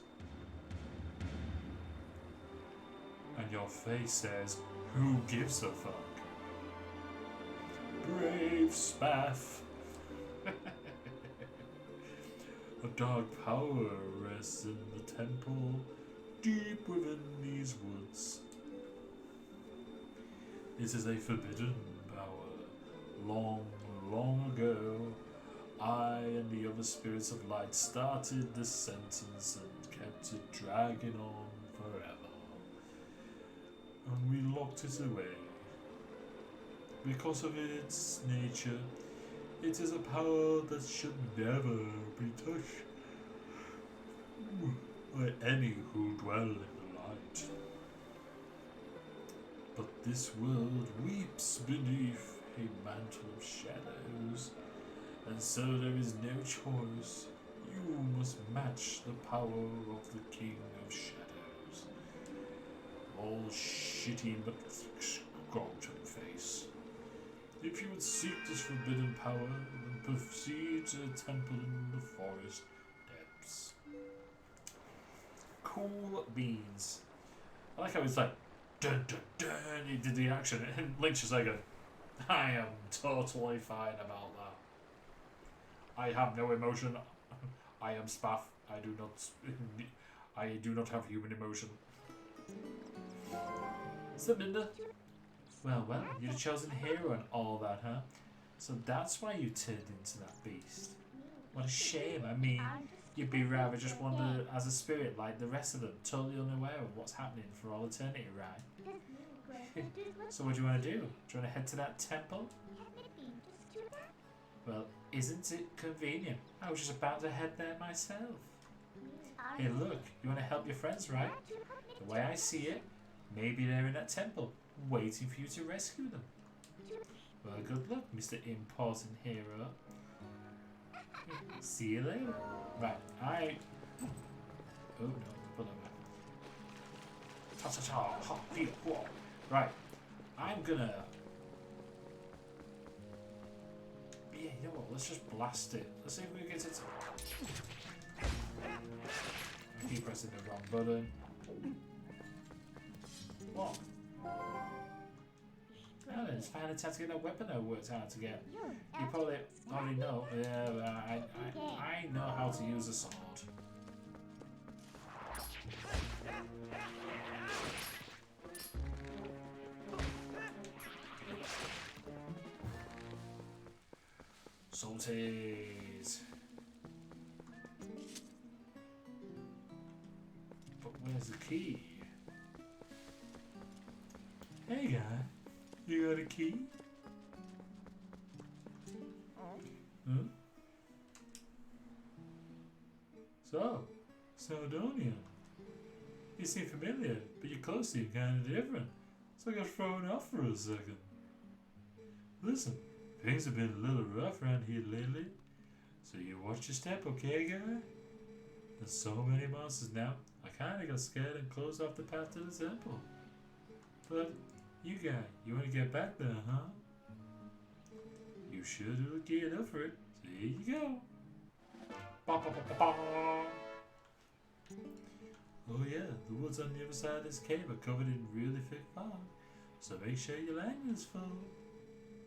And your face says, who gives a fuck? Brave Spaff. A dark power rests in the temple, deep within these woods. It is a forbidden power. Long, long ago, I and the other spirits of light started this sentence and kept it dragging on forever. And we locked it away. Because of its nature, it is a power that should never be touched by any who dwell in the light. But this world weeps beneath a mantle of shadows, and so there is no choice. You must match the power of the King of Shadows. All shitty but scrotum face. If you would seek this forbidden power, then proceed to the temple in the forest depths. Cool beans. I like how it's like, dun dun dun, he did the action, and Link's just like, I am totally fine about that. I have no emotion. I am Spaff. I do not have human emotion. Sabinda. Well, you're the chosen hero and all that, huh? So that's why you turned into that beast. What a shame. I mean, you'd be rather just wander as a spirit like the rest of them, totally unaware of what's happening for all eternity, right? So what do you want to do? Do you want to head to that temple? Well, isn't it convenient? I was just about to head there myself. Hey look, you want to help your friends, right? The way I see it, maybe they're in that temple, waiting for you to rescue them. Well, good luck, Mr. Important Hero. See you later. Right, oh no, pull over. Ta-ta-ta, hop, feet, whoa. Right, I'm gonna... Yeah, you know what, let's just blast it. Let's see if we can get it. I keep pressing the wrong button. What? Oh, it's finally time to get that weapon I worked hard to get. You probably already know. Yeah, but I know how to use a sword. Salties. But where's the key? Hey guy, you got a key? Huh? So, Snowdonian. You seem familiar, but your clothes seem kind of different, so I got thrown off for a second. Listen, things have been a little rough around here lately, so you watch your step, okay, guy? There's so many monsters now, I kinda got scared and closed off the path to the temple. But, you guy, you wanna get back there, huh? You sure do look geared up for it, so here you go. Ba, ba, ba, ba, ba. Oh yeah, the woods on the other side of this cave are covered in really thick fog, so make sure your lanyard is full.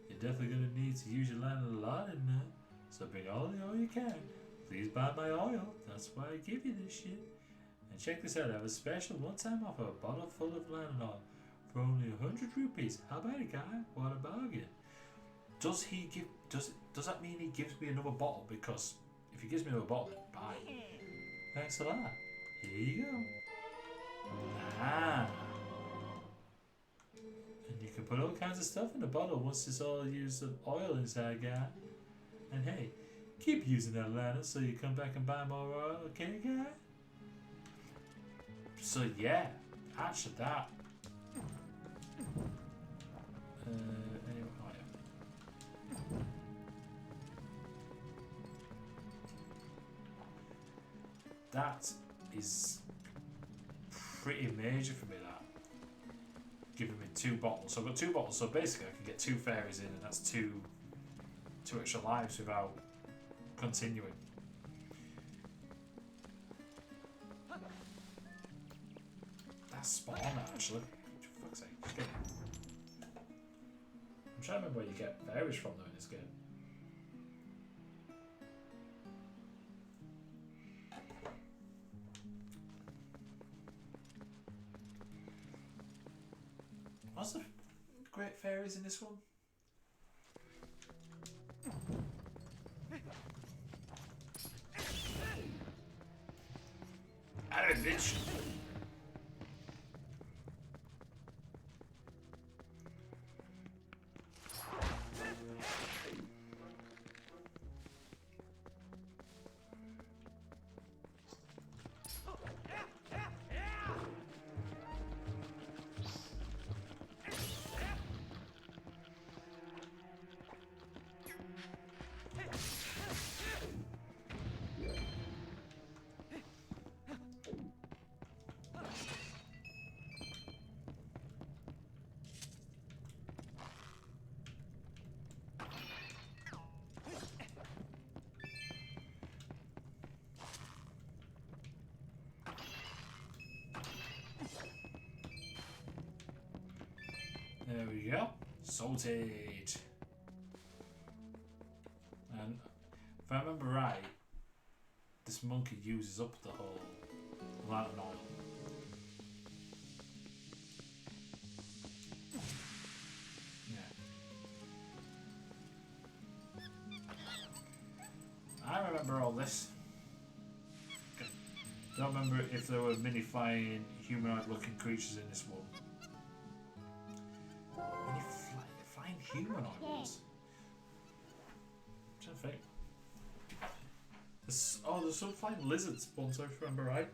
You're definitely going to need to use your lanyard a lot in there, so bring all the oil you can. Please buy my oil, that's why I give you this shit. And check this out, I have a special one-time offer, a bottle full of lanyard oil for only 100 rupees. How about it, guy? What a bargain. Does that mean he gives me another bottle? Because if he gives me another bottle, then buy it. Thanks a lot. Here you go. Ah. And you can put all kinds of stuff in the bottle once it's all used of oil inside, guy. And hey, keep using that ladder so you come back and buy more oil, okay, guy? So yeah, actually that. Anyway, oh yeah. That is pretty major for me, that. Giving me 2 bottles. So I've got 2 bottles, so basically I can get 2 fairies in, and that's 2 extra lives without continuing. That's spot on, actually. For fuck's sake, just get it. I'm trying to remember where you get fairies from though in this game. What's the great fairies in this one? Out of it, bitch! There we go. Salted. And if I remember right, this monkey uses up the whole lantern oil. Yeah. I remember all this. Don't remember if there were mini flying humanoid looking creatures in this one. Mini flying humanoid ones? I'm trying to think. There's some flying lizards once, if I remember right.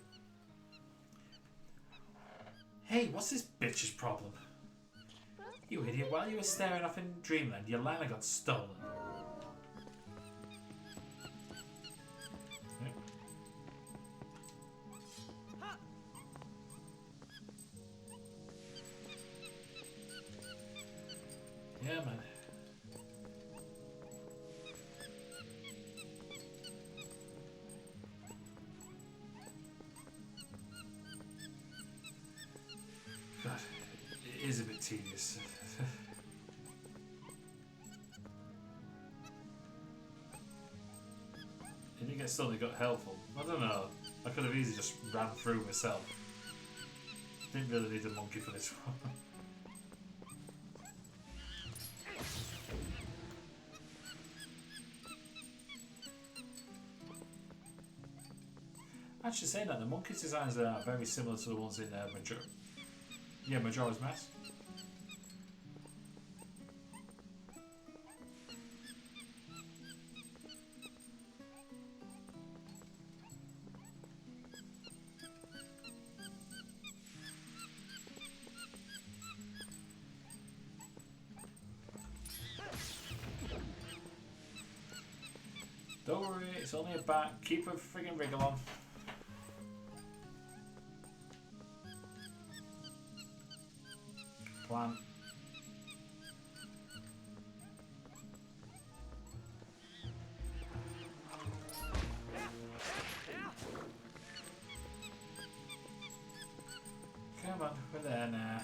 Hey, what's this bitch's problem? You idiot, while you were staring off in dreamland, your liner got stolen. Yeah, man. God, it is a bit tedious. Did he get suddenly got helpful? I don't know. I could have easily just ran through myself. Didn't really need a monkey for this one. Actually, saying that, the monkey's designs are very similar to the ones in Majora's Mask. Don't worry, it's only a bat. Keep a friggin' wriggle on. Plan. Come on, we're there now.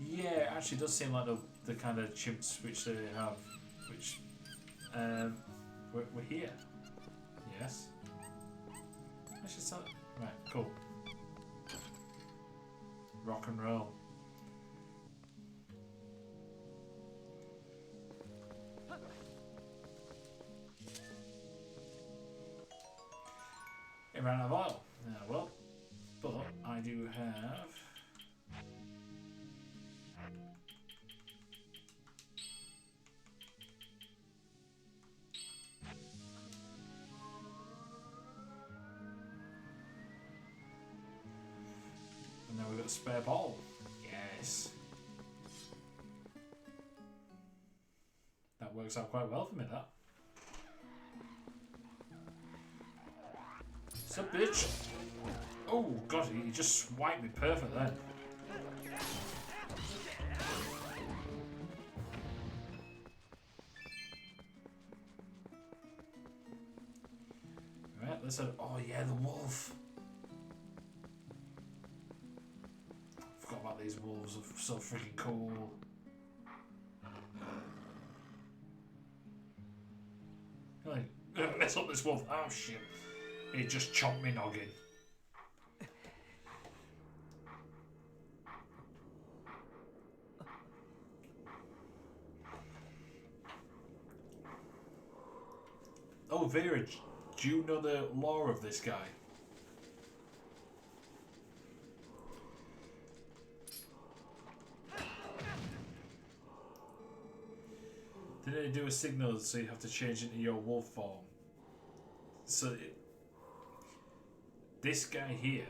Yeah, it actually does seem like the kind of chimps which they have, which we're here. Yes. I should start. Right, cool. Rock and roll. It ran out of oil. Well, but I do have. And then we've got a spare bottle. Yes. That works out quite well for me, that. Sup, bitch? Oh, God, he just swiped me perfect then. Right, let's have. Oh, yeah, the wolf. Forgot about these wolves, are so freaking cool. Like, mess up this wolf. Oh shit. He just chomped me noggin. Oh, Vera, do you know the lore of this guy? Didn't they do a signal so you have to change into your wolf form? So this guy here.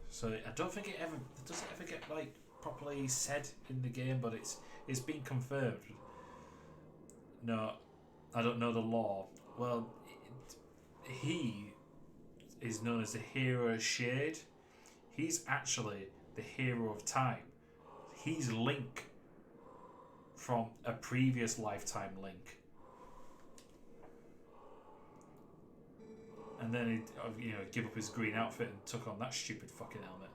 So I don't think it doesn't ever get like properly said in the game, but it's been confirmed. No, I don't know the lore. Well, he is known as the Hero Shade. He's actually the Hero of Time. He's Link from a previous lifetime Link. And then he, give up his green outfit and took on that stupid fucking helmet.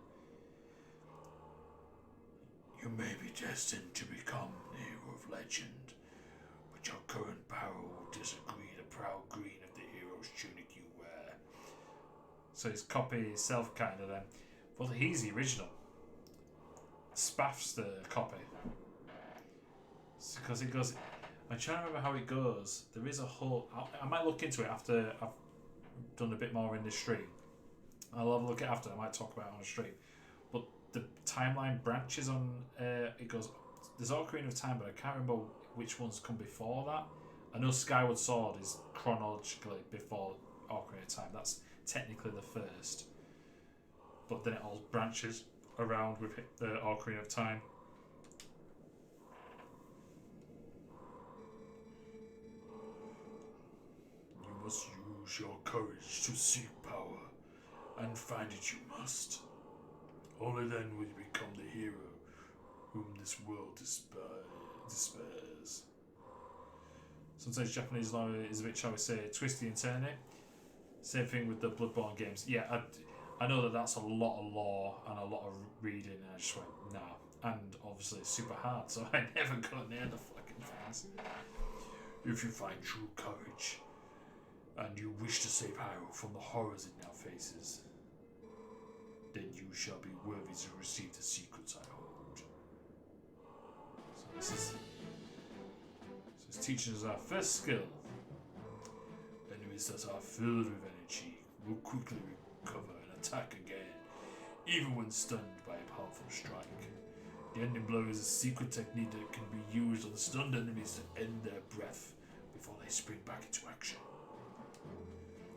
You may be destined to become the hero of legend, but your current power will disagree the proud green of the hero's tunic you wear. So his copy is self kind of then. Well, he's the original. Spaff's the copy. Because it goes. I'm trying to remember how it goes. There is a whole. I might look into it after I've done a bit more in this stream. I'll have a look at it after. I might talk about it on a stream. But the timeline branches on. It goes. There's Ocarina of Time, but I can't remember which ones come before that. I know Skyward Sword is chronologically before Ocarina of Time. That's technically the first. But then it all branches around with the Ocarina of Time. You must use your courage to seek power, and find it you must. Only then will you become the hero whom this world despairs. Sometimes Japanese law is a bit, shall we say, twisty and turny. Same thing with the Bloodborne games. Yeah, I know that that's a lot of lore and a lot of reading, and I just went, nah. And obviously it's super hard, so I never got near the fucking things. If you find true courage, and you wish to save Hyrule from the horrors it now faces, then you shall be worthy to receive the secrets I hold. So it's teaching us our first skill. Enemies that are filled with energy will quickly recover and attack again, even when stunned by a powerful strike. The ending blow is a secret technique that can be used on stunned enemies to end their breath before they spring back into action.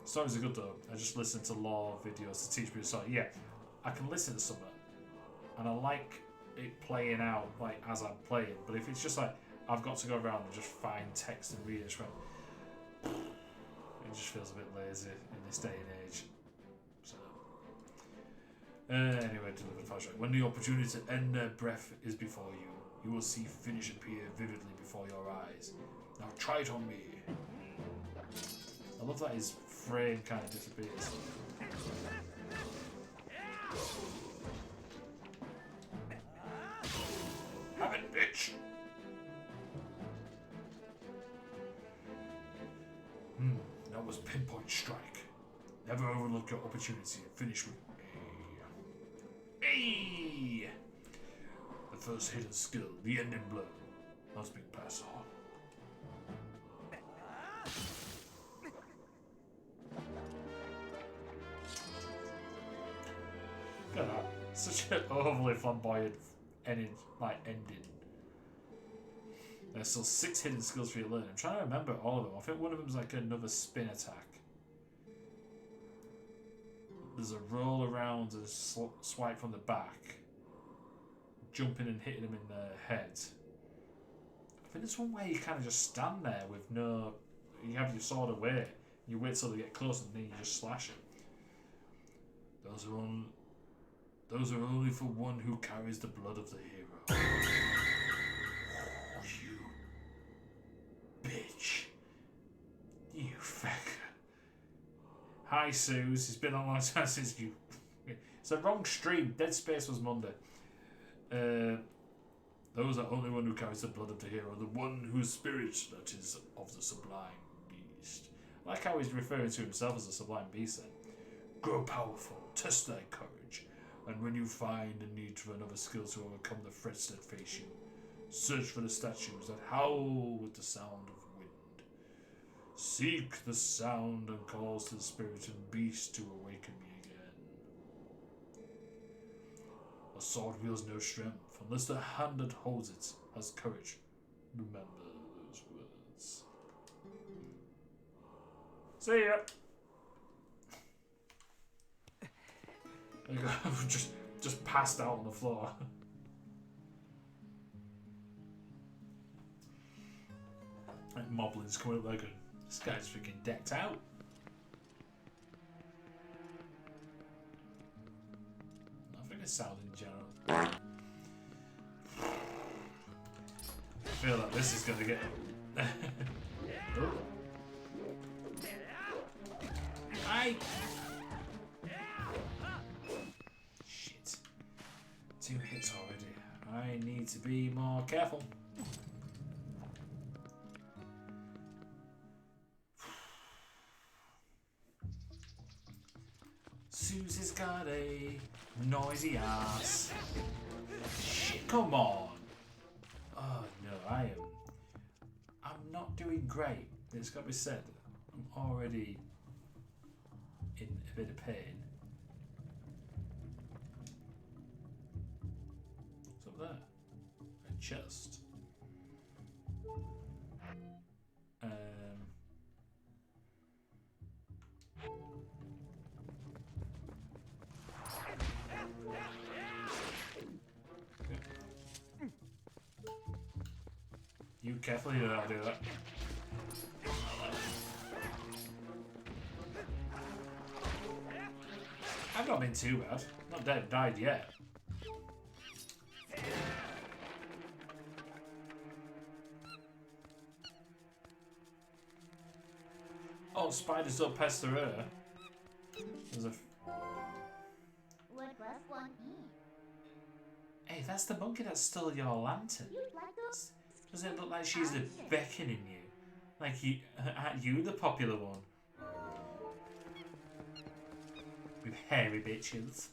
Stories are good though. I just listen to lore videos to teach me a story. Yeah, I can listen to something, and I like it playing out like as I'm playing. But if it's just like I've got to go around and just find text and read it, it just feels a bit lazy in this day and age. So anyway, delivered fast right. When the opportunity to end their breath is before you, you will see finish appear vividly before your eyes. Now try it on me. I love that his frame kind of disappears. Have it, bitch! That was pinpoint strike. Never overlook your opportunity and finish with A. The first hidden skill, the ending blow, must be passed on. Look at that. Such an overly flamboyant ending. There's still 6 hidden skills for you to learn. I'm trying to remember all of them. I think one of them's like another spin attack. There's a roll around and swipe from the back. Jumping and hitting him in the head. I think there's one way you kind of just stand there with no... You have your sword away. You wait till they get close and then you just slash it. Those are only for one who carries the blood of the hero. You bitch. You fecker. Hi, Suze. It's been a long time since you... It's the wrong stream. Dead Space was Monday. Those are only one who carries the blood of the hero, the one whose spirit that is of the sublime beast. I like how he's referring to himself as a sublime beast then. Grow powerful, test thy courage, and when you find a need for another skill to overcome the threats that face you, search for the statues that howl with the sound of wind. Seek the sound and calls to the spirit and beast to awaken me again. A sword wields no strength unless the hand that holds it has courage. Remember those words. See ya! There you go. just passed out on the floor. Like Moblin's coming up there going, this guy's freaking decked out. I think it's sound in general. I feel like this is gonna get. I. Shit. 2 hits already. I need to be more careful. Susie's got a noisy ass. Shit, come on. Oh no, I'm not doing great. It's got to be said. I'm already in a bit of pain. What's up there? A chest. You carefully do not do that. I've not been too bad. Not dead, died yet. Oh, spiders don't pester her. There's a. What does one mean? Hey, that's the monkey that stole your lantern. You'd like those? Does it look like she's beckoning you? Like you, you the popular one. With hairy bitches.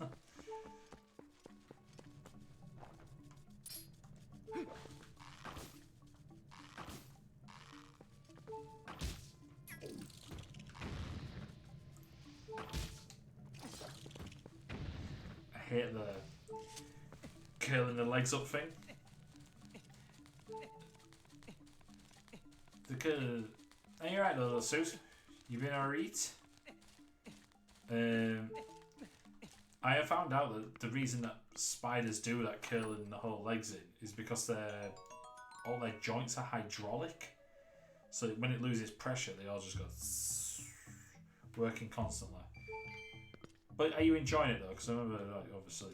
I hate the curling the legs up thing. Are you right, little Sus? You been alright? I have found out that the reason that spiders do that curling the whole legs in is because all their joints are hydraulic. So when it loses pressure, they all just go working constantly. But are you enjoying it though? Because I remember, like, obviously,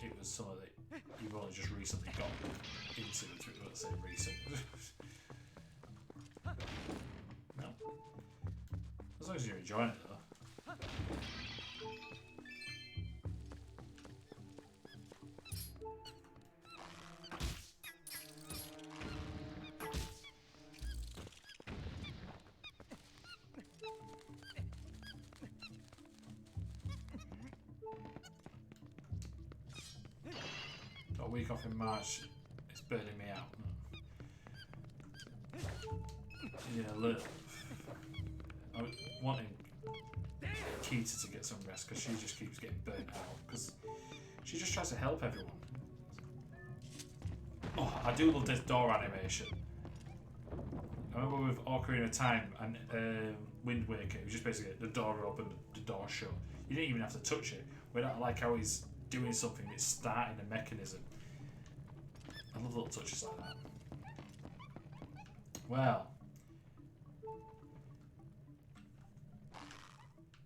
it was something that you've only just recently got into. Let's say recent. No. As long as you're enjoying it though. Got a week off in March. It's burning me out. Yeah, look. I was wanting Keita to get some rest because she just keeps getting burnt out because she just tries to help everyone. Oh, I do love this door animation. I remember with Ocarina of Time and Wind Waker, it was just basically the door open, the door shut. You didn't even have to touch it. We don't like how he's doing something, it's starting a mechanism. I love little touches like that. Well.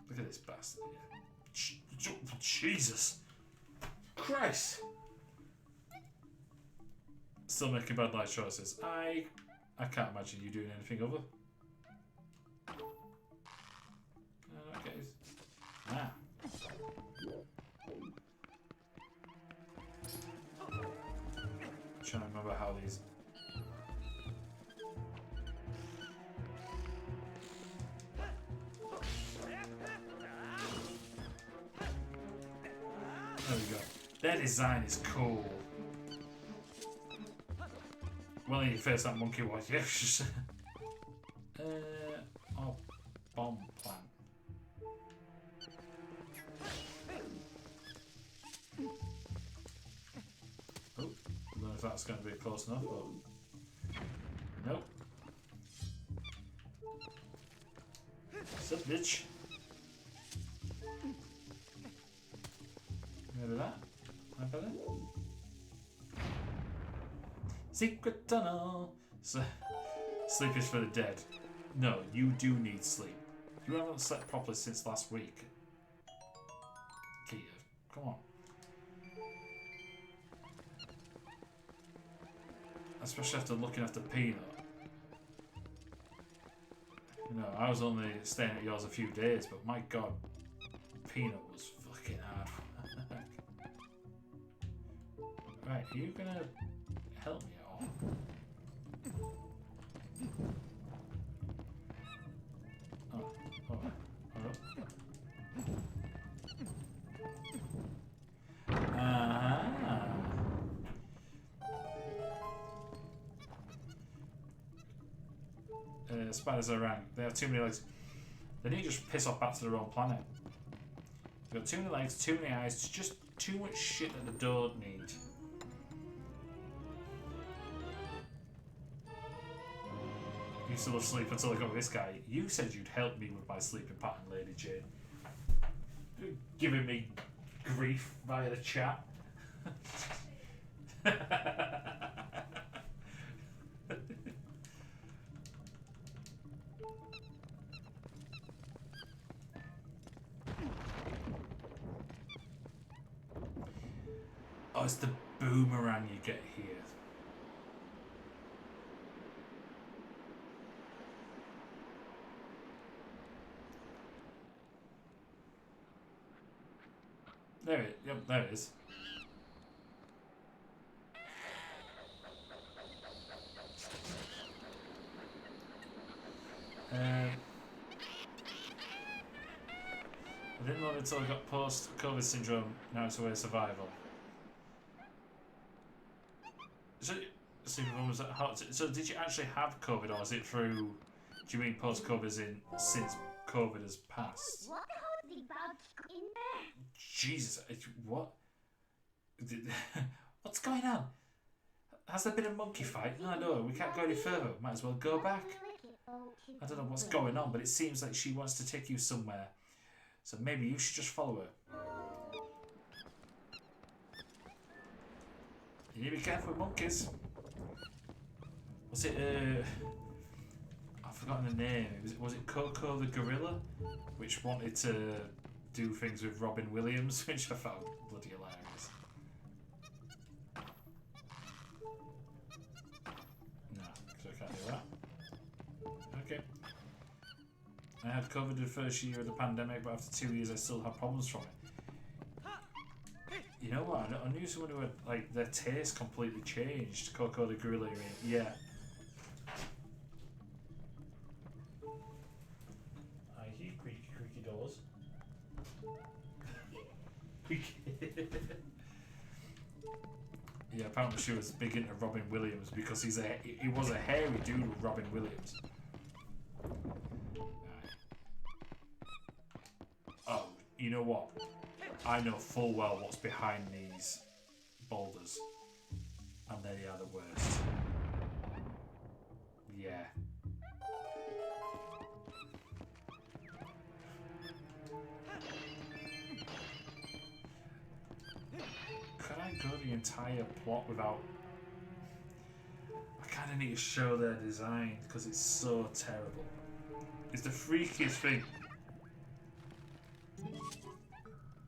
Look at this bastard here. Jesus Christ! Still making bad life choices. I can't imagine you doing anything other. Okay. Ah. I'm trying to remember how these. There we go. Their design is cool. Well, you face that monkey was, yes. Oh, bomb plant. Oh, I don't know if that's going to be close enough, but nope. What's up, bitch? Maybe that? Like that? Secret tunnel. So, sleep is for the dead. No, you do need sleep. You haven't slept properly since last week. Kia, come on. Especially after looking after Peanut. You know, I was only staying at yours a few days, but my god, Peanut was fucking hard. Right, are you gonna help me at all? Oh, hold up. Spiders are rank. They have too many legs. They need to just piss off back to their own planet. They've got too many legs, too many eyes, just too much shit that they don't need. You still have sleep until I got with this guy. You said you'd help me with my sleeping pattern, Lady Jane. Giving me grief via the chat. Oh, it's the boomerang you get here. There it is. I didn't know it until I got post-COVID syndrome. Now it's a way of survival. So did you actually have COVID, or is it through? Do you mean post-COVID as in since COVID has passed? What the about in there? Jesus, what? What's going on? Has there been a monkey fight? No, we can't go any further. Might as well go back. I don't know what's going on, but it seems like she wants to take you somewhere. So maybe you should just follow her. You need to be careful with monkeys. Was it, I've forgotten the name. Was it Coco the gorilla? Which wanted to do things with Robin Williams, which I found bloody hilarious. No, so I can't do that. Okay. I had COVID the first year of the pandemic, but after 2 years I still have problems from it. You know what? I knew someone who had, like, their taste completely changed. Coco the gorilla, you mean? Yeah. I hear creaky doors. Yeah, apparently she was big into Robin Williams because he was a hairy dude with Robin Williams. Oh, you know what? I know full well what's behind these boulders, and they are the worst. Yeah. Could I go the entire plot without... I kind of need to show their design because it's so terrible. It's the freakiest thing.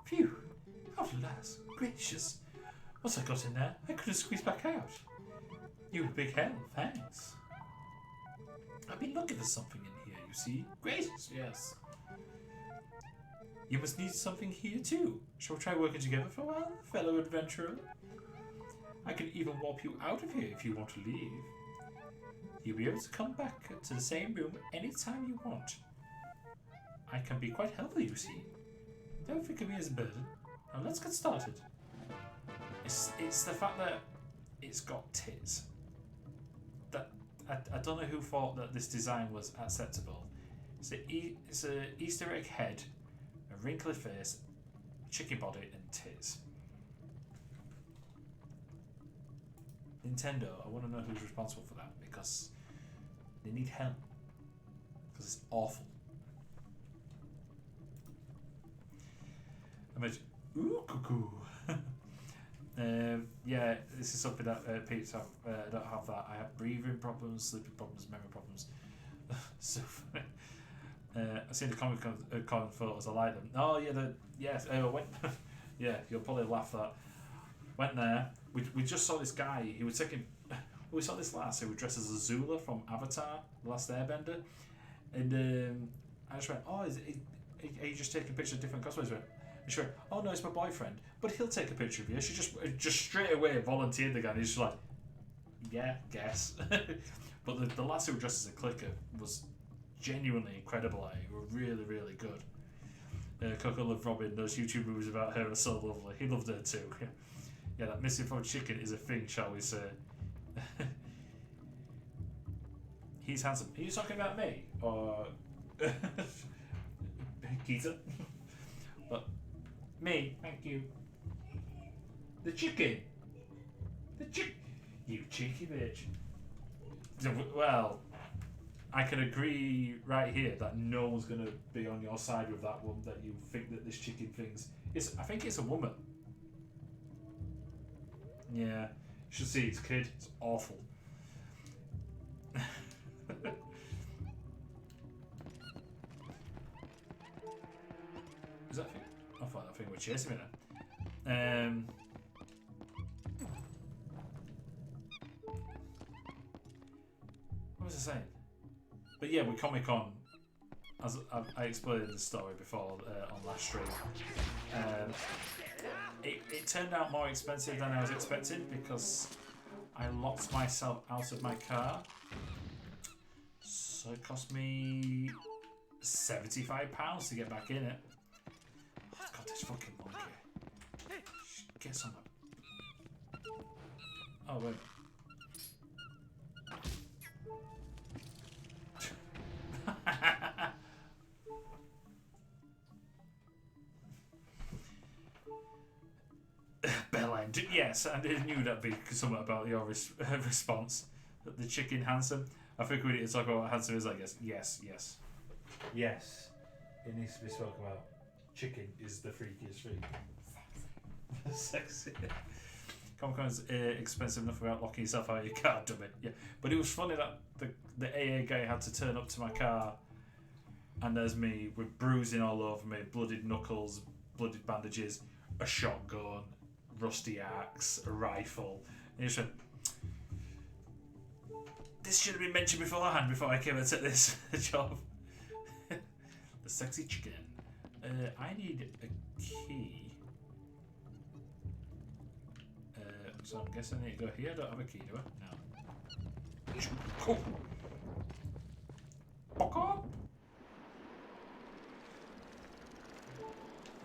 Phew! Alas, gracious. Once I got in there, I couldn't squeeze back out. You were a big help, thanks. I've been looking for something in here, you see. Gracious, yes. You must need something here too. Shall we try working together for a while, fellow adventurer? I can even warp you out of here if you want to leave. You'll be able to come back to the same room anytime you want. I can be quite helpful, you see. Don't think of me as a burden. Now let's get started. It's the fact that it's got tits. I don't know who thought that this design was acceptable. It's a Easter egg head, a wrinkly face, chicken body, and tits. Nintendo, I want to know who's responsible for that because they need help. Because it's awful. Imagine, ooh, cuckoo. Yeah, this is something that Pete's have. I don't have that. I have breathing problems, sleeping problems, memory problems. So funny. I've seen the Comic-Con photos. I like them. Oh yeah, yes. Went. Yeah, you'll probably laugh at. Went there. We just saw this guy. He was taking. We saw this lass who was dressed as Azula from Avatar: The Last Airbender, and I just went, "Oh, are you just taking pictures of different cosplays?" And she went, "Oh no, it's my boyfriend, but he'll take a picture of you." She just straight away volunteered the guy. And he's just like, "Yeah, guess." But the lass who was dressed as a clicker was genuinely incredible. They were really, really good. Coco loved Robin. Those YouTube movies about her are so lovely. He loved her too. Yeah, that missing from chicken is a thing, shall we say? He's handsome. Are you talking about me or Keita? But me, thank you. The chicken. You cheeky bitch. Well, I can agree right here that no one's gonna be on your side with that one. That you think that this chicken thing's. I think it's a woman. Yeah, you should see his kid. It's awful. Is that thing? I thought that thing would chase me then. What was I saying? But yeah, with Comic-Con, as I explained the story before on last stream, it turned out more expensive than I was expecting because I locked myself out of my car. So it cost me £75 to get back in it. Oh, God, this fucking monkey. Get some. Oh, wait. Bellend. Yes, and I knew that'd be something about your response. The chicken handsome. I think we need to talk about what handsome is, I guess. Yes. Yes. It needs to be spoken about. Chicken is the freakiest thing. Sexy. Comic-Con's expensive enough without locking yourself out of your car, dummy. Yeah. But it was funny that the AA guy had to turn up to my car and there's me with bruising all over me, bloodied knuckles, bloodied bandages, a shotgun, rusty axe, a rifle. And he just went, "This should have been mentioned beforehand before I came and took this job." The sexy chicken. I need a key. So I'm guessing I need to go here. I don't have a key, do I? No. Cool. Fuck up.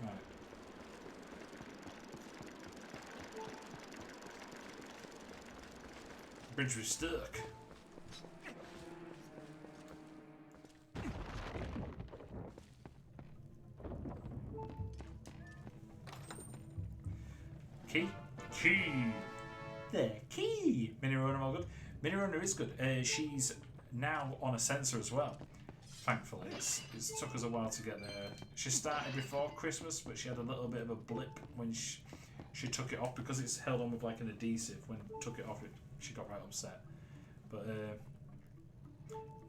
Right. Bridge was stuck. Key? Key! There, key! Mini Runner, all good. Mini Runner is good. She's now on a sensor as well. Thankfully, it took us a while to get there. She started before Christmas, but she had a little bit of a blip when she took it off because it's held on with like an adhesive. When took it off, she got right upset. But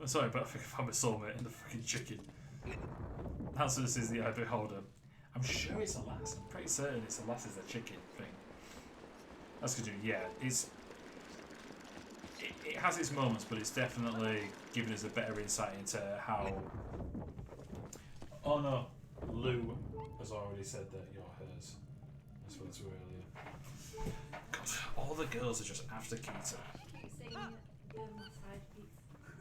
I'm sorry, but I think I found my soulmate in the fucking chicken. Answer this is the eye beholder. I'm sure it's a lass. I'm pretty certain it's a lass is a chicken thing. That's good. Yeah, it has its moments, but it's definitely giving us a better insight into how. Oh no, Lou has already said that you're hers. I spoke to her earlier. God, all the girls are just after Keita. Keep saying you're my side piece.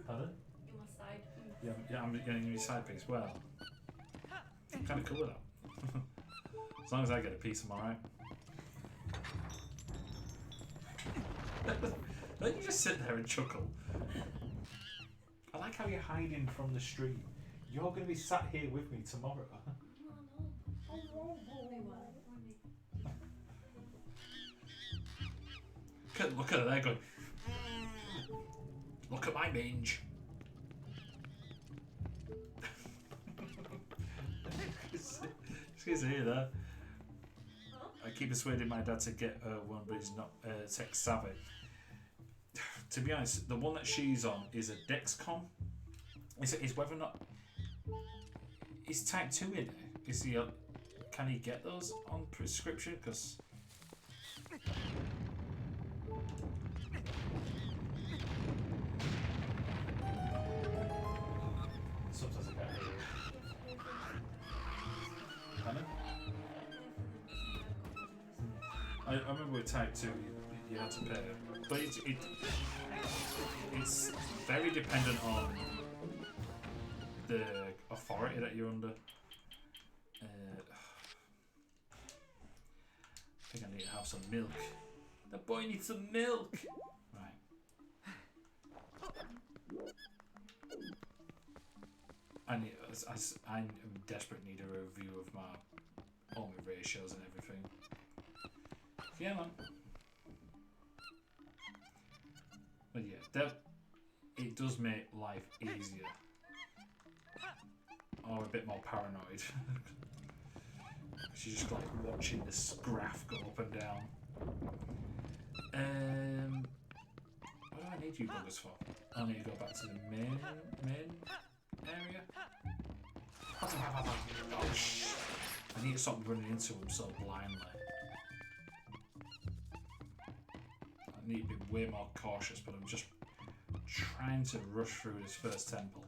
Pardon? You're my side piece. Yeah, I'm getting your side piece. Well, I'm kind of cool with that. As long as I get a piece, I'm alright. Don't you just sit there and chuckle? like how you're hiding from the stream. You're going to be sat here with me tomorrow. We won't, Look at her there going, look at my mange. She's here there. I keep persuading my dad to get one, but he's not tech savvy. To be honest, the one that she's on is a Dexcom. Is whether or not is type 2 in it? Is he? Can he get those on prescription? Because sometimes I get it. Pardon? I remember with type 2 you had to pay, but it's very dependent on the authority that you're under. I think I need to have some milk. The boy needs some milk! Right. I'm desperate need a review of my all my ratios and everything. Yeah, man. But yeah, it does make life easier. Or a bit more paranoid. She's just like watching this graph go up and down. What do I need you buggers for? I need to go back to the main area. Oh shit! I need to stop running into him so blindly. I need to be way more cautious, but I'm just trying to rush through this first temple.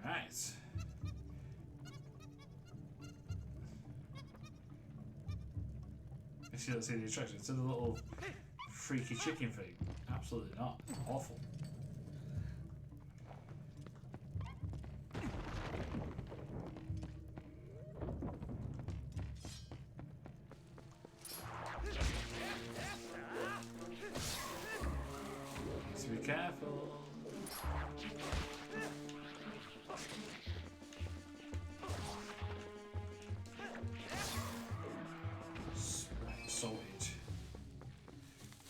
Right. You see the attraction to the little freaky chicken thing? Absolutely not. Awful. So be careful. Sorted.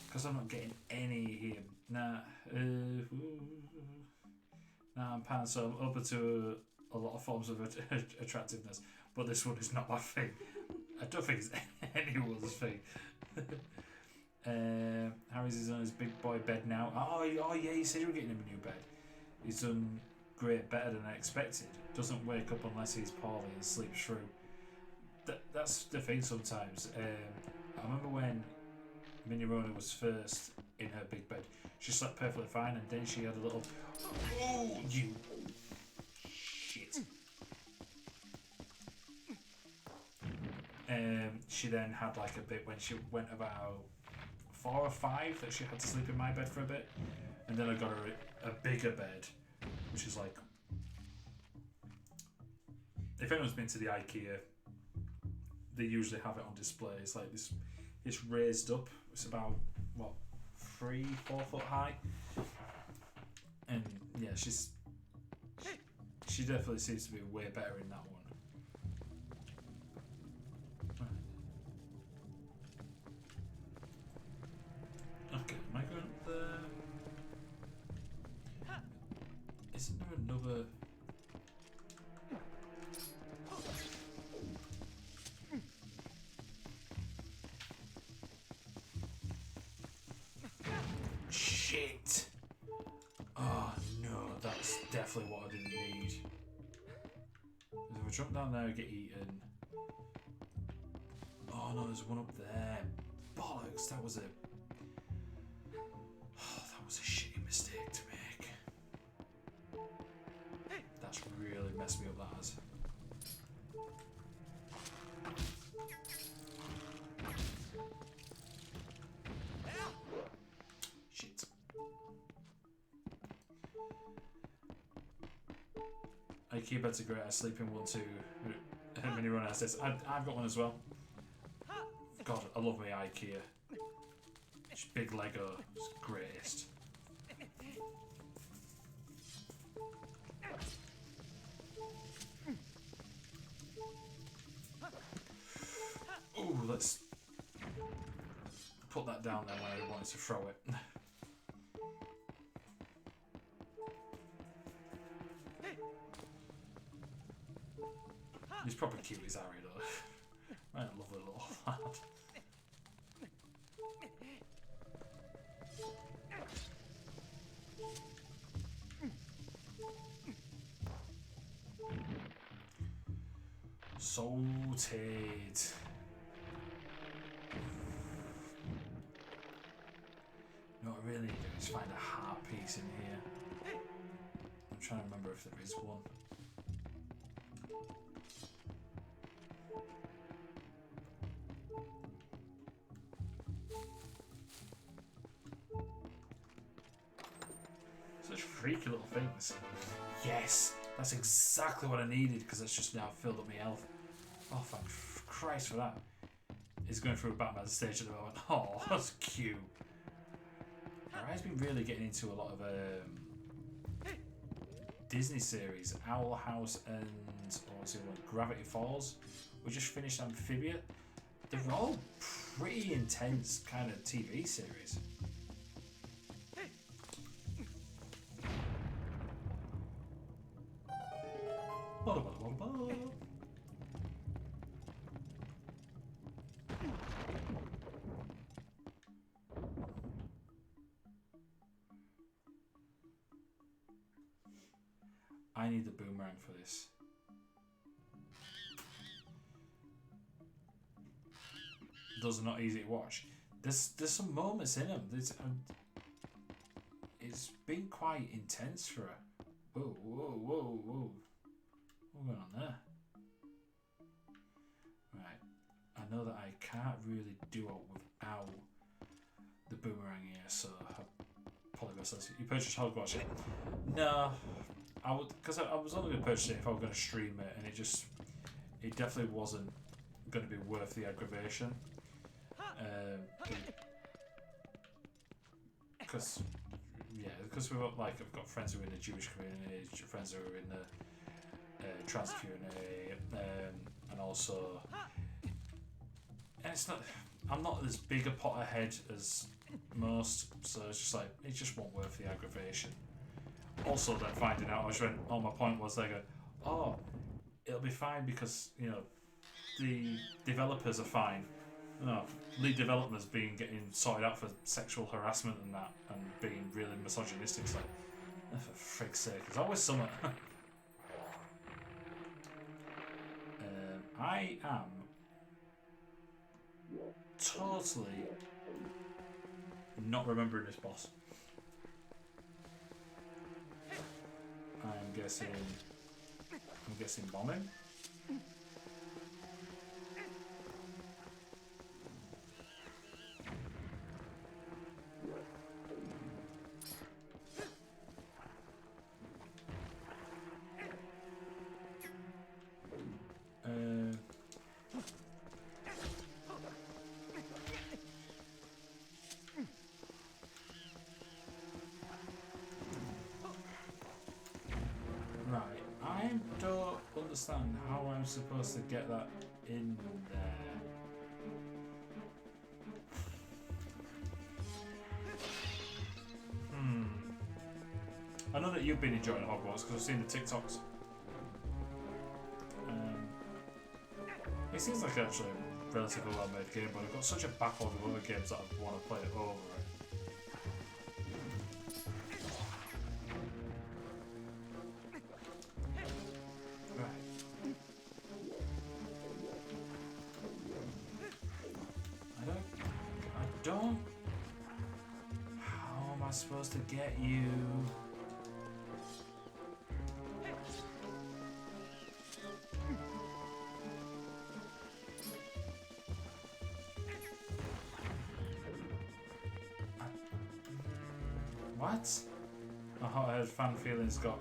Because I'm not getting any here. Nah. Nah, I'm pan, so I'm open to a lot of forms of attractiveness. But this one is not my thing. I don't think it's anyone's thing. Harry's on his big boy bed now. Oh yeah, he said you were getting him a new bed. He's done great, better than I expected. Doesn't wake up unless he's poorly and sleeps through. That's the thing sometimes. I remember when Minnie Rona was first in her big bed, she slept perfectly fine, and then she had a little, oh, you shit. She then had like a bit when she went about 4 or 5 that she had to sleep in my bed for a bit, and then I got her a bigger bed, which is like, if anyone's been to the IKEA, they usually have it on display. It's like this, it's raised up. It's about what, 3-4 foot high, and yeah, she definitely seems to be way better in that one. Okay, am I going up there? Isn't there another? Shit! Oh no, that's definitely what I didn't need. If we jump down there and get eaten. Oh no, there's one up there. Bollocks, that was a shitty mistake to make. That's really messed me up, that has. Shit. IKEA beds are great. I sleep in one too. When you run out of stairs. I've got one as well. God, I love my IKEA. Just big Lego. It's greatest. Ooh, let's put that down there when I wanted to throw it. He's proper cute, he's Harry though. Man, lovely little lad. Salted. No, what I really need to do is find a heart piece in here. I'm trying to remember if there is one. Such freaky little things. Yes, that's exactly what I needed because it's just now filled up my health. Oh, thank Christ for that. He's going through a Batman stage at the moment. Oh, that's cute. I've been really getting into a lot of Disney series. Owl House and what's the other one? Gravity Falls. We just finished Amphibia. They're all pretty intense kind of TV series. I need the boomerang for this. Those are not easy to watch. There's some moments in them. It's been quite intense for her. Whoa, whoa, whoa, whoa. What's going on there? Right. I know that I can't really do it without the boomerang here, so probably says you purchased Hogwarts. No. I would, because I was only going to purchase it if I were going to stream it, and it definitely wasn't going to be worth the aggravation. Because we've got I've got friends who are in the Jewish community, friends who are in the trans community, and also, and it's not. I'm not as big a Potterhead as most, so it's just like it just won't worth the aggravation. Also, then finding out, my point was they go, oh, it'll be fine because the developers are fine. No, lead developers getting sorted out for sexual harassment and that, and being really misogynistic. It's like, oh, for frig's sake, there's always something. I am totally not remembering this boss. I'm guessing bombing. Understand how I'm supposed to get that in there. I know that you've been enjoying Hogwarts because I've seen the TikToks. It seems like actually a relatively well made game, but I've got such a backlog of other games that I want to play it over. How am I supposed to get you? What? My hot-headed fan feelings got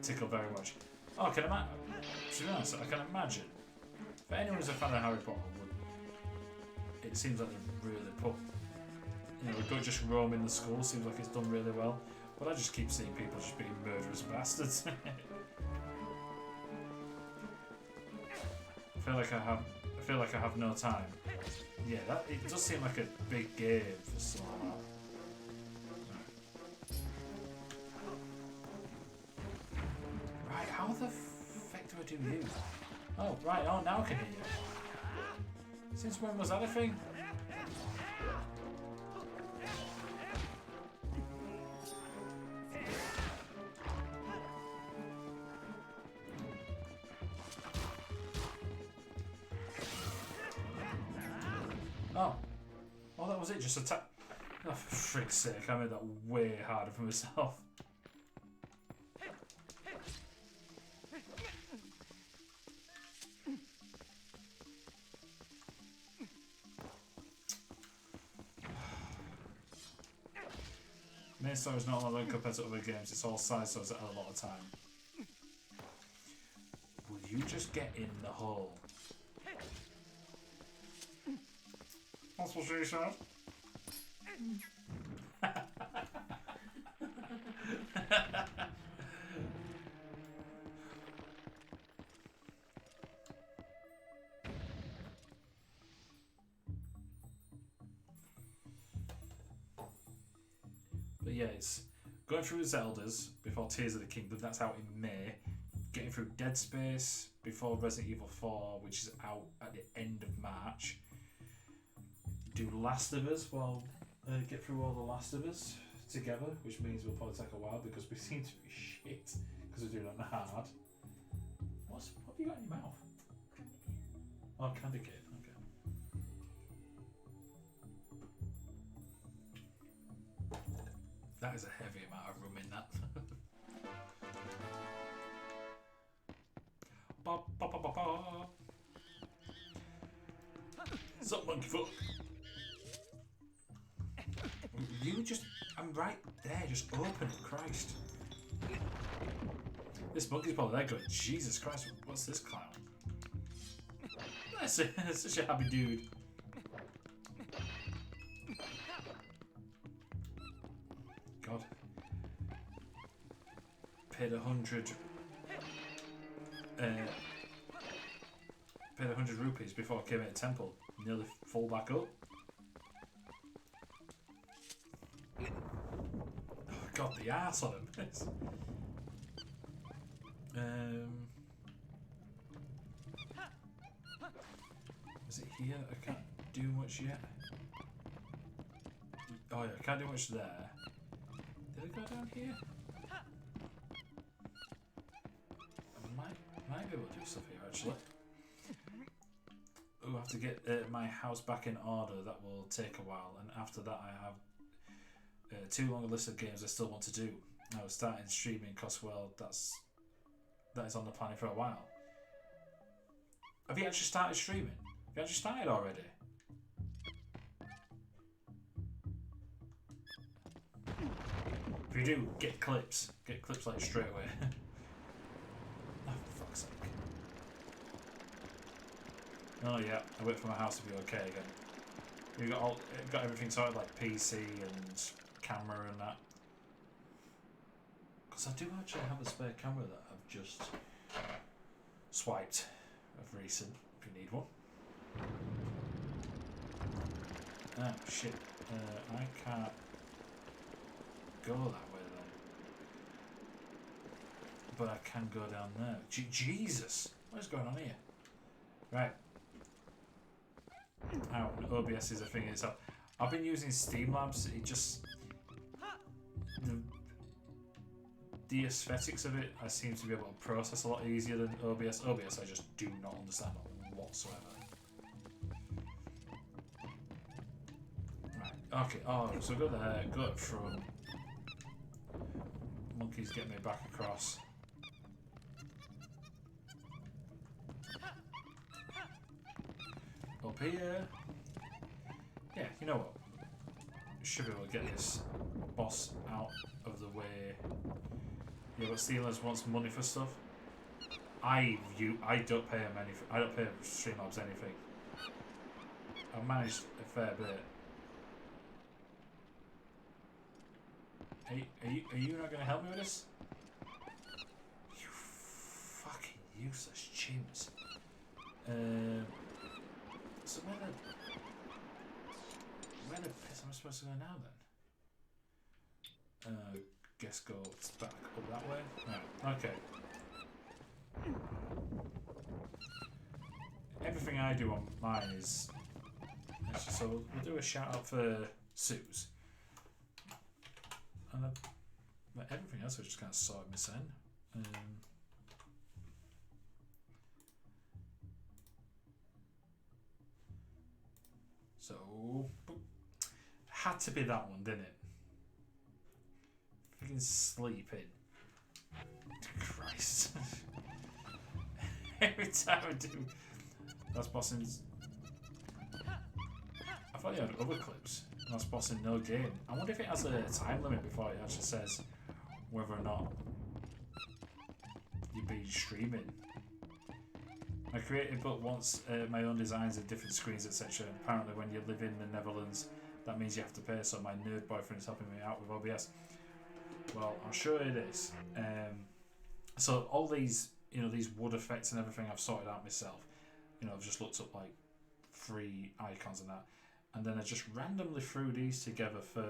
tickled very much. Oh, to be honest, I can imagine. If anyone who's a fan of Harry Potter, it seems like they've really put, don't just roam in the school. Seems like it's done really well. But I just keep seeing people just being murderous bastards. I feel like I have no time. Yeah, it does seem like a big game for something like that. Right, how the fuck do I do you? Oh, right, oh, now I can hear you. Since when was that a thing? Oh, that was it, just attack. Oh, for frick's sake, I made that way harder for myself. Main story's not a lot compared to other games, it's all side stories that have a lot of time. Will you just get in the hole? That's what she said. But yeah, it's going through Zeldas before Tears of the Kingdom, that's out in May. Getting through Dead Space before Resident Evil 4, which is out at the end of March. Do Last of Us, get through all the Last of Us together, which means we'll probably take a while because we seem to be shit because we're doing it on hard. What have you got in your mouth? Oh, candy cane. Okay. That is a heavy amount of rum in that. Ba, ba, ba, ba, ba. Sup, monkey foot? You just... I'm right there, just open it, Christ. This monkey's probably there going, Jesus Christ, what's this clown? That's such a happy dude. God. Paid 100 rupees before I came in a temple. Nearly fall back up. Oh, God, the arse on him. Is it here? I can't do much yet. Oh yeah, I can't do much there. Did I go down here? I might be able to do stuff here actually. I have to get my house back in order. That will take a while, and after that I have too long a list of games I still want to do. I was starting streaming because, well, that is on the planning for a while. Have you actually started streaming? Have you actually started already? If you do, get clips. Get clips like straight away. Oh, for fuck's sake. Oh yeah, I wait for my house to be okay again. You got everything sorted, like PC and camera and that. Because I do actually have a spare camera that I've just swiped of recent, if you need one. Oh shit, I can't go that way then. But I can go down there. Jesus! What is going on here? Right. Ow, OBS is a thing in itself. I've been using Streamlabs, it just... The aesthetics of it, I seem to be able to process a lot easier than OBS. OBS I just do not understand whatsoever. Right, okay, oh, so go there, go up front. Monkeys get me back across. Up here. Yeah, you know what? Should be able to get this boss out of the way. Yeah, but Steelers wants money for stuff. I don't pay him anything. I don't pay Streamlabs anything. I've managed a fair bit. Are you not going to help me with this? You fucking useless chimps. So where the piss am I supposed to go now then? Guess go back up that way. Right, okay. Everything I do on mine is actually, so we'll do a shout out for Suze. And but everything else I just kind of sorted this in. So had to be that one, didn't it? Freaking sleeping. Christ. Every time I do that's bossing's. I thought you had other clips. That's bossing no game. I wonder if it has a time limit before it actually says whether or not you've been streaming. I created but once my own designs of different screens, etc. Apparently when you live in the Netherlands, that means you have to pay, so my nerd boyfriend is helping me out with OBS. Well, I'll show you this. So all these, these wood effects and everything I've sorted out myself. I've just looked up like 3 icons and that. And then I just randomly threw these together for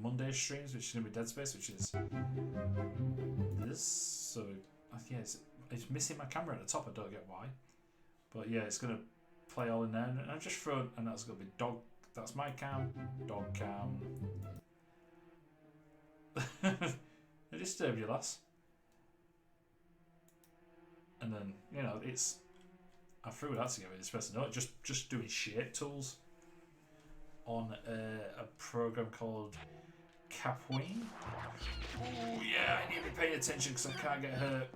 Monday streams, which is going to be Dead Space, which is this. So, yeah, it's missing my camera at the top. I don't get why. But yeah, it's going to play all in there. And I've just thrown, and that's going to be dog. That's my cam, dog cam. I disturb you, lass. And then, it's. I threw that together. It's supposed to know it. Just doing shape tools on a program called Capwing. Oh yeah, I need to be paying attention because I can't get hurt.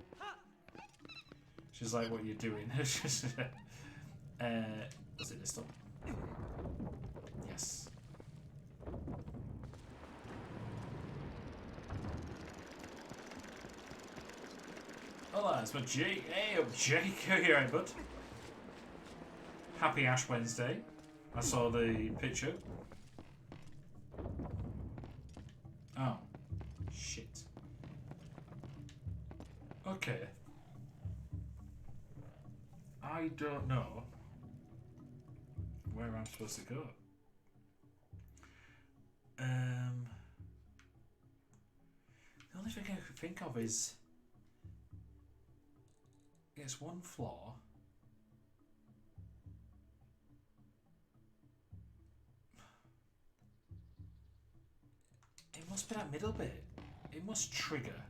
She's like, "What are you doing?" Was it this one? Yes. Hola, it's my Jake. Hey, I'm Jake. How you going, bud? Happy Ash Wednesday. I saw the picture. Oh. Shit. Okay. I don't know where I'm supposed to go. The only thing I could think of is it's one floor. It must be that middle bit. It must trigger.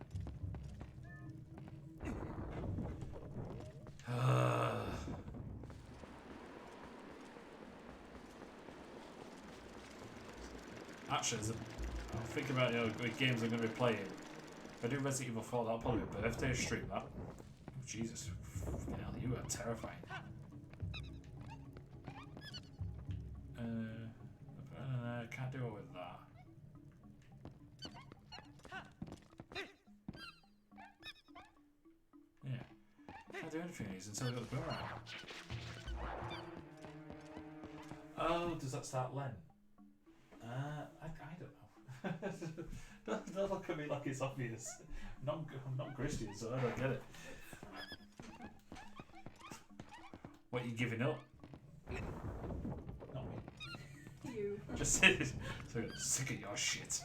Actually, I'll think about what games I'm going to be playing. If I do Resident Evil 4, that'll probably be a birthday stream. That. Oh, Jesus, fucking hell, you are terrifying. I can't do it with that. Yeah. Can't do anything with these until I got the boomerang. Oh, does that start Len? I don't know. Don't look at me like it's obvious. I'm not Christian, so I don't get it. What are you giving up? Not me. You. Just said it. So I'm sick of your shit.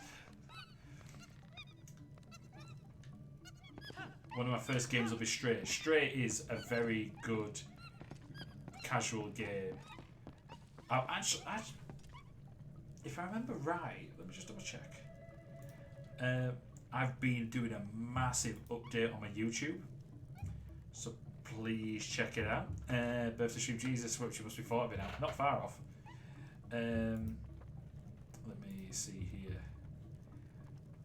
One of my first games will be Stray. Stray is a very good casual game. Actually, if I remember right, let me just double check. I've been doing a massive update on my YouTube, so please check it out. Birthday Stream Jesus, which you must be 40 now, not far off. Let me see here.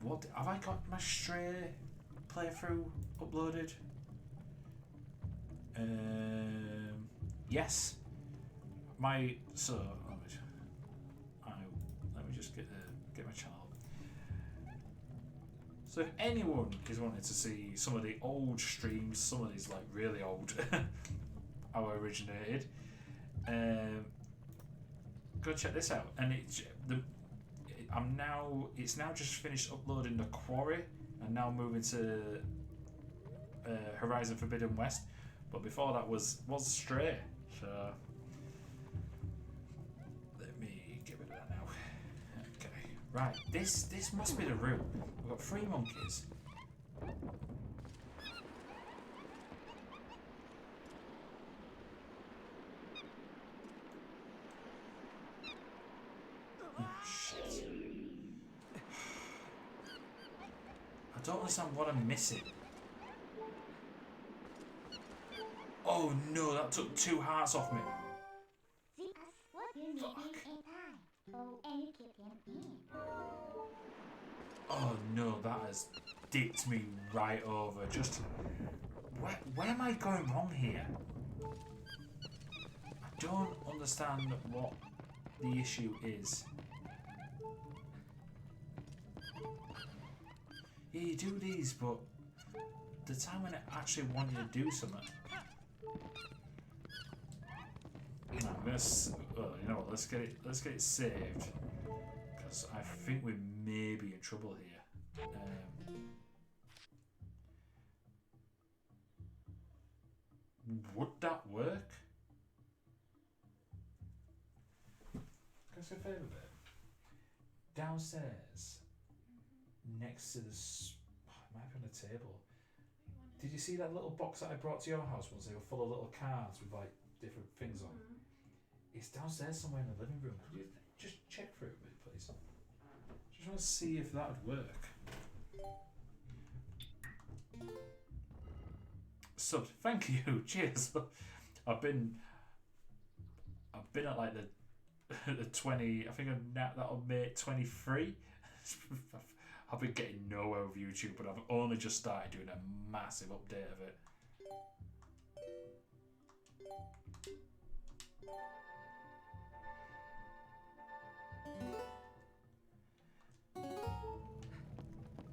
What have I got my Stray playthrough uploaded? Yes. Let me just get my channel. So if anyone is wanting to see some of the old streams, some of these like really old, how I originated, go check this out. And it's now just finished uploading the Quarry, and now moving to Horizon Forbidden West. But before that was Stray. So let me get rid of that now. Okay, right. This must be the route. We've got 3 monkeys. Oh, shit. I don't understand what I'm missing. Oh no, that took 2 hearts off me. See us what you need in a time. Oh, and you keep him in. Oh no, that has dipped me right over. Just where am I going wrong here? I don't understand what the issue is. Yeah, you do these, but the time when I actually want you to do something. No, I'm gonna. You know what? Let's get it saved, because I think we may be in trouble here. Would that work? Can I say a favour, babe? Downstairs, next to this, it might be on the table. Did you see that little box that I brought to your house once? They were full of little cards with like different things on. It's downstairs somewhere in the living room. Could you just check for it, please? Just want to see if that would work. Sub, thank you. Cheers. I've been at like the 20. I think that'll make 23. I've been getting nowhere with YouTube, but I've only just started doing a massive update of it.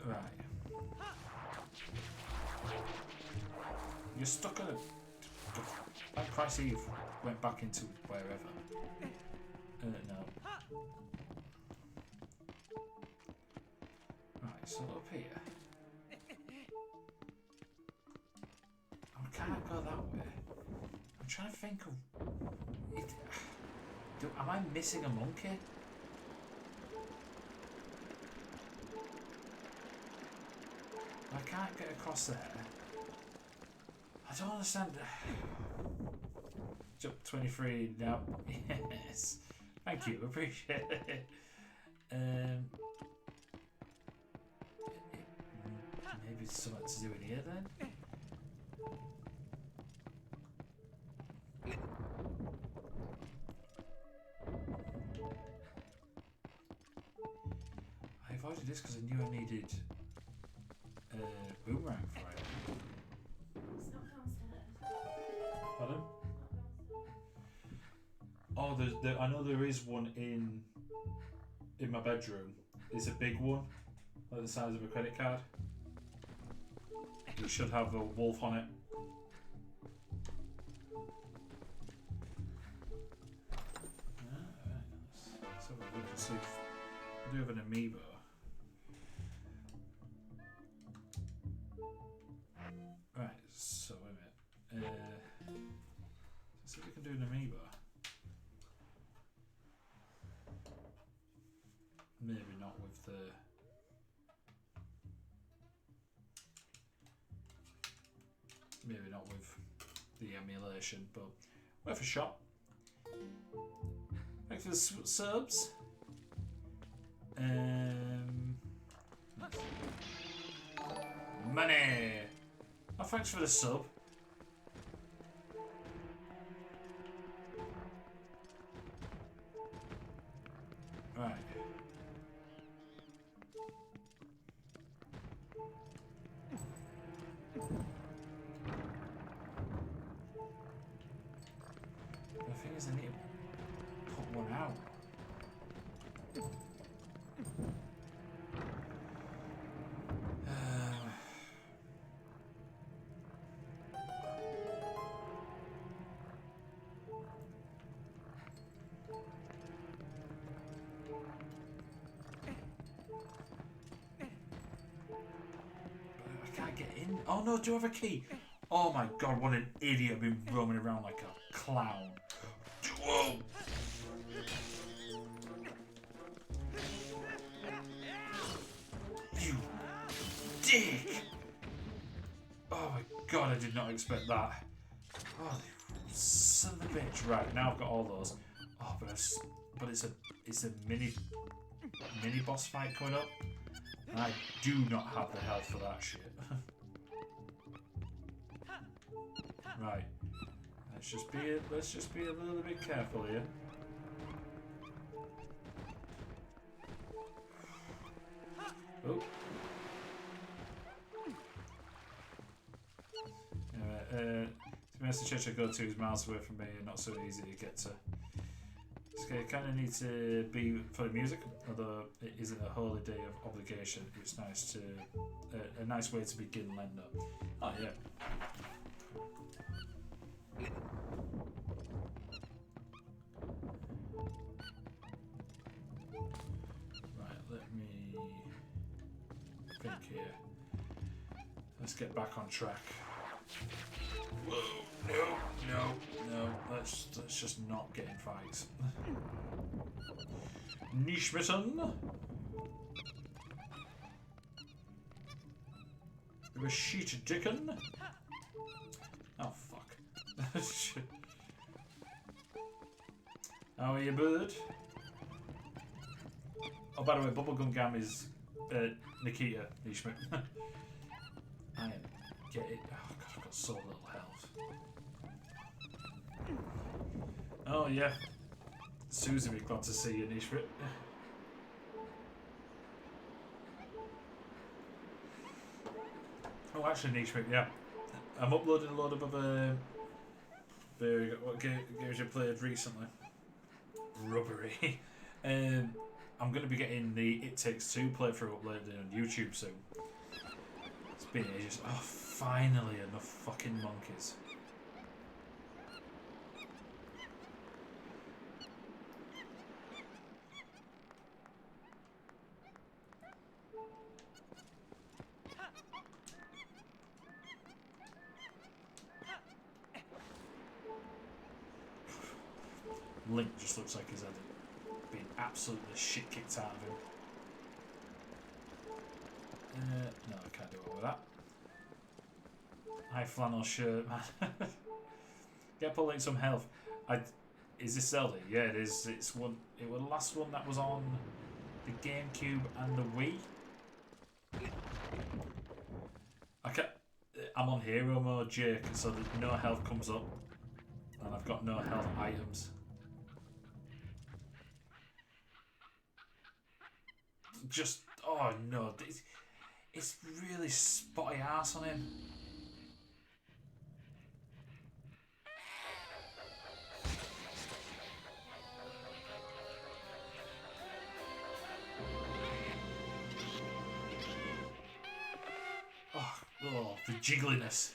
Right. You're stuck on a... Like Christ Eve went back into wherever. No. Right, so up here. I can't go that way. I'm trying to think of... am I missing a monkey? I can't get across there. I don't understand. Jump 23 now. Yes. Thank you, appreciate it. Maybe it's something to do in here then? I avoided this because I knew I needed boomerang for it. It's not downstairs. Pardon? Oh, I know there is one in my bedroom. It's a big one, like the size of a credit card. It should have a wolf on it. Alright, let's have a look and see if we do have an amiibo. Right, so wait a minute. Let's see if we can do an amiibo. Maybe not with the... Maybe not with the emulation, but worth a shot. Thanks for the subs. Money! Oh, thanks for the sub. Right. The thing is, I need to put one out. Oh no, do I have a key? Oh my god, what an idiot, I've been roaming around like a clown. Whoa! You dick! Oh my god, I did not expect that. Oh, son of a bitch. Right, now I've got all those. Oh, but it's a mini boss fight coming up. And I do not have the health for that shit. Right. Let's just be a little bit careful here. Oh. Anyway, the best church I go to is miles away from me and not so easy to get to. So you kind of need to be for the music, although it isn't a holy day of obligation. It's nice to a nice way to begin Lendo. Oh yeah. Right, let me think here. Let's get back on track. Whoa, no. Let's just not get in fights. Nishmitten. Rashita Dickon. Oh fuck. Shit. How are you, bird? Oh, by the way, Bubblegum Gam is Nikita Nishmit. I get it. Oh god, I've got so little health. Oh yeah. Susie would be glad to see you, Nishmit. Oh, actually, Nishmit, yeah. I'm uploading a load of other games I played recently. Rubbery. I'm going to be getting the It Takes Two playthrough uploaded on YouTube soon. It's been ages. Oh, finally, enough fucking monkeys. Link just looks like he's had been absolutely shit kicked out of him. No, I can't do it with that. High flannel shirt, man. Get Paul Link some health. Is this Zelda? Yeah, it is. It's one. It was the last one that was on the GameCube and the Wii. I'm on hero mode, Jake, so that no health comes up, and I've got no health items. Just, oh no, it's really spotty ass on him. Oh, the jiggliness.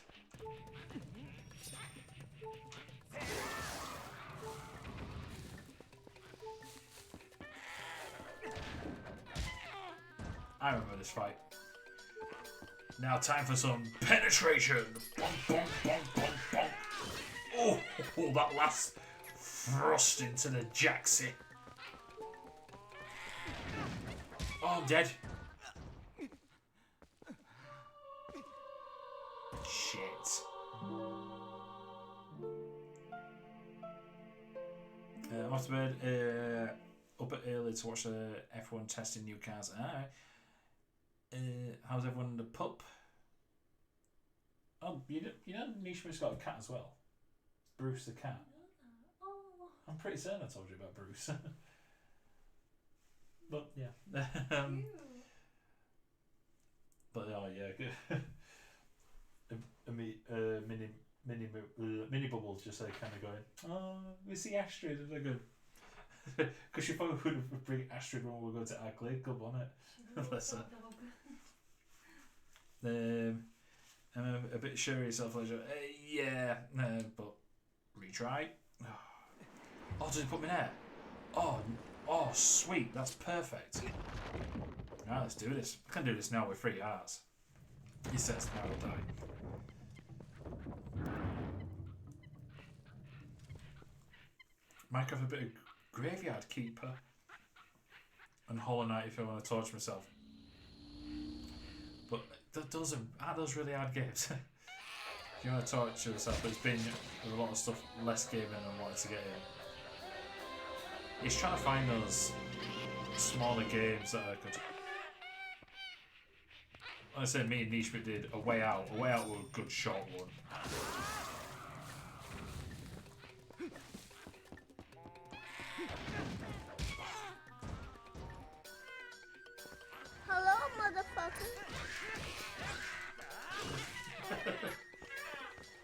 I remember this fight. Now time for some penetration. Bonk, bonk, bonk, bonk, bonk. Oh, that last thrust into the jacksie. Oh, I'm dead. Shit. I'm off to bed. Up at early to watch the F1 testing new cars. Alright. How's everyone in the pup? Oh, you know Nishma's got a cat as well. Bruce the cat. Oh. I'm pretty certain I told you about Bruce. But yeah. But oh yeah, good. Mini Bubbles just like kind of going, oh, we see Astrid, and they're good. Because she probably would bring Astrid when we go to Arcade Club on it. Bless her. I'm a bit sure of yourself, like, yeah, but retry. Oh, does it put me there? Oh, sweet, that's perfect. Alright, let's do this. I can do this now with 3 hearts. He says, "I will die." Might have a bit of Graveyard Keeper and Hollow Knight if I want to torture myself. But those aren't those really hard games. If you want to torture yourself, but it's been with a lot of stuff less gaming than I wanted to get in. He's trying to find those smaller games that I could. Like I said, me and Nishma did A Way Out. A Way Out was a good short one. Hello, motherfucker.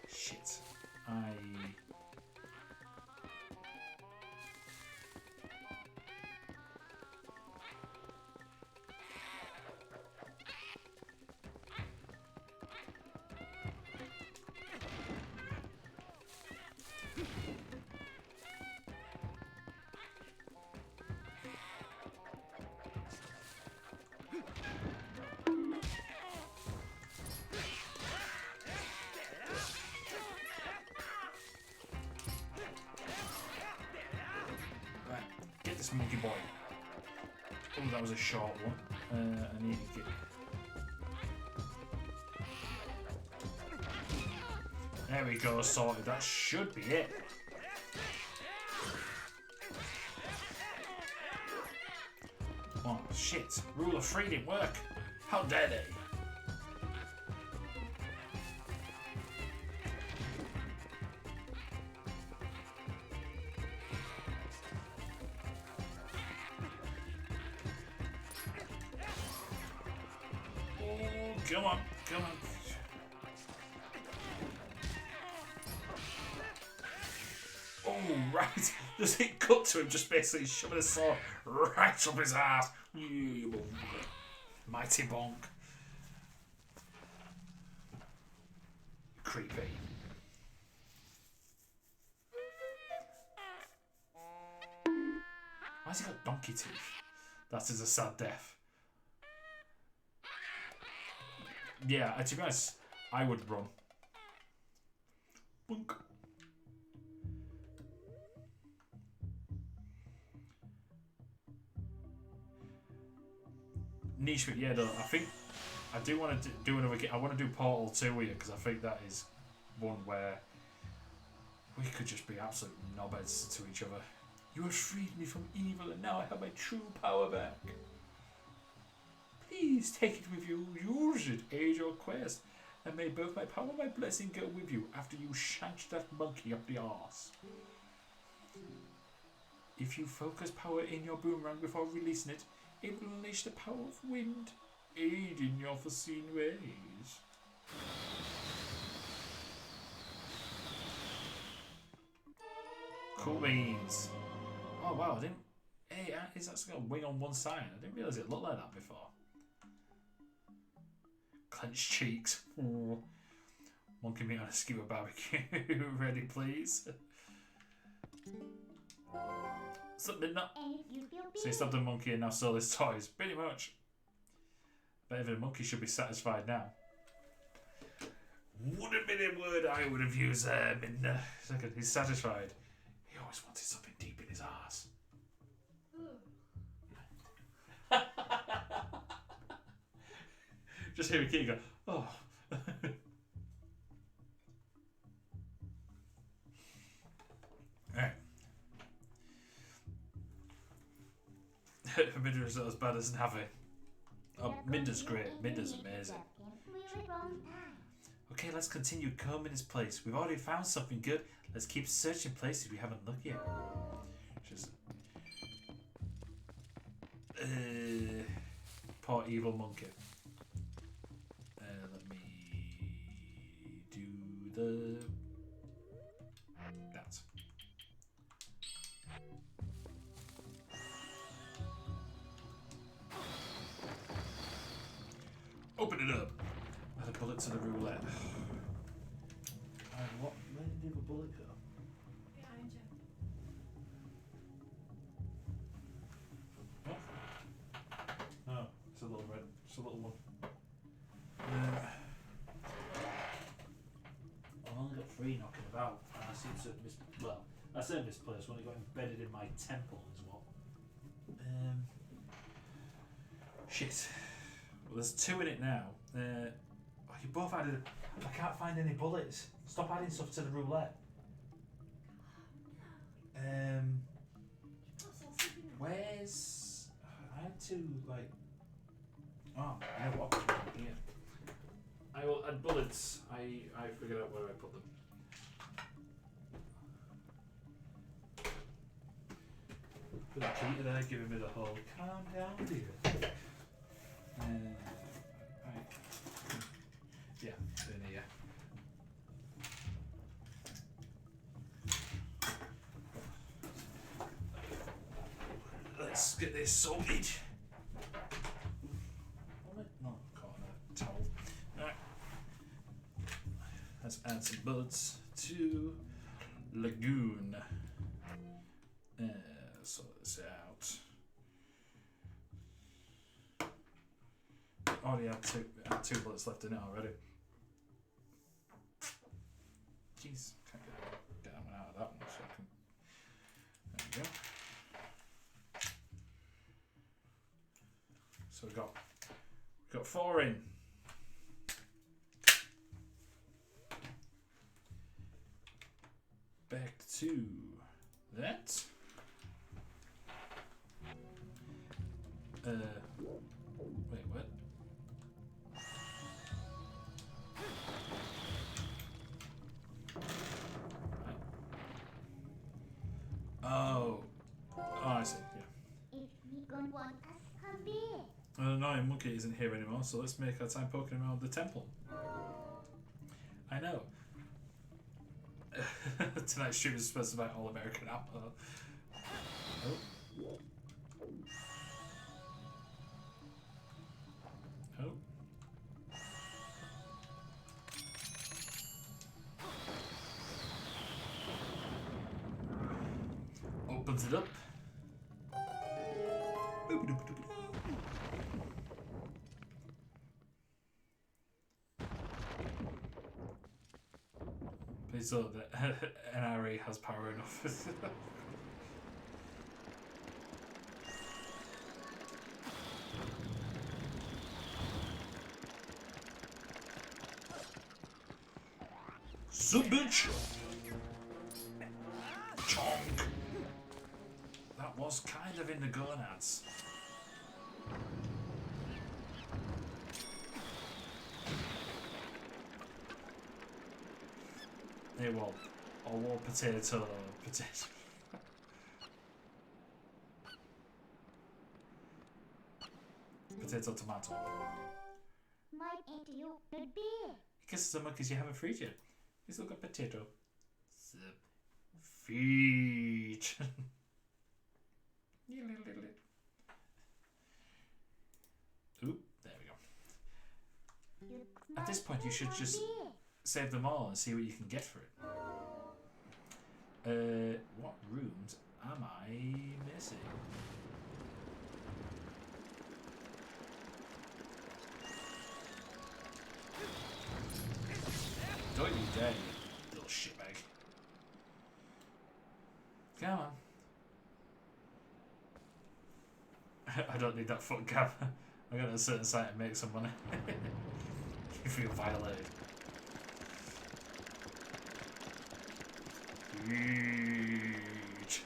Shit. Right, get this monkey boy. Oh, that was a short one. I need to get. There we go, sorted. That should be it. Oh shit! Rule of 3 didn't work. How dare they? Oh, come on, come on. Oh, right. Just hit cut to him, just basically shoving a sword right up his ass. Mighty bonk. Creepy. Why's he got donkey teeth? That is a sad death. Yeah, to be honest, I would run. Bonk. Niche, but yeah, though, I think I do want to do another game. I want to do Portal 2 with you because I think that is one where we could just be absolute knobheads to each other. You have freed me from evil and now I have my true power back. Please take it with you, use it, aid your quest, and may both my power and my blessing go with you after you shanked that monkey up the arse. If you focus power in your boomerang before releasing it, it will unleash the power of wind, aid in your foreseen ways. Cool beans. Oh wow, I didn't. Hey, it's actually got a wing on one side. I didn't realise it looked like that before. Clenched cheeks. Ooh. Monkey meat on a skewer barbecue. Ready, please. Something not. So you stopped the monkey and now sold his toys. Pretty much. But even a monkey should be satisfied now. Would have been a word I would have used there, Minda. Second, he's satisfied. He always wanted something deep in his arse. Just hear a kid go, oh. Alright. Minda's not as bad as Navi. Oh, Minda's great. Minda's amazing. Okay, let's continue combing his place. We've already found something good. Let's keep searching places we haven't looked yet. Just... poor evil monkey. Let me do the... that. Open it up. Add a bullet to the roulette. What? Where did the bullet go? Behind you. What? Oh, it's a little red. It's a little one. knocking about, and I seem to I say misplaced when it got embedded in my temple as well. Shit. Well, there's 2 in it now. You both added. I can't find any bullets. Stop adding stuff to the roulette. Where's? I had to like. Oh, I know what? Here. I will add bullets. I figured out where I put them. Put a key there, giving me the whole calm down, dear. Right. Yeah, in here. Let's get this sorted. No, caught a towel. Alright. Let's add some bullets to Lagoon. Sort this out. Already had two bullets left in it already. Jeez, can't get that one out of that one. So I can, there we go. So we've got 4 in. Back to that. Wait, what? Oh, I see. Yeah. If we gon' want us, come here. An annoying monkey isn't here anymore, so let's make our time poking around the temple. I know. Tonight's stream is supposed to be about All American Apple. Oh. Oh. Opens it up. Please know that NRA has power enough. Bitch! Chonk! That was kind of in the gonads. Hey, well, or war potato. Potato tomato. Might ate you good beer. Kisses the monkeys you haven't freed yet. He's look at potato. Feet. Oop, there we go. At this point, you should just save them all and see what you can get for it. What rooms am I missing? Don't you dare, you little shitbag. Come on. I don't need that foot cab. I got a certain site and make some money. You feel violated. Huge.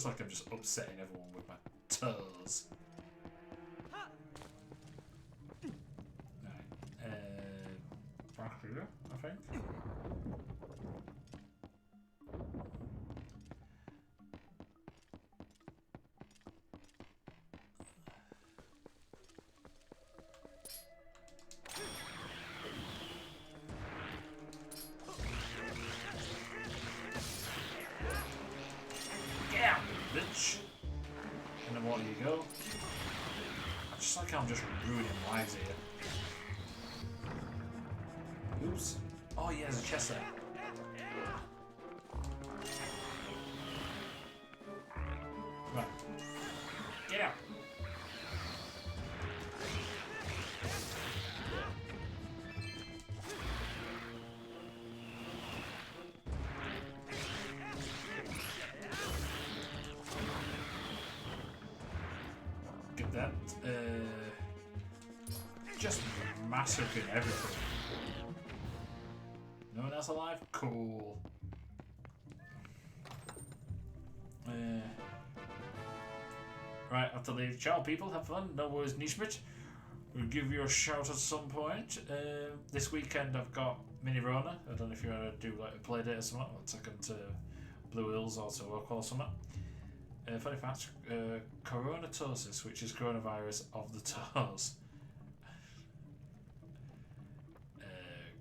just like I'm just upsetting everyone with my toes. Right, back here, I think. Bitch. And then what do you go? I just like how I'm just ruining lives here. Oops. Oh yeah, there's a chest there. Right. Yeah. Get that. Just massacring everything. No one else alive? Cool. Right, I have to leave. Ciao, people. Have fun. No worries, Nishmit. We'll give you a shout at some point. This weekend I've got Mini Rona. I don't know if you want to do like a play date or something. I'll take them to Blue Hills or to Oak or something. Funny fact, coronatosis, which is coronavirus of the toes.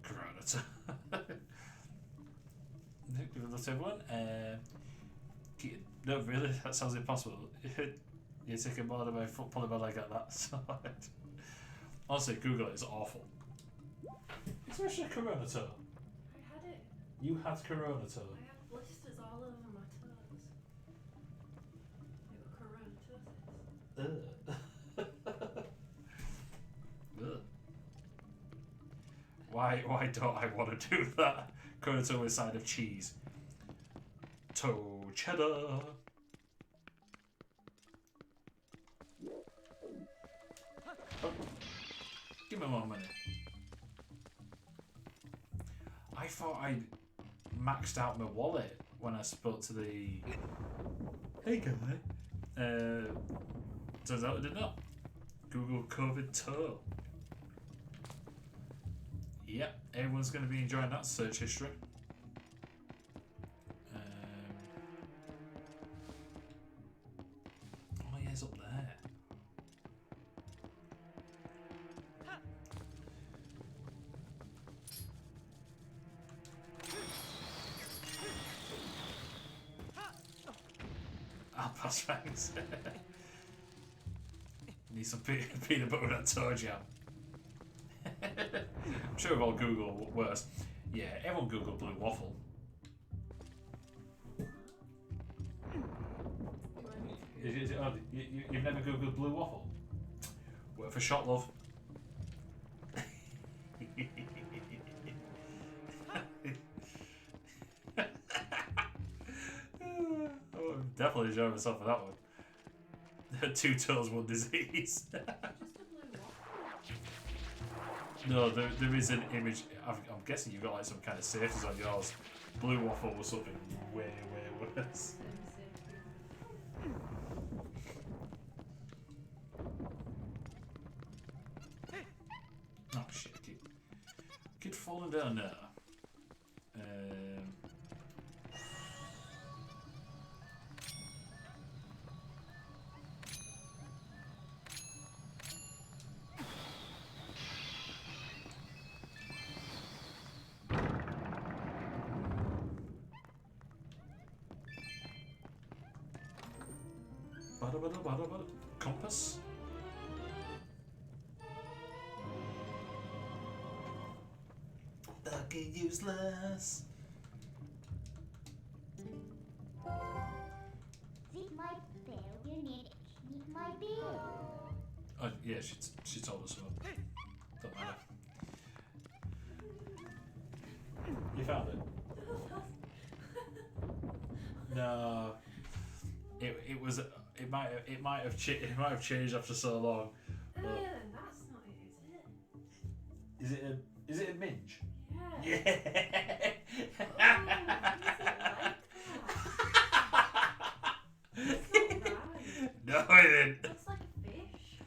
Coronatosis. That's everyone. No, really, that sounds impossible. You're taking more than my foot pulling my leg at that side. Honestly, Google it, it's awful. It's actually a corona toe. I had it. You had corona toe. I had blisters all over my toes. They were coronatosis. Ugh. Why don't I want to do that? Corona toe with a side of cheese. Toe cheddar. Oh. Give me more money. I thought I'd maxed out my wallet when I spoke to the... Hey guy. Turns out I did not. Google COVID toe. Yep, everyone's going to be enjoying that search history. Oh yeah, it's up there. I'll pass thanks. Need some peanut butter and toe jam. I'm sure we've all Googled worse. Yeah, everyone Googled blue waffle. You've never Googled blue waffle? Work for shot, love. Oh, I'm definitely enjoying myself for that one. 2 toes, 1 disease. Just a blue waffle. No, there is an image. I'm guessing you've got like some kind of safeties on yours. Blue waffle was something way, way worse. Oh shit! Keep falling down now. Compass? Fucking useless. This might fail your knit. It might be. Oh yeah, she told us so. Don't matter. You found it? No. It might have changed after so long. Oh yeah, then that's not it, is it? Is it a minge? Yeah. Yeah. Oh, No, it didn't. looks like a fish.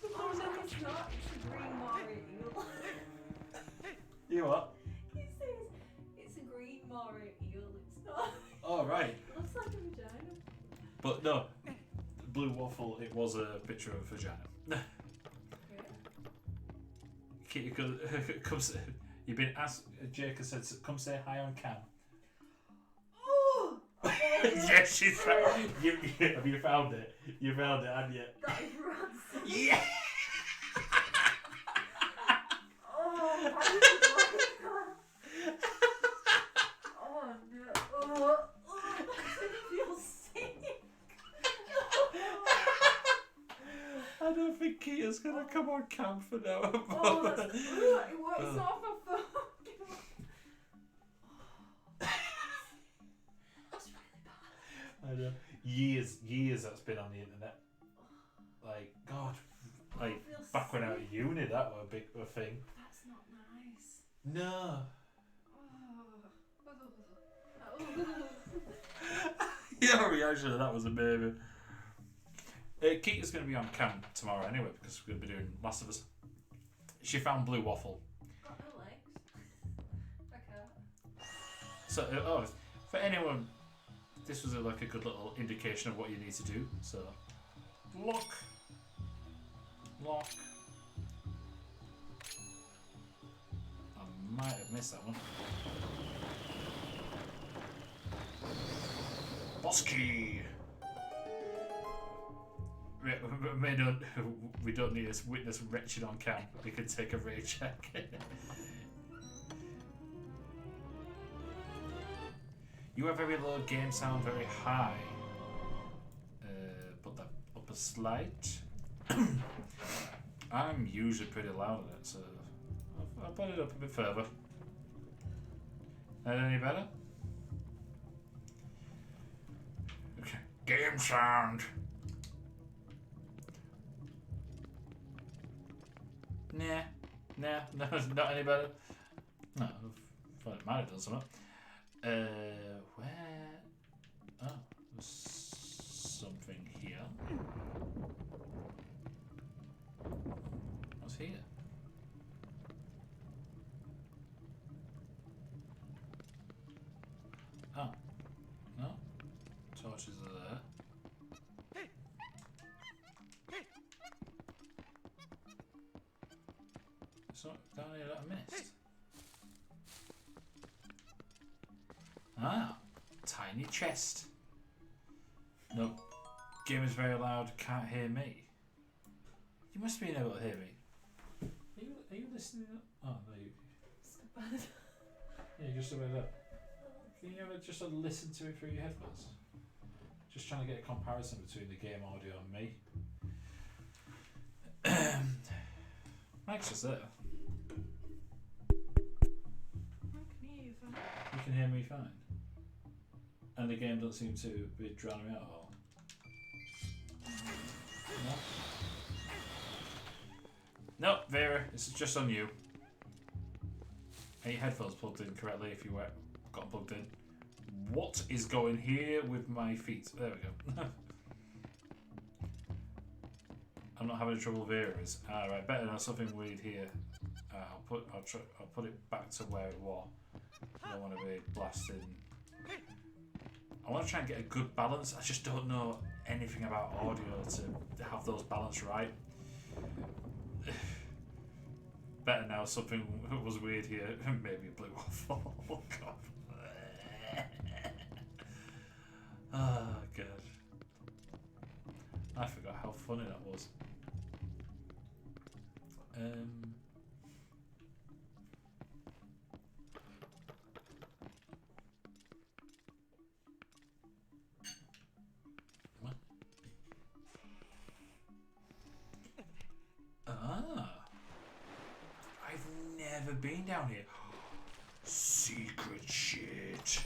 Oh no, it's not. It's a green moray eel. You what? He says it's a green moray eel. It's not. Oh right. It looks like a vagina. But no, blue waffle. It was a picture of a vagina. You've been asked. Jake has said, "Come say hi on cam." Oh! Yes, she's found. Have you found it? You found it, haven't you? That is ransom. Yeah. Oh, how did you like that? Oh no. Oh, it feels sick. Kia's gonna come on camp for now. Oh, that's, it's not for fun. That's really bad. I know. Years that's been on the internet. Like, God, like, I feel back when I was sick. at uni, that were a big thing. That's not nice. No. Your reaction to that was amazing. Keita's going to be on camp tomorrow anyway because we're going to be doing Last of Us. She found blue waffle. Got no legs. I can't. So, for anyone, this was like a good little indication of what you need to do. So, lock. I might have missed that one. Boss key. We don't need to witness wretched on cam. We can take a rage check. You have very low game sound, very high. Put that up a slight. I'm usually pretty loud at it, so I'll put it up a bit further. That any better? Okay. Game sound. Nah, no, not any better. No, I thought it might have done something. Where? Oh, there's something here. What's here? Oh, no. Torches are there. It's not down here that I missed. Ah, tiny chest. Nope. Game is very loud, can't hear me. You must be able to hear me. Are you listening? Oh, no, you. So bad. Yeah, just about that. Can you ever just listen to it through your headphones? Just trying to get a comparison between the game audio and me. Mike's just there. I can hear you fine. You can hear me fine. And the game doesn't seem to be drowning me out at all. No? No, Vera, this is just on you. Are your headphones plugged in correctly if you got plugged in? What is going here with my feet? There we go. I'm not having trouble with Vera's. Alright, better know something weird here. I'll put it back to where it was. I don't want to be blasting. I want to try and get a good balance. I just don't know anything about audio to have those balance right. Better now something was weird here. Maybe a blue waffle. Oh god. Oh god. I forgot how funny that was. What? Ah. I've never been down here. Secret shit.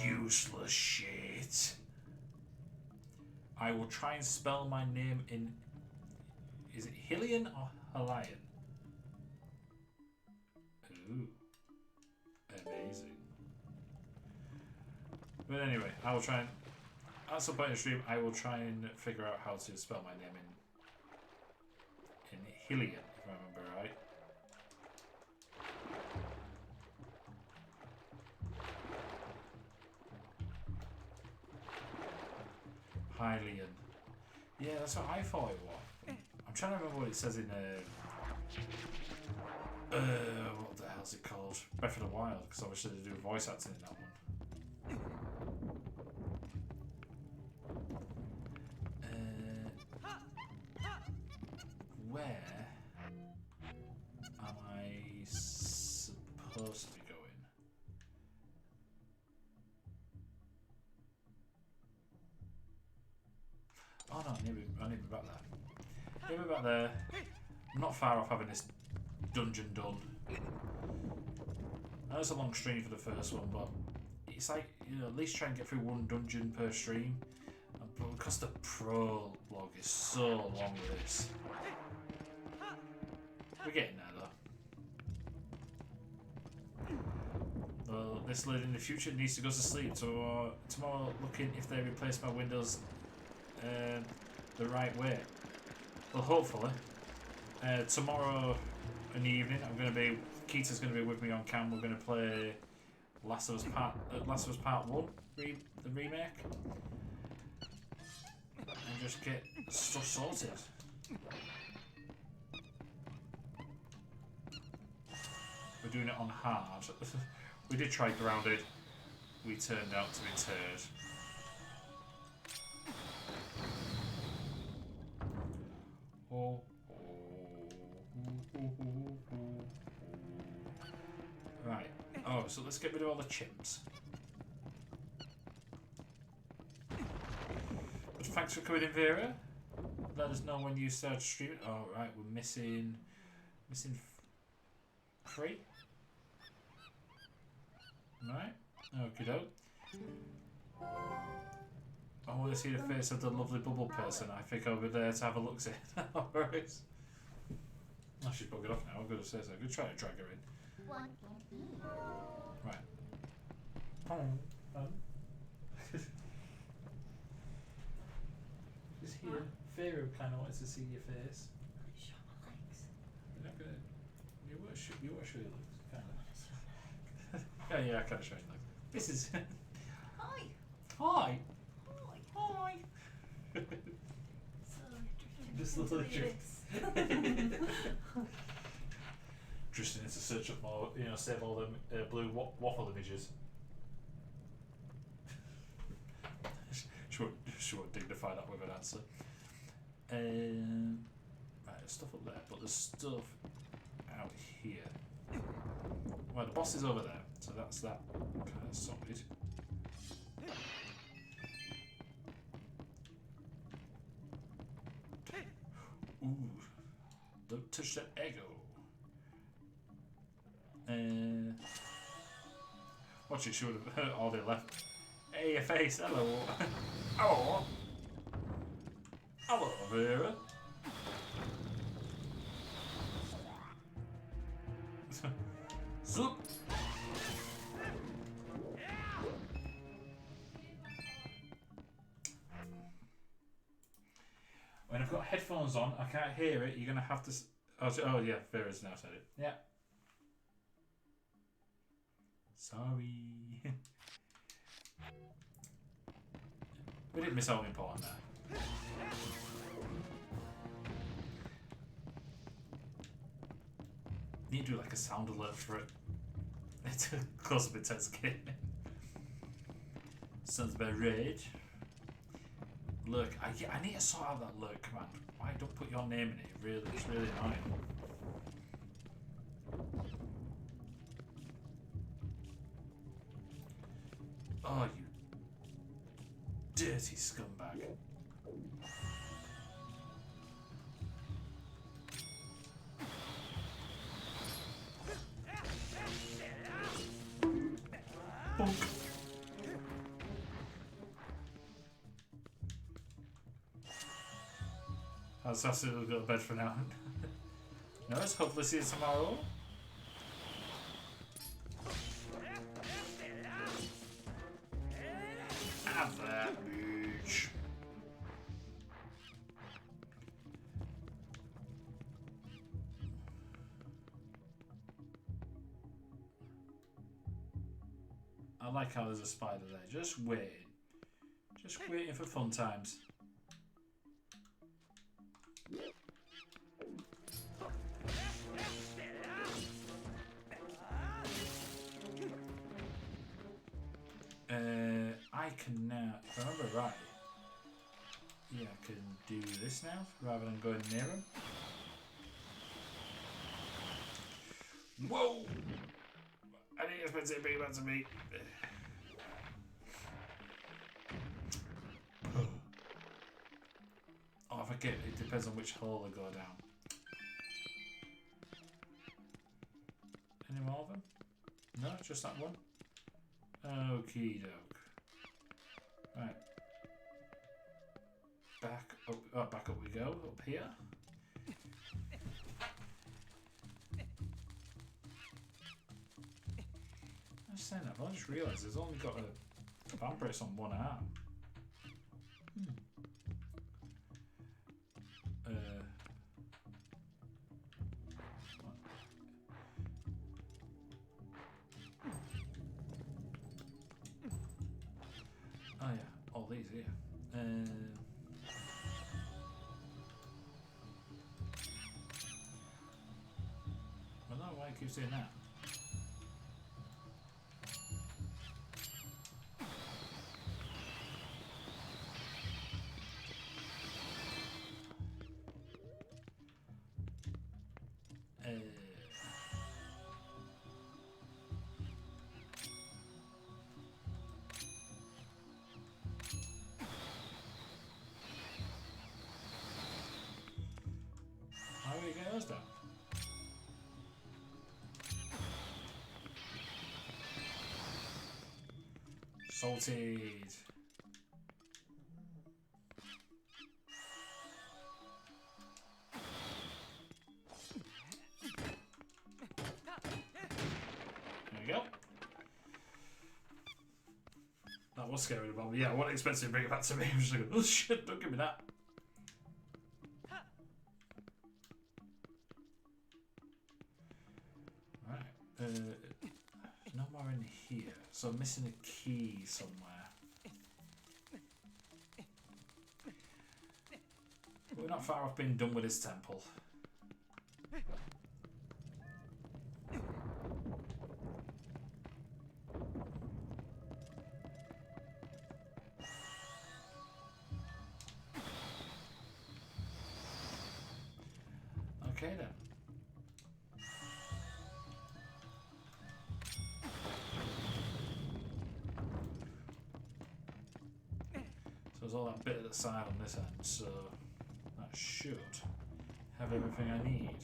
Useless shit. I will try and spell my name in. Is it Hillian or Halion? Ooh. Amazing. But anyway, I will try and. At some point in the stream, I will try and figure out how to spell my name in Hillian, if I remember right. Hylian. Yeah, that's what I thought it was. I'm trying to remember what it says in what the hell's it called? Breath of the Wild, because obviously they do voice acting in that one. Where am I supposed to be going? Oh no, I need to be back there. Need to be back there. I'm not far off having this dungeon done. I know it's a long stream for the first one, but it's like, you know, at least try and get through one dungeon per stream. But because the prologue is so long with this. We're getting there though. Well, this lady in the future needs to go to sleep, so tomorrow looking if they replace my windows the right way. Well, hopefully. Tomorrow in the evening, Keita's going to be with me on cam. We're going to play Last of Us Part 1, the remake, and just get stuff sorted. We're doing it on hard. We did try grounded. We turned out to be turd. Oh. Right. Oh, so let's get rid of all the chimps. But thanks for coming in, Vera. Let us know when you start streaming. Oh, right, we're missing 3. Right. Okie doke. I want to see the face of the lovely bubble person. I think I'll be there to have a look at it. Alright. Oh, she's buggered off now. I'm going to say so. I'm going to try to drag her in. What can be? Right. Just here. Pharaoh kind of wants to see your face. Show my legs. You're not gonna. You want to show your legs, kind of. Yeah, I kind of show your legs. This is. Hi. Hi. Hi. Hi. Just So a little drifting. Drifting into search of more, save all the blue waffle images. she won't dignify that with an answer. Right, there's stuff up there, but there's stuff out here. Well, the boss is over there, so that's that kind of sorted. Ooh, don't touch that ego. Watch it, she would have hurt all they left. Hey, your face, hello. Hello. Hello, Vera. Zoop. When I've got headphones on, I can't hear it. You're gonna have to. Oh yeah, Vera's now said it. Yeah. Sorry. We didn't miss out important there. Need to do like a sound alert for it. It's a close-up intense game. Sounds about right. Look, I need to sort out that lurk command. Why don't put your name in it? It's really annoying. Oh, you dirty scumbag. Bonk. That's absolutely got to bed for now. No, let's hopefully see you tomorrow. Have that bitch. I like how there's a spider there. Just waiting. Just waiting for fun times. I can now, if I remember right, yeah, I can do this now rather than going near him. Whoa! I didn't expect it to be that to me. like it. It depends on which hole I go down. Any more of them? No, just that one. Okie doke. Right. Back up. Oh, back up we go. Up here. I'm just saying that, but I just realised there's only got a vambrace on one arm. Oh yeah, all these here. I don't know why it keeps doing that. How do we get those down? Salted. There we go. That was scary about me. Yeah, I wasn't expecting to bring it back to me. I was just like, oh shit, don't give me that. No more in here, so I'm missing a key somewhere. We're not far off being done with this temple. Okay then. So there's all that bit at the side on this end, so that should have everything I need.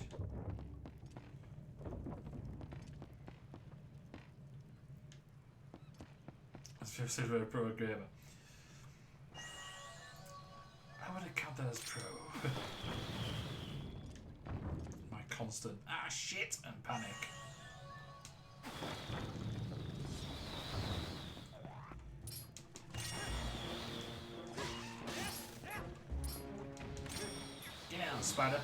That's seriously very pro gamer. How would I count that as pro? My constant shit and panic. Get down, spider.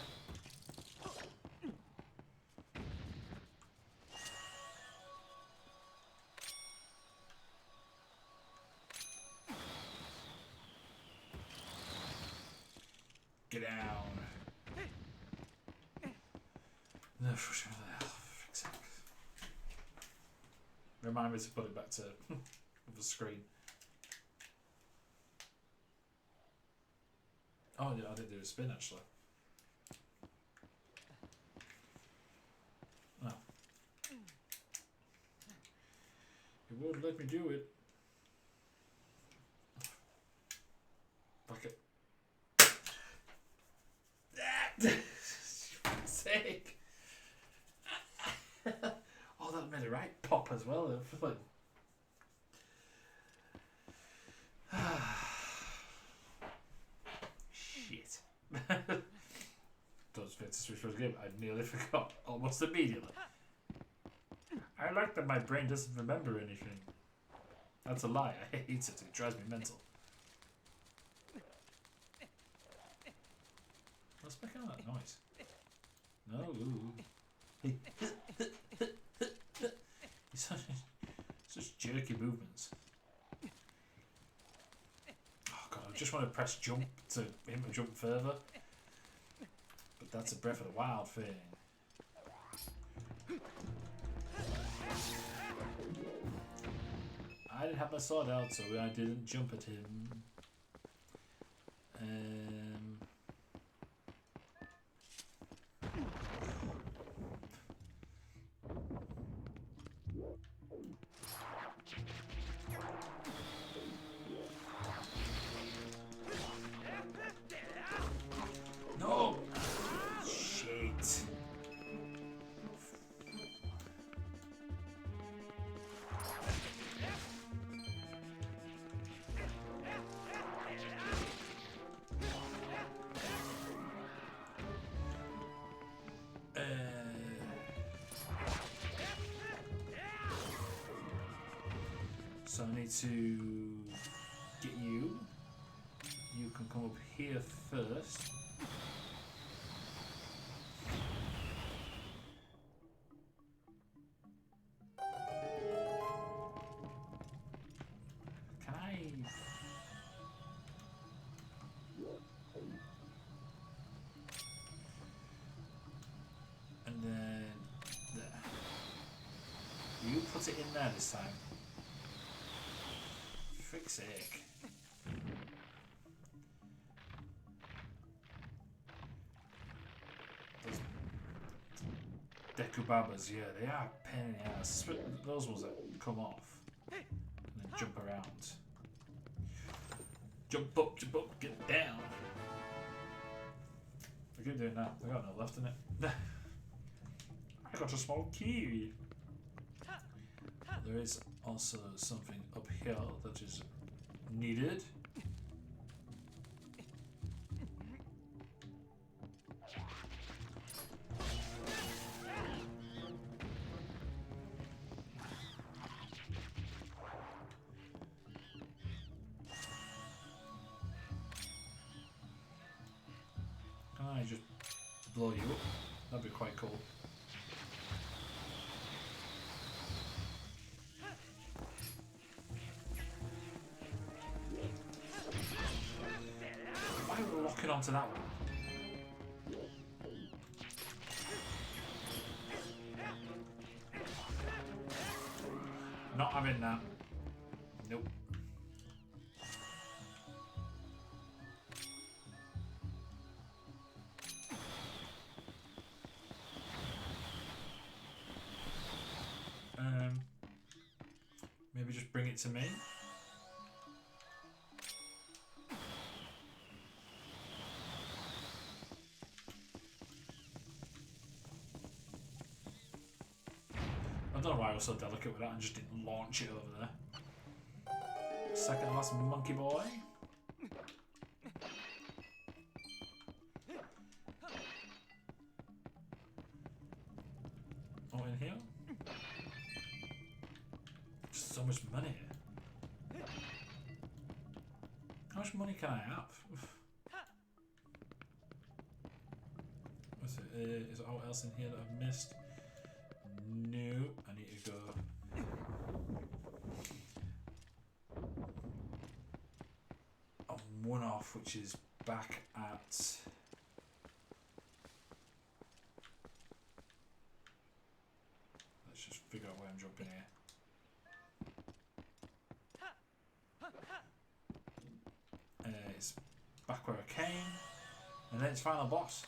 Get down. No, for fuck's sake. Remind me to put it back to the screen. Oh, yeah, I didn't do a spin actually. Oh. It won't let me do it. Fuck it. For fuck's sake. Oh, that made a right pop as well. Like... Shit. Don't expect to switch for a game. I nearly forgot almost immediately. I like that my brain doesn't remember anything. That's a lie. I hate it. It drives me mental. What's making all that noise? No. Such jerky movements. Oh god, I just want to press jump to him to jump further. But that's a Breath of the Wild thing. I didn't have my sword out, so I didn't jump at him. So I need to get you. You can come up here first. Can I? And then there. You put it in there this time. Frick's sake. Those Dekubabas, yeah, they are a pain in the ass. Those ones that come off and then jump around. Jump up, get down. I keep doing that. I got no left in it. I got a small key. There is also something up here that is needed. Can I just blow you up? That'd be quite cool. Why are we locking onto that one? Not having that. Nope. Maybe just bring it to me. I don't know why I was so delicate with that and just didn't launch it over there. Second to last monkey boy. Oh, in here? So much money. How much money can I have? What's it? Is there anything else in here that I've missed? No, I need to go. On one off, which is back at. Let's just figure out where I'm jumping here. It's back where I came, and then it's final boss.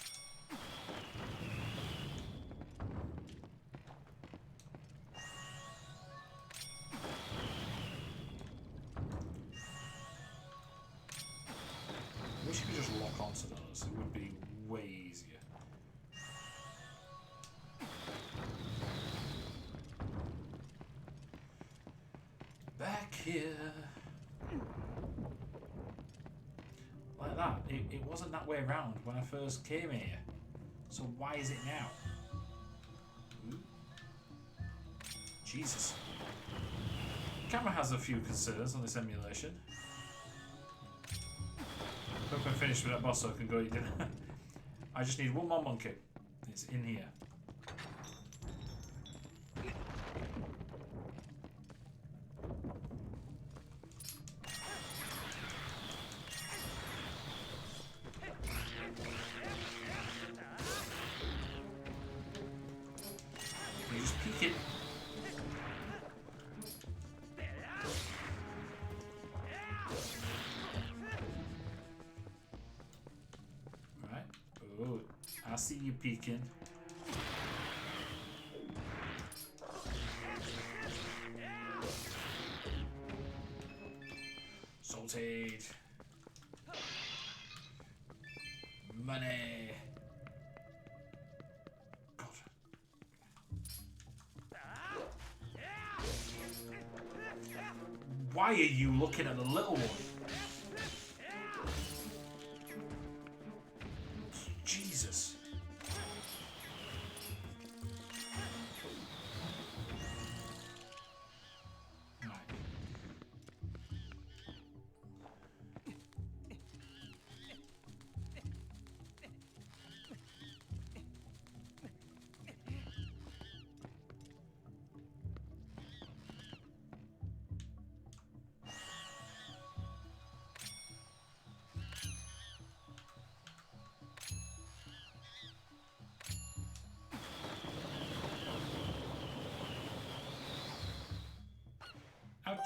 I wish you could just lock onto those, it would be way easier. Back here. Like that. It wasn't that way around when I first came here. So why is it now? Ooh. Jesus. Camera has a few concerns on this emulation. Hope I'm finished with that boss so I can go eat dinner. I just need one more monkey. It's in here. You just peek it. Right. Oh, I see you peeking. Salted. Money. God. Why are you looking at the little one? Jesus. Right.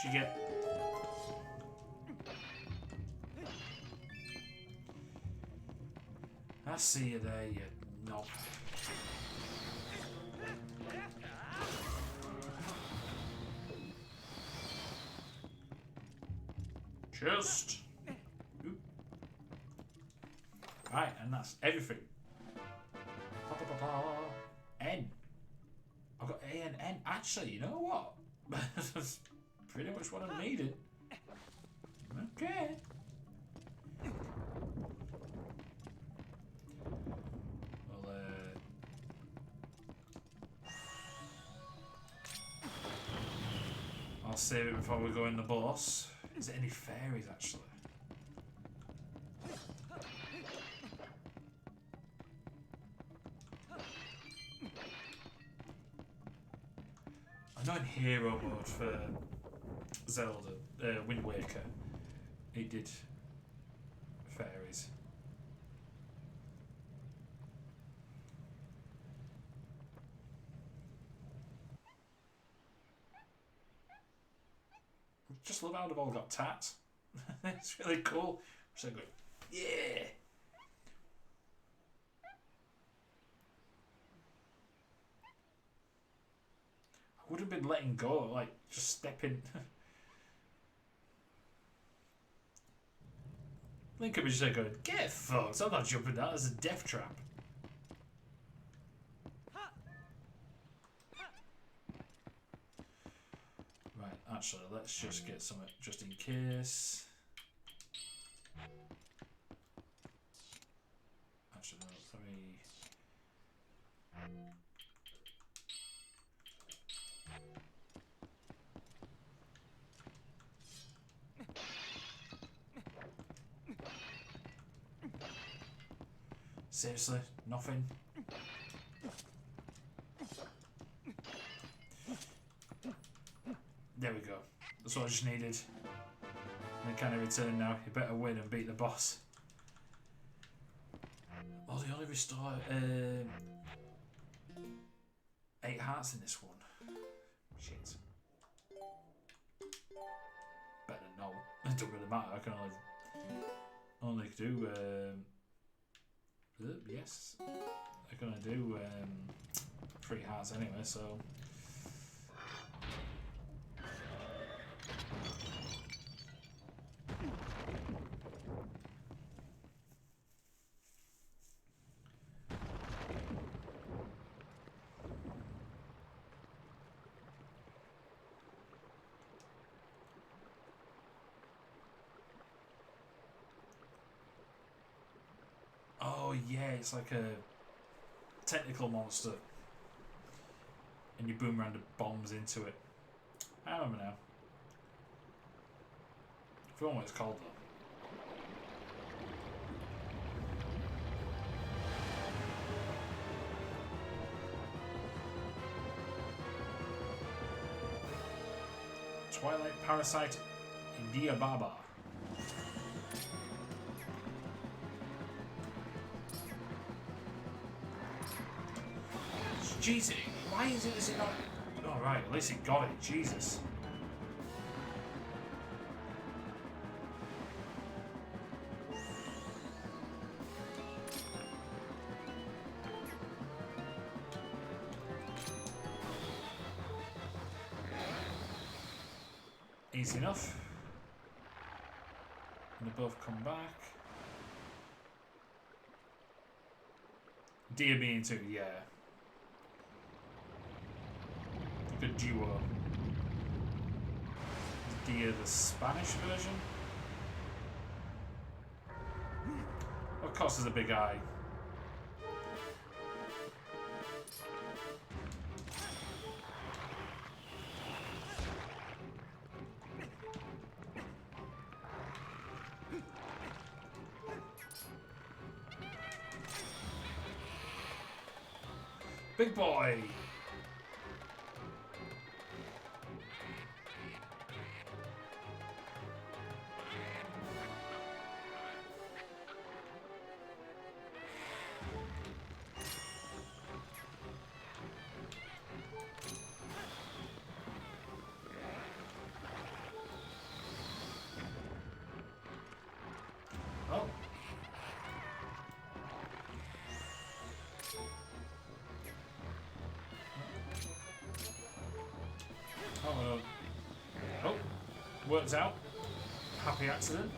Did you get... I see you there, you knob. Just. Oop. Right, and that's everything. N. I've got A and N. Actually, you know what? That's pretty much what I needed. Okay. Well, I'll save it before we go in the boss. Is there any fairies, actually? I know in hero mode for Zelda, Wind Waker, it did fairies. Just love how they've all got tats. It's really cool. So good. Yeah. I would have been letting go, like just stepping. Link could be just going, get fucked. I'm not jumping that. That's a death trap. Right, actually, let's just get something just in case. Actually, no, let me. Seriously, nothing. There we go. That's what I just needed. And kind of return now. You better win and beat the boss. Oh, they only restore 8 hearts in this one. Shit. Better than no. It doesn't really matter. I can only do. Yes. I can only do 3 hearts anyway, so. Oh yeah, it's like a technical monster, and you boomerang the bombs into it. I remember now. I forgot what it's called though. Twilight Parasite India Baba. Jesus, why is it not? Oh right, at least it got it. Jesus. Easy enough. And they both come back. Dear being too, yeah. The duo. Dear the Spanish version. Of course, there's a big eye. Big boy! worked out. Happy accident.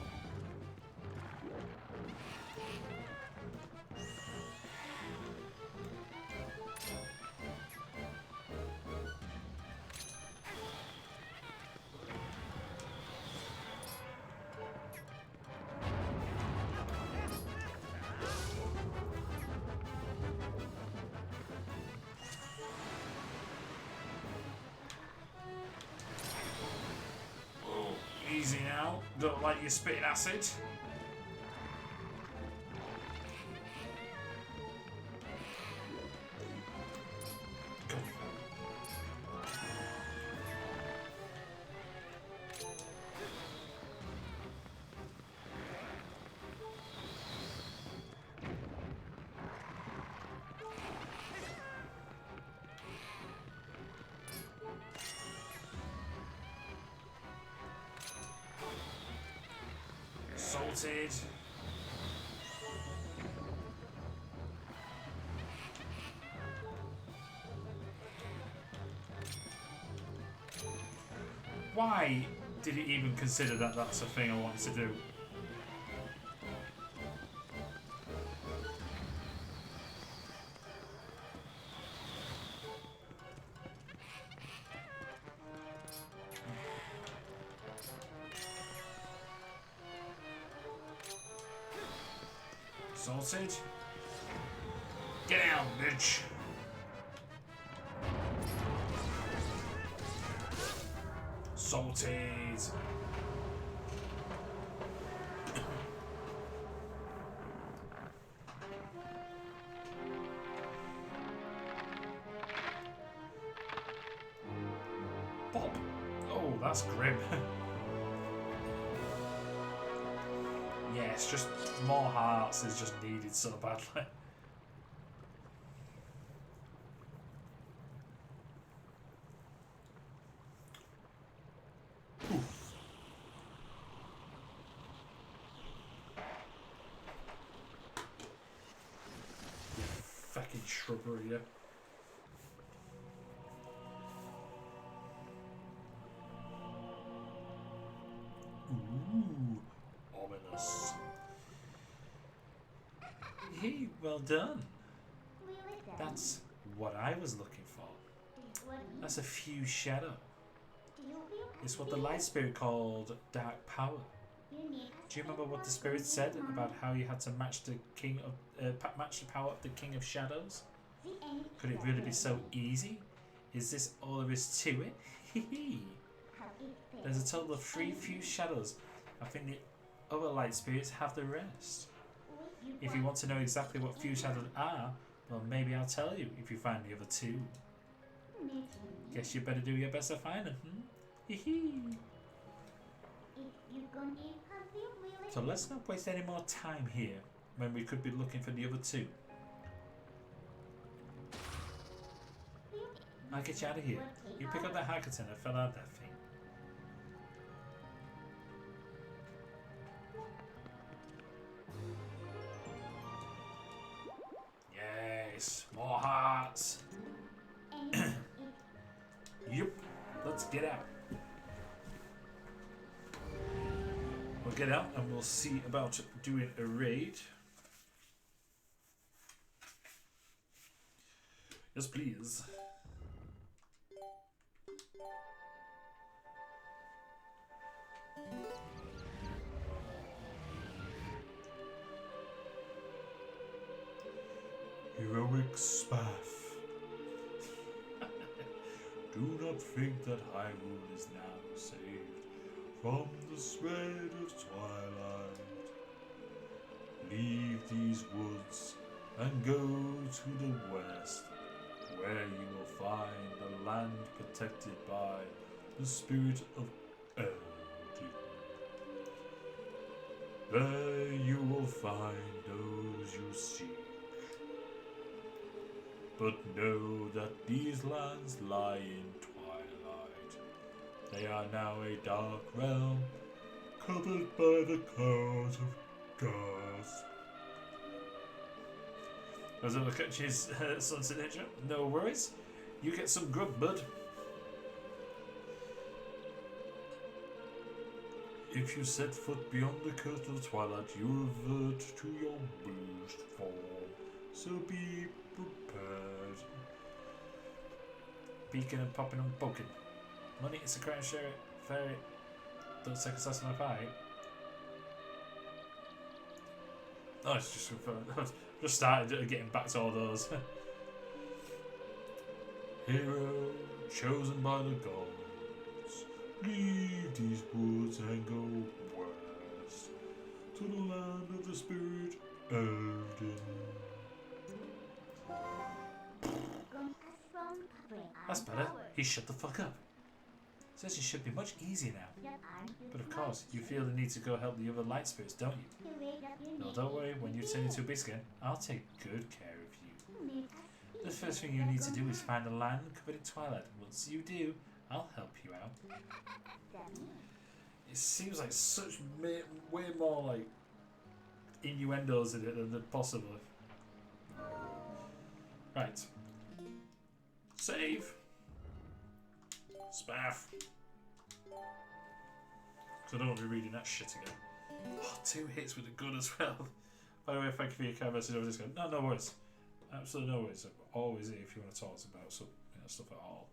Easy now. Don't like you spitting acid. Go. Salted. Why did it even consider that that's a thing I wanted to do? Salted. Get out, bitch. Salted. Pop. Oh, that's grim. Yes, just more hearts is just needed so badly. Oof. Fucking shrubbery, yeah. Ooh, ominous. Hey, well done. That's what I was looking for. That's a fused shadow. It's what the light spirit called dark power. Do you remember what the spirit said about how you had to match the match the power of the King of Shadows? Could it really be so easy? Is this all there is to it? There's a total of 3 fused shadows. I think the other light spirits have the rest. If you want to know exactly what fused shadows are, well, maybe I'll tell you if you find the other 2. Guess you better do your best to find them. So let's not waste any more time here when we could be looking for the other 2. I'll get you out of here. You pick up that Hackerton that fell out of that thing. Yes, more hearts. Yep, let's get out. We'll get out and we'll see about doing a raid. Yes, please. Heroic Spaff. Do not think that Hyrule is now saved from the spread of Twilight. Leave these woods and go to the west, where you will find a land protected by the spirit of Elden. There you will find those you seek. But know that these lands lie in Twilight. They are now a dark realm, covered by the clouds of dust. Does it catch his sunset ninja? No worries. You get some grub, bud. If you set foot beyond the curtain of twilight, you revert to your bruised form. So be prepared. Peeking and popping and poking. Money is a crown share it. Fairy. Don't take us less than a fight. Oh, it's just just started getting back to all those. Hero chosen by the gods, leave these woods and go west to the land of the spirit Elden. That's better. He shut the fuck up. Says it should be much easier now. But of course, you feel the need to go help the other light spirits, don't you? No, don't worry. When you turn into a beast again, I'll take good care of you. The first thing you need to do is find a land covered in twilight. Once you do, I'll help you out. It seems like such way more like innuendos in it than possible. Right. Save. Spaff. Because I don't want to be reading that shit again. Oh, 2 hits with a gun as well. By the way, thank you for your kind message. I was just going, no worries. Absolutely no worries. I'm always here if you want to talk about some stuff at all.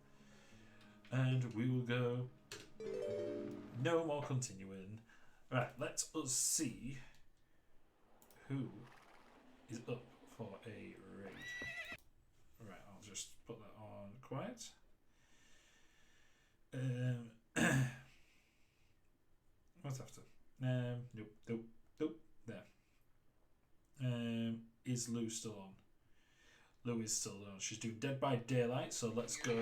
And we will go. No more continuing. Right, let us see who is up for a raid. Right, I'll just put that on quiet. What's after? Nope. There. Is Lou still on? Lou is still on. She's doing Dead by Daylight, so let's go.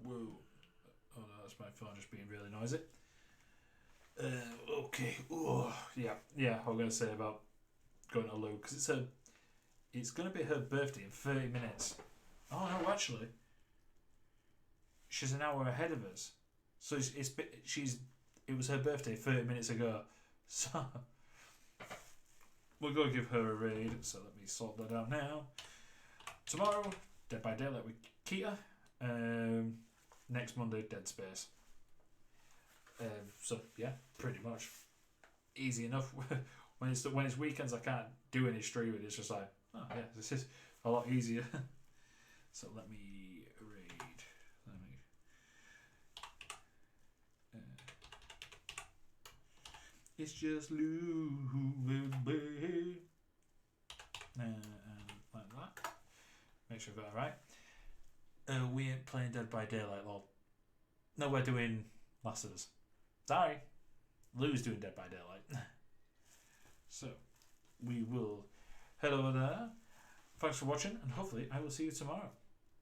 Whoa. Oh no, that's my phone just being really noisy. Okay. Oh, yeah. I was going to say about going to Lou because it's going to be her birthday in 30 minutes. Oh no, actually, she's an hour ahead of us. So it was her birthday 30 minutes ago. So we'll go give her a raid. So let me sort that out now. Tomorrow, Dead by Daylight with Kita. Next Monday, Dead Space. So yeah, pretty much easy enough. when it's weekends, I can't do any streaming. It's just like, oh yeah, this is a lot easier. So let me raid. It's just Lou, baby. And like that. Make sure I got it right. We ain't playing Dead by Daylight, lol. No, we're doing Last of Us. Sorry. Lou's doing Dead by Daylight. So, we will head over there. Thanks for watching, and hopefully I will see you tomorrow.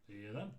See you then.